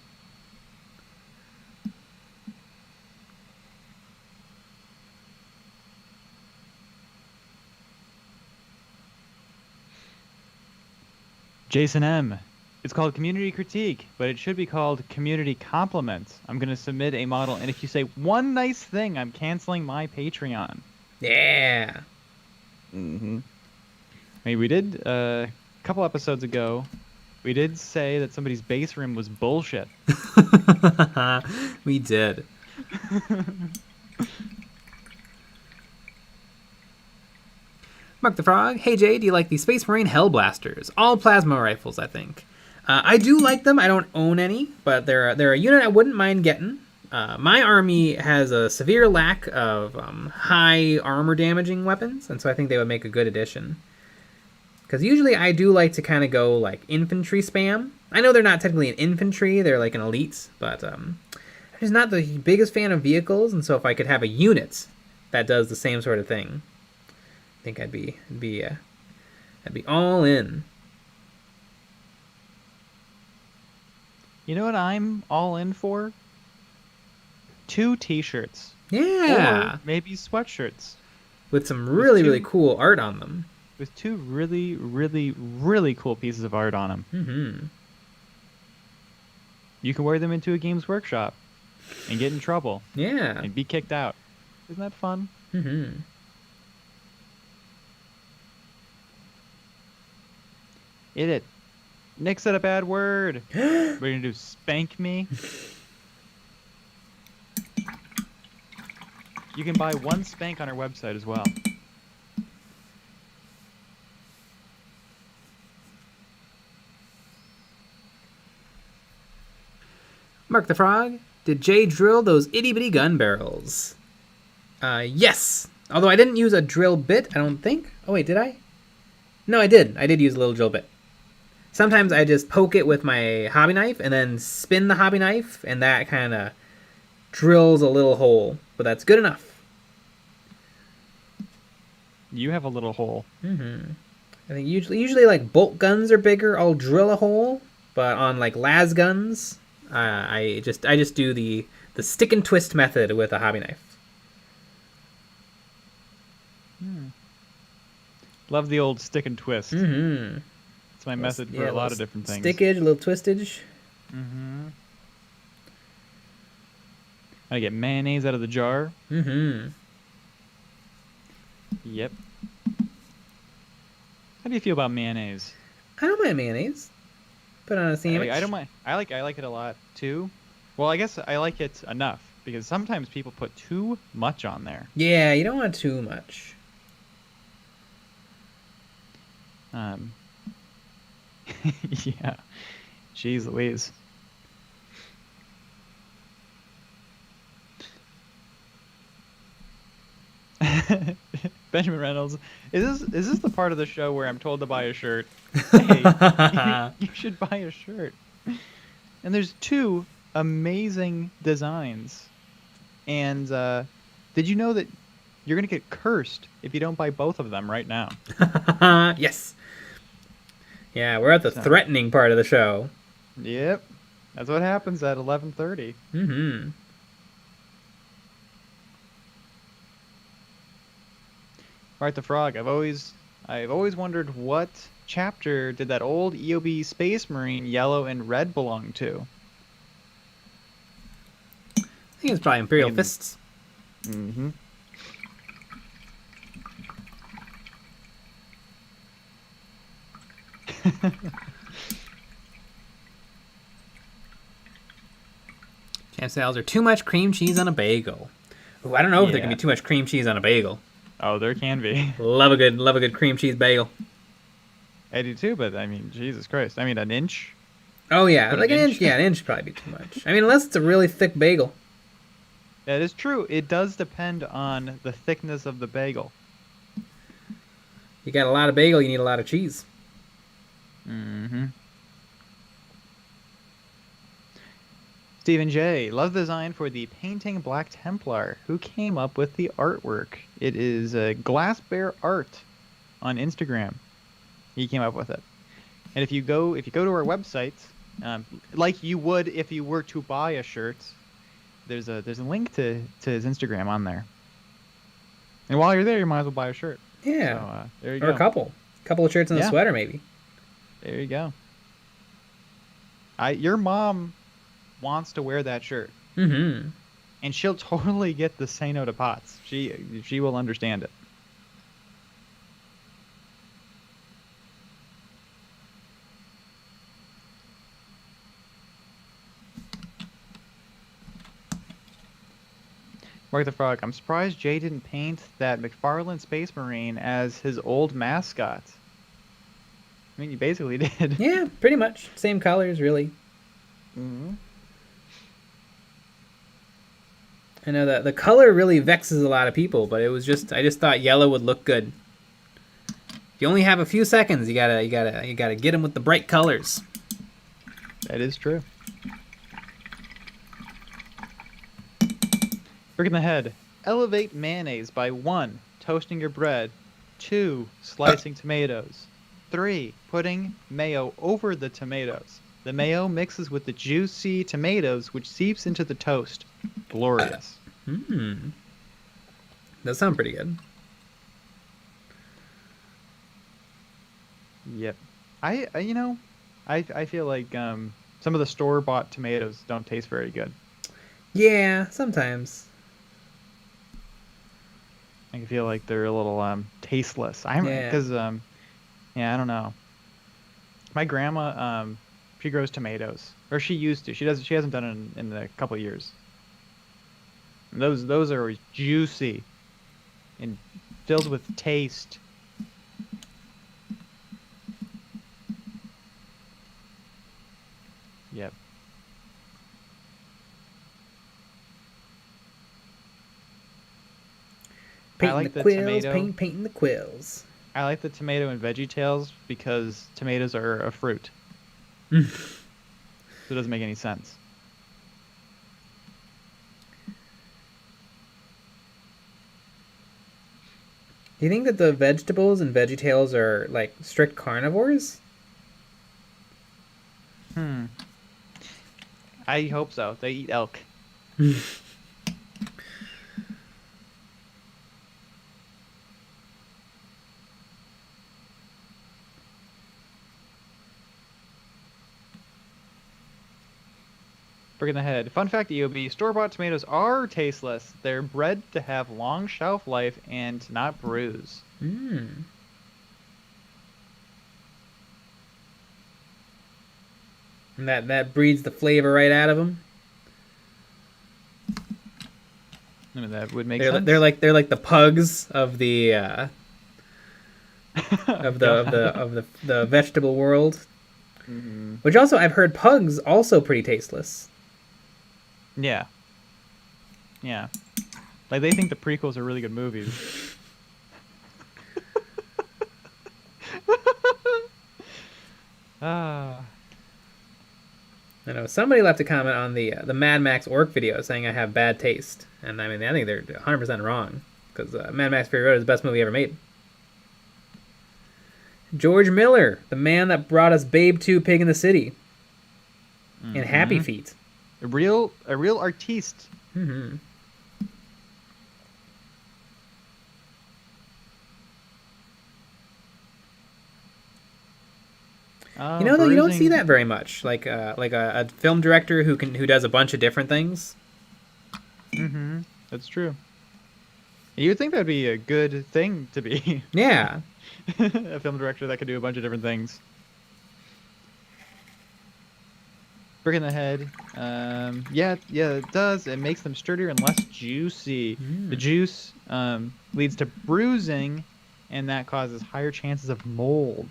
Jason M. It's called community critique, but it should be called community compliment. I'm going to submit a model, and if you say one nice thing, I'm canceling my Patreon. Yeah. Mm-hmm. I mean, we did, a couple episodes ago, we did say that somebody's base rim was bullshit. We did. Mark the Frog. Hey Jay, do you like the Space Marine Hellblasters? All plasma rifles, I think. I do like them. I don't own any, but they're a unit I wouldn't mind getting. My army has a severe lack of high armor damaging weapons, and so I think they would make a good addition. Because usually I do like to kind of go like infantry spam. I know they're not technically an infantry, they're like an elite, but I'm just not the biggest fan of vehicles, and so if I could have a unit that does the same sort of thing, I think I'd be all in. You know what I'm all in for? 2 t-shirts. Yeah. Or maybe sweatshirts. With some really cool art on them. With 2 really cool pieces of art on them. Mm-hmm. You can wear them into a Games Workshop and get in trouble. Yeah. And be kicked out. Isn't that fun? Mm-hmm. It. Nick said a bad word. What are you gonna do? Spank me? You can buy one spank on our website as well. Mark the Frog, did Jay drill those itty-bitty gun barrels? Yes. Although I didn't use a drill bit, I don't think. Oh, wait, did I? No, I did. I did use a little drill bit. Sometimes I just poke it with my hobby knife and then spin the hobby knife, and that kind of drills a little hole. But that's good enough. You have a little hole. Mm-hmm. I think usually like bolt guns are bigger. I'll drill a hole, but on like las guns, I just do the stick and twist method with a hobby knife. Love the old stick and twist. Mm-hmm. It's my method for a lot of different things. Stickage, a little twistage. Mm-hmm. I get mayonnaise out of the jar. Mm-hmm. Yep. How do you feel about mayonnaise? I don't mind mayonnaise. Put on a sandwich. I don't mind. I like it a lot too. Well, I guess I like it enough because sometimes people put too much on there. Yeah, you don't want too much. Yeah. Jeez Louise. Benjamin Reynolds, is this the part of the show where I'm told to buy a shirt? Hey, you should buy a shirt. And there's 2 amazing designs. And did you know that you're gonna get cursed if you don't buy both of them right now? Yes. Yeah, we're at the threatening part of the show. Yep. That's what happens at 11:30. Mm-hmm. Bart the Frog, I've always wondered what chapter did that old EOB Space Marine yellow and red belong to? I think it's probably Imperial Fists. Mm-hmm. Champ sales are too much cream cheese on a bagel. Ooh, I don't know if there can be too much cream cheese on a bagel. Oh, there can be. Love a good cream cheese bagel. I do too, but I mean, Jesus Christ. I mean, an inch? Oh yeah, like an inch. Yeah, an inch would probably be too much. I mean, unless it's a really thick bagel. That is true. It does depend on the thickness of the bagel. You got a lot of bagel, you need a lot of cheese. Mm-hmm. Stephen J. Love the design for the painting Black Templar. Who came up with the artwork? It is Glass Bear Art on Instagram. He came up with it. And if you go to our website, like you would if you were to buy a shirt, there's a link to his Instagram on there. And while you're there, you might as well buy a shirt. Yeah. So, there you go. Or a couple of shirts and a sweater, maybe. There you go. Your mom wants to wear that shirt. Mm-hmm. And she'll totally get the say no to pots. She will understand it. Mark the Frog, I'm surprised Jay didn't paint that McFarlane Space Marine as his old mascot. I mean, you basically did. Yeah, pretty much. Same colors, really. Mm-hmm. I know that the color really vexes a lot of people, but I just thought yellow would look good. If you only have a few seconds, you gotta get them with the bright colors. That is true. Brick in the head. Elevate mayonnaise by 1, toasting your bread. 2, slicing tomatoes. 3, putting mayo over the tomatoes. The mayo mixes with the juicy tomatoes, which seeps into the toast. Glorious. That sounds pretty good. Yep. I feel like some of the store-bought tomatoes don't taste very good. Yeah, sometimes. I feel like they're a little tasteless. I don't know. My grandma, she grows tomatoes, or she used to. She does. She hasn't done it in a couple of years. And those are always juicy and filled with taste. Yep. Painting like the the quills, tomato. painting the quills. I like the tomato and Veggie Tales because tomatoes are a fruit. So it doesn't make any sense. Do you think that the vegetables and VeggieTales are like strict carnivores? I hope so. They eat elk. Bringing ahead. Fun fact, EOB, store-bought tomatoes are tasteless. They're bred to have long shelf life and to not bruise. Mm. And that breeds the flavor right out of them. I mean, that would make sense. They're like the pugs of the the vegetable world. Mm-hmm. Which also I've heard pugs also pretty tasteless. Yeah. Yeah. Like they think the prequels are really good movies. Ah. I know somebody left a comment on the Mad Max Orc video saying I have bad taste, and I mean I think they're 100% wrong because Mad Max Fury Road is the best movie ever made. George Miller, the man that brought us Babe 2, Pig in the City, and Happy Feet. A real artiste. Mm-hmm. You know, though, you don't see that very much. Like a film director who does a bunch of different things. Mm-hmm. That's true. You would think that'd be a good thing to be. Yeah. A film director that could do a bunch of different things. Brick in the head. Yeah, it does. It makes them sturdier and less juicy. The juice leads to bruising, and that causes higher chances of mold.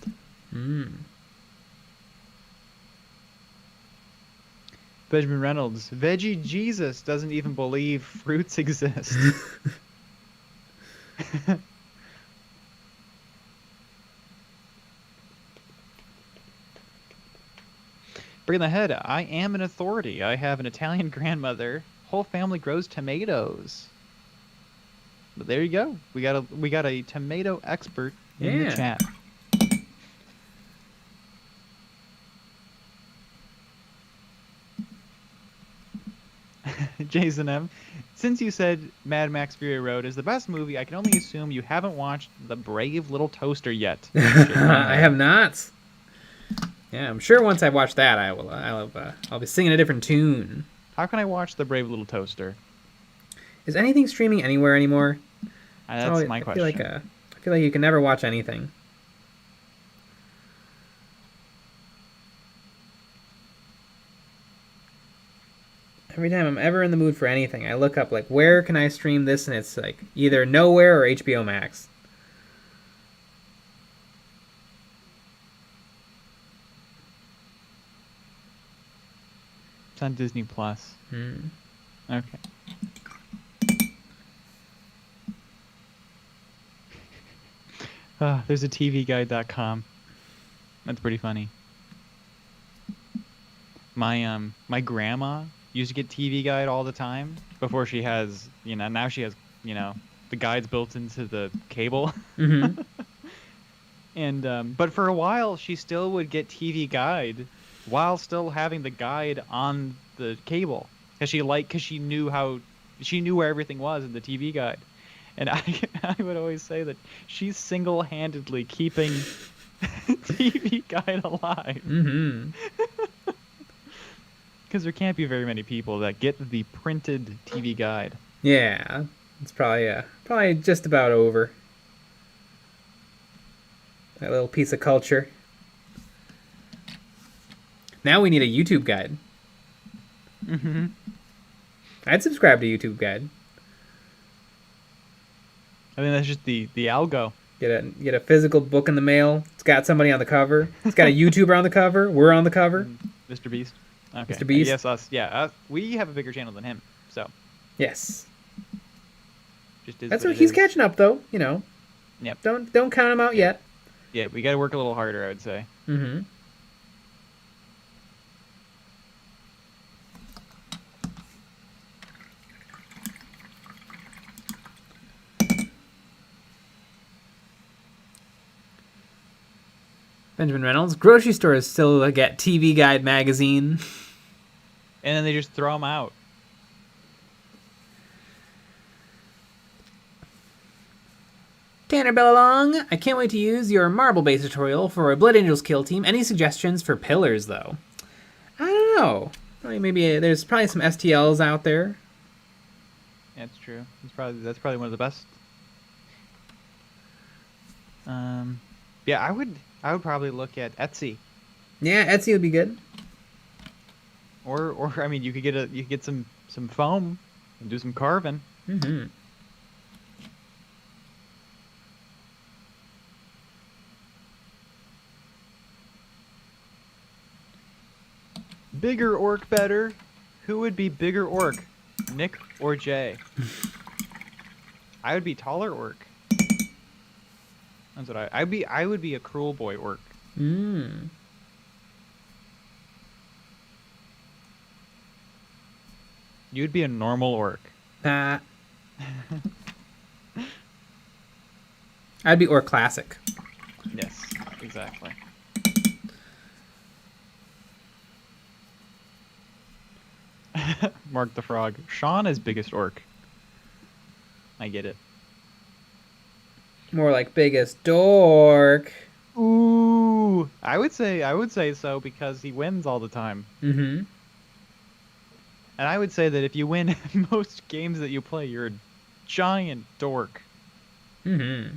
Benjamin Reynolds. Veggie Jesus doesn't even believe fruits exist. Bring the head. I am an authority. I have an Italian grandmother. Whole family grows tomatoes. But there you go. We got a tomato expert in the chat. Jason M. Since you said Mad Max Fury Road is the best movie, I can only assume you haven't watched The Brave Little Toaster yet. I have not. Yeah, I'm sure once I watch that, I'll be singing a different tune. How can I watch The Brave Little Toaster? Is anything streaming anywhere anymore? That's my question. I feel like you can never watch anything. Every time I'm ever in the mood for anything, I look up like where can I stream this, and it's like either nowhere or HBO Max. It's on Disney Plus. Okay. There's a TVguide.com. That's pretty funny. My grandma used to get TV Guide all the time before she has, now she has, the guides built into the cable. And but for a while she still would get TV Guide while still having the guide on the cable because she knew where everything was in the TV Guide. And I would always say that she's single-handedly keeping TV Guide alive. Because there can't be very many people that get the printed TV Guide. Yeah, it's probably just about over. That little piece of culture. Now we need a YouTube guide. Mm-hmm. I'd subscribe to YouTube guide. I think that's just the algo. Get a physical book in the mail. It's got somebody on the cover. It's got a YouTuber on the cover. We're on the cover. Mr. Beast. Okay. Mr. Beast. Yes, us. Yeah, we have a bigger channel than him. So. Yes. Just is That's what what it he's is. catching up, though. You know. Yep. Don't count him out yet. Yeah, we got to work a little harder, I would say. Mm-hmm. Benjamin Reynolds. Grocery stores still get TV Guide magazine. And then they just throw them out. Tanner Bellalong. I can't wait to use your marble-based tutorial for a Blood Angels kill team. Any suggestions for pillars, though? I don't know. Maybe there's probably some STLs out there. Yeah, it's true. That's probably one of the best. Yeah, I would probably look at Etsy. Yeah, Etsy would be good. Or I mean, you could get some foam and do some carving. Mm-hmm. Bigger orc better. Who would be bigger orc, Nick or Jay? I would be taller orc. That's what I'd be. I would be a cruel boy orc. Mm. You'd be a normal orc. I'd be Orc Classic. Yes, exactly. Mark the Frog. Sean is biggest orc. I get it. More like biggest dork. Ooh, I would say so because he wins all the time. Mm-hmm. And I would say that if you win most games that you play, you're a giant dork Mm-hmm.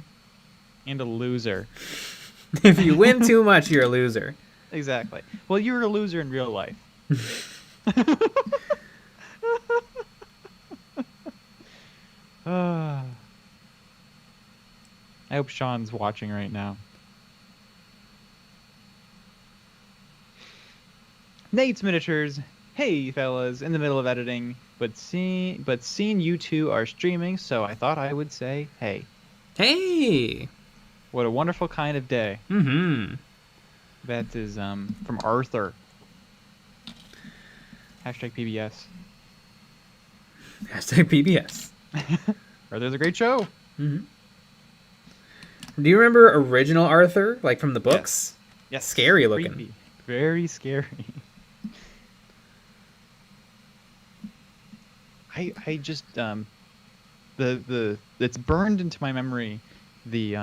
and a loser. If you win too much, you're a loser. Exactly. Well, you're a loser in real life. I hope Sean's watching right now. Nate's Miniatures. Hey, fellas, in the middle of editing, but seeing you two are streaming, so I thought I would say hey. Hey! What a wonderful kind of day. Mm-hmm. That is from Arthur. Hashtag PBS. Hashtag PBS. Arthur's a great show. Mm-hmm. Do you remember original Arthur, like from the books? Yes. Scary looking. Creepy. Very scary. I just it's burned into my memory the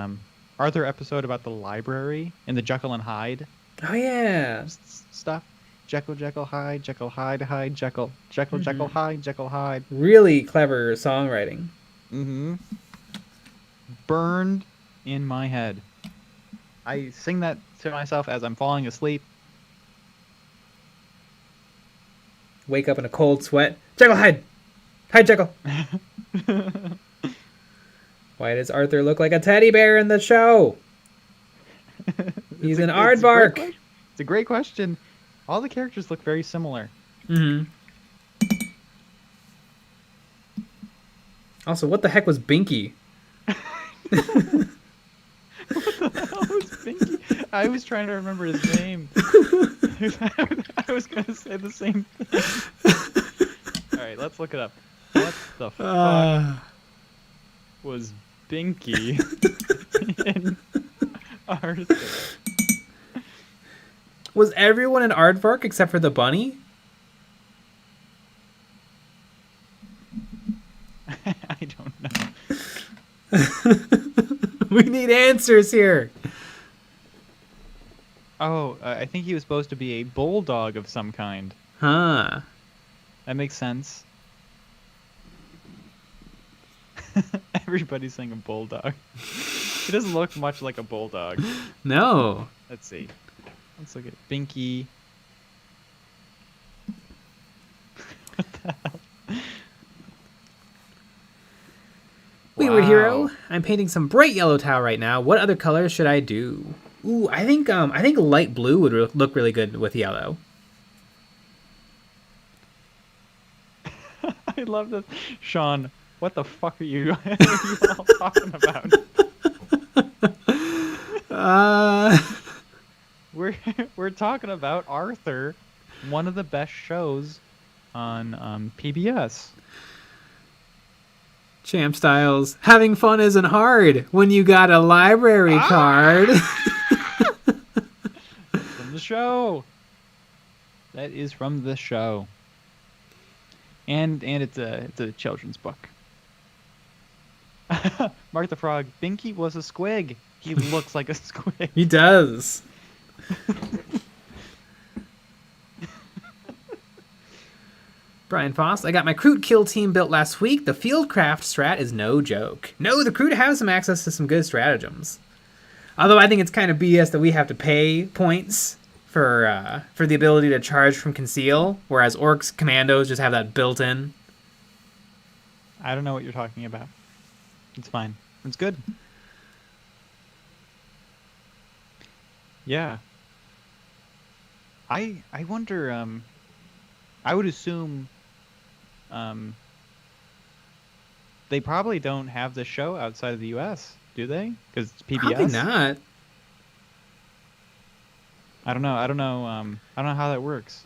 Arthur episode about the library and the Jekyll and Hyde Oh yeah. stuff. Jekyll, Hyde, Jekyll, Hyde, Jekyll, Jekyll, Hyde, Jekyll, Hyde. Really clever songwriting. Mm-hmm. Burned in my head. I sing that to myself as I'm falling asleep. Wake up in a cold sweat. Jekyll, hide! Hide, Jekyll! Why does Arthur look like a teddy bear in the show? He's an aardvark. It's a great question. All the characters look very similar. Mm-hmm. Also, what the heck was Binky? What the hell was Binky? I was trying to remember his name. I was going to say the same thing. Alright, let's look it up. What the fuck was Binky in Arthur? Was everyone an aardvark except for the bunny? I don't know. We need answers here. Oh, I think he was supposed to be a bulldog of some kind. Huh. That makes sense. Everybody's saying a bulldog. He doesn't look much like a bulldog. No. Let's see. Let's look at Binky. Wayward Hero, Wow. I'm painting some bright yellow tile right now. What other colors should I do? Ooh, I think light blue would look really good with yellow. I love this. Sean, what the fuck are you, are you all talking about? Uh, We're we're talking about Arthur, one of the best shows on PBS. Champ Styles, having fun isn't hard when you got a library card. From the show. That is from the show. And it's a children's book. Mark the Frog, Binky was a squig. He looks like a squig. He does. Brian Foss, I got my KROOT kill team built last week. The Fieldcraft strat is no joke. No, the KROOT has some access to some good stratagems. Although I think it's kind of BS that we have to pay points for the ability to charge from conceal, whereas Orcs Commandos just have that built in. I don't know what you're talking about. It's fine. It's good. Yeah. I wonder, I would assume they probably don't have the show outside of the US, do they? Because it's PBS. Probably not. I don't know. I don't know how that works.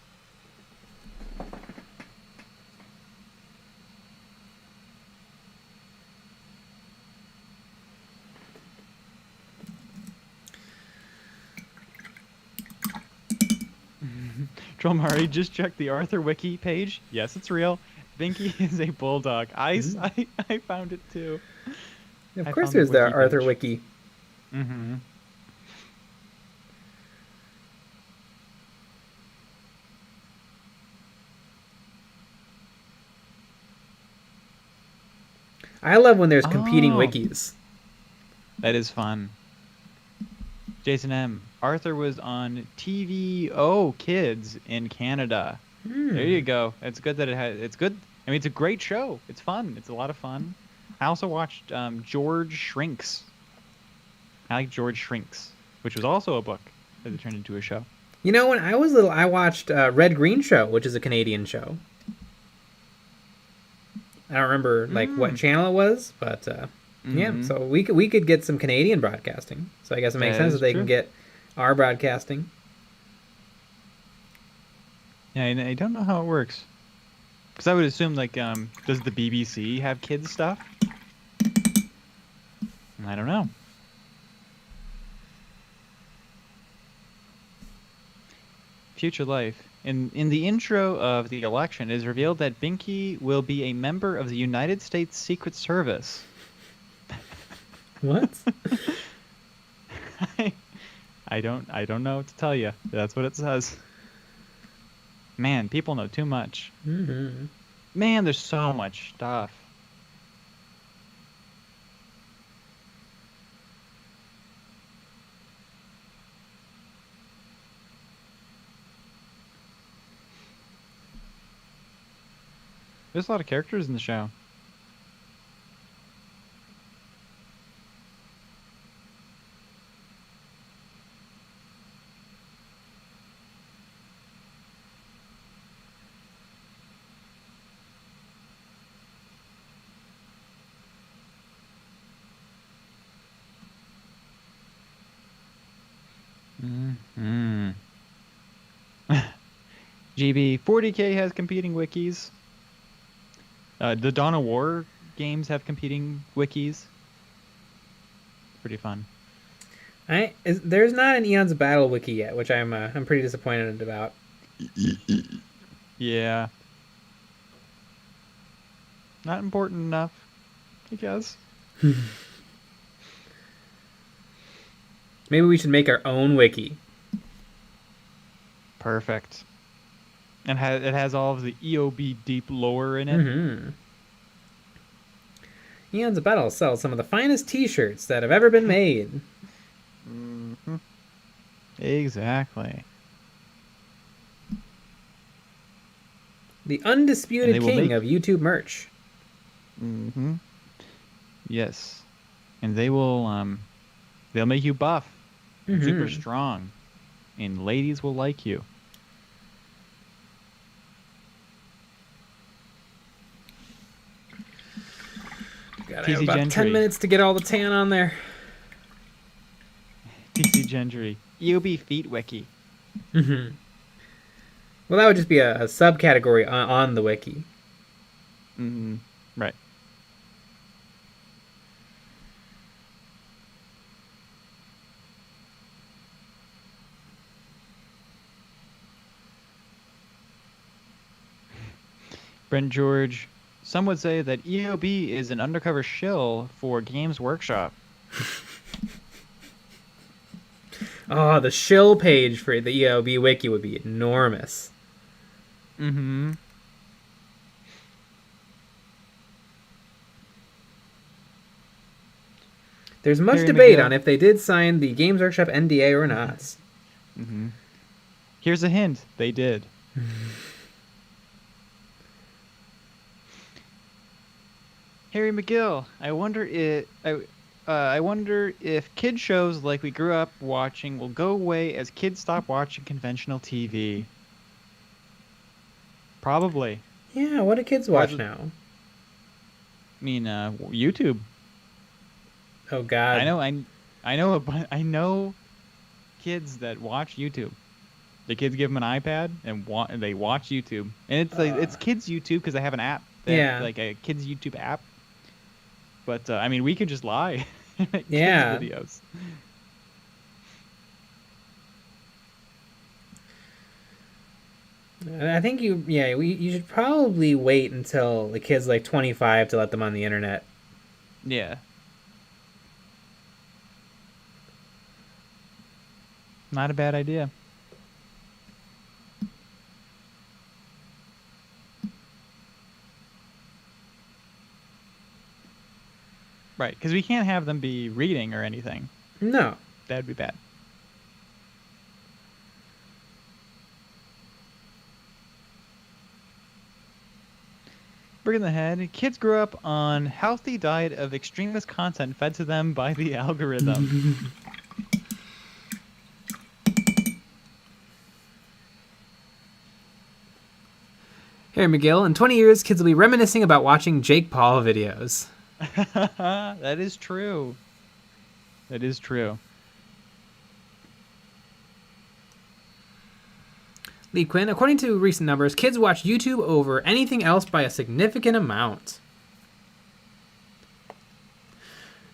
Trollmari, just check the Arthur Wiki page. Yes, it's real. Binky is a bulldog. I found it too. Of I course found there's the wiki Arthur page. Wiki. Mm-hmm. I love when there's competing Oh. wikis. That is fun. Jason M. Arthur was on TVO Kids in Canada. There you go. It's good that it has. It's good. I mean, it's a great show. It's fun. It's a lot of fun. I also watched George Shrinks. I like George Shrinks, which was also a book that they turned into a show. You know, when I was little, I watched Red Green Show, which is a Canadian show. I don't remember like what channel it was, but yeah. So we could get some Canadian broadcasting. So I guess it makes That sense is that they true. can get our broadcasting. Yeah, I don't know how it works. Because I would assume, like, does the BBC have kids stuff? I don't know. Future life. In the intro of the election, it is revealed that Binky will be a member of the United States Secret Service. What? I don't know what to tell you. That's what it says. Man, people know too much. Mm-hmm. Man, there's so much stuff. There's a lot of characters in the show. Mm-hmm. GB 40k has competing wikis. The Dawn of War games have competing wikis. Pretty fun. There's not an Eons of Battle wiki yet, which I'm pretty disappointed about. Yeah. Not important enough, I guess. Maybe we should make our own wiki. Perfect. And it has all of the EOB deep lore in it. Mm-hmm. Eons of Battle sells some of the finest T-shirts that have ever been made. Mm-hmm. Exactly. The undisputed And they will king make- of YouTube merch. Mm-hmm. Yes. And they'll make you buff, super Mm-hmm. strong, and ladies will like you. God, I have TC about 10 Gentry. minutes to get all the tan on there. TC Gentry. EOB Feet Wiki. Mm-hmm. Well, that would just be a subcategory on the wiki. Mm-hmm. Right. Brent George. Some would say that EOB is an undercover shill for Games Workshop. Oh, the shill page for the EOB wiki would be enormous. Mm-hmm. There's much Harry debate McGill. on if they did sign the Games Workshop NDA or not. Mm-hmm. Here's a hint. They did. Harry McGill. I wonder if kid shows like we grew up watching will go away as kids stop watching conventional TV. Probably. Yeah, what do kids watch now? I mean, YouTube. Oh God. I know kids that watch YouTube. The kids give them an iPad and they watch YouTube, and it's like it's kids YouTube because they have an app. They have, like a kids YouTube app. But I mean, we could just lie. And make Yeah. kids videos. I think you should probably wait until the kid's like 25 to let them on the internet. Yeah. Not a bad idea. Right, because we can't have them be reading or anything. No. That'd be bad. Bringing the head, kids grew up on healthy diet of extremist content fed to them by the algorithm. Harry McGill, in 20 years, kids will be reminiscing about watching Jake Paul videos. That is true. That is true. Lee Quinn, according to recent numbers, kids watch YouTube over anything else by a significant amount.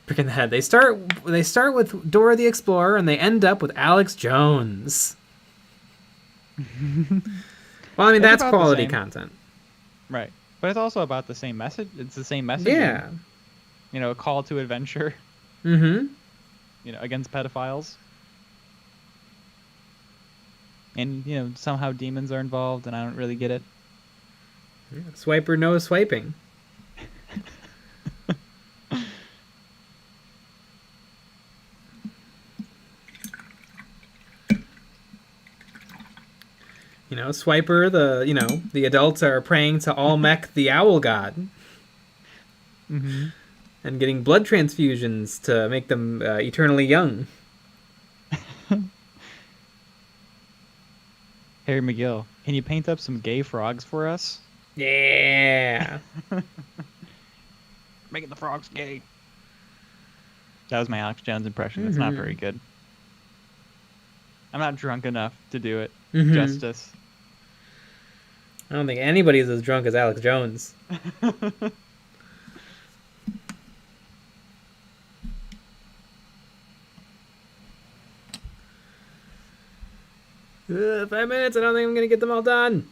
Picking the head. They start with Dora the Explorer and they end up with Alex Jones. Well, I mean, that's quality content. Right. But it's also about the same message. It's the same message. Yeah. You know, a call to adventure. Mm-hmm. You know, against pedophiles. And, you know, somehow demons are involved, and I don't really get it. Yeah. Swiper knows swiping. You know, Swiper, the adults are praying to Olmec, the owl god. Mm-hmm. And getting blood transfusions to make them eternally young. Harry McGill, can you paint up some gay frogs for us? Yeah. Making the frogs gay. That was my Alex Jones impression. It's not very good. I'm not drunk enough to do it justice. I don't think anybody's as drunk as Alex Jones. 5 minutes. I don't think I'm going to get them all done.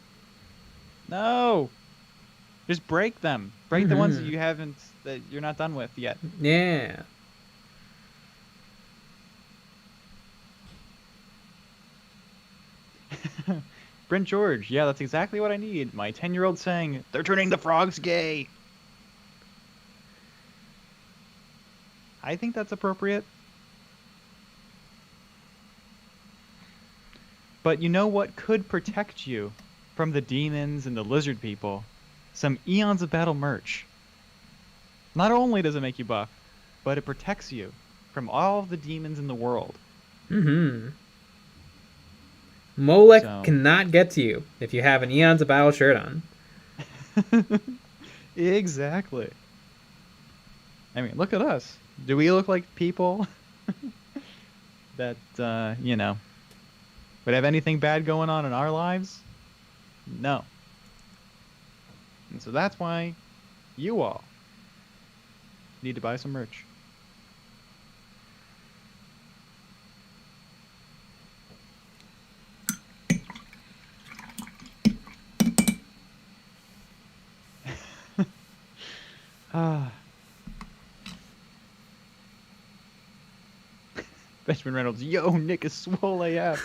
No. Just break them. Break the ones that you're not done with yet. Yeah. Brent George, yeah, that's exactly what I need. My 10-year-old saying, they're turning the frogs gay. I think that's appropriate. But you know what could protect you from the demons and the lizard people? Some Eons of Battle merch. Not only does it make you buff, but it protects you from all of the demons in the world. Mm-hmm. Molech So cannot get to you if you have an Eons of Battle shirt on. exactly. I mean, look at us. Do we look like people that would have anything bad going on in our lives? No. And so that's why you all need to buy some merch. Benjamin Reynolds, yo, Nick is swole AF.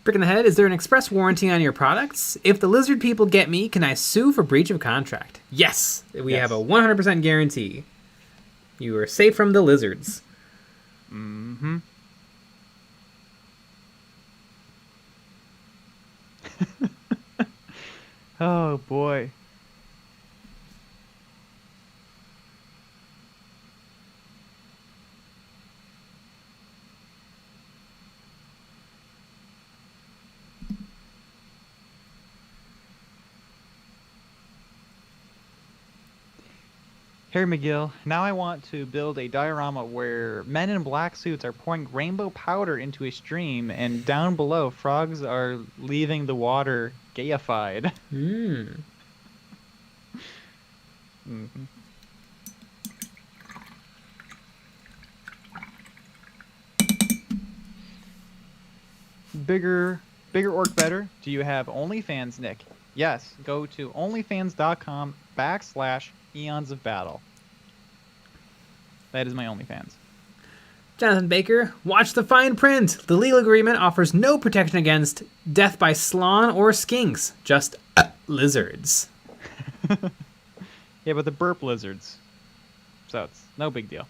Brick in the head, is there an express warranty on your products? If the lizard people get me, can I sue for breach of contract? Yes, we have a 100% guarantee. You are safe from the lizards. Mm-hmm. Oh boy. Harry McGill, now I want to build a diorama where men in black suits are pouring rainbow powder into a stream, and down below, frogs are leaving the water gayified. Mm. Mm-hmm. Bigger orc better. Do you have OnlyFans, Nick? Yes. Go to onlyfans.com/EonsOfBattle. That is my OnlyFans. Jonathan Baker, watch the fine print. The legal agreement offers no protection against death by slan or skinks, just lizards. Yeah, but the burp lizards. So it's no big deal.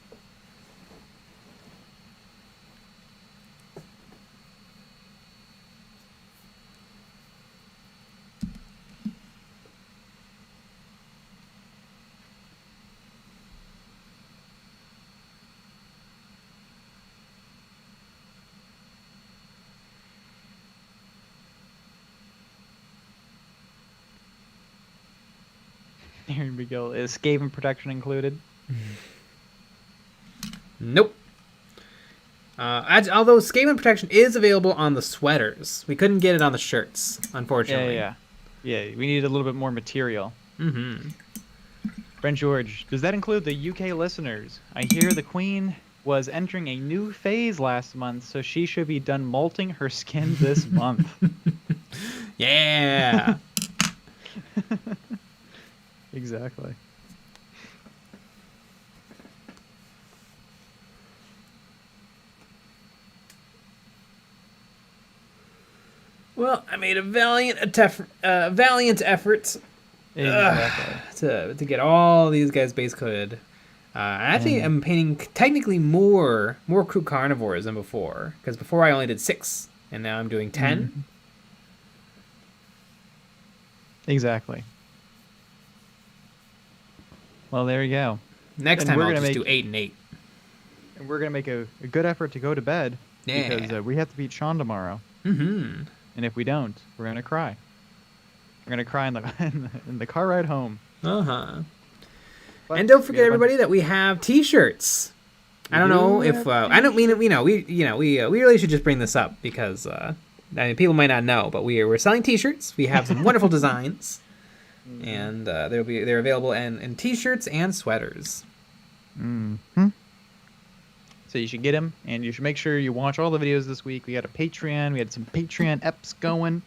Aaron McGill, is Skaven protection included? Nope. Although Skaven protection is available on the sweaters, we couldn't get it on the shirts, unfortunately. Yeah. We needed a little bit more material. Mm-hmm. Brent George, does that include the UK listeners? I hear the Queen was entering a new phase last month, so she should be done molting her skin this month. Yeah. Exactly. Well, I made a valiant effort to get all these guys base coated. Actually, I'm painting technically more KROOT carnivores than before, because before I only did 6, and now I'm doing 10. Mm-hmm. Exactly. Well, there you go. Next time I'll just do 8 and 8. And we're gonna make a good effort to go to bed, because we have to beat Sean tomorrow. Mm-hmm. And if we don't, we're gonna cry. We're gonna cry in the car ride home. Uh-huh. And don't forget, everybody, that we have T-shirts. I don't know if I don't mean we really should just bring this up because people might not know, but we're selling T-shirts. We have some wonderful designs, and they're available in T-shirts and sweaters. Mm-hmm. So you should get them, and you should make sure you watch all the videos this week. We got a Patreon. We had some Patreon eps going.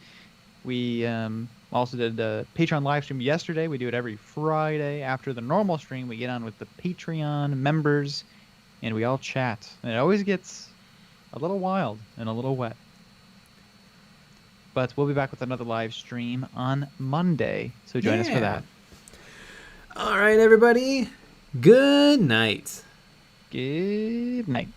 We also did a Patreon live stream yesterday. We do it every Friday after the normal stream. We get on with the Patreon members, and we all chat. And it always gets a little wild and a little wet. But we'll be back with another live stream on Monday, so join us for that. All right, everybody. Good night. Good night.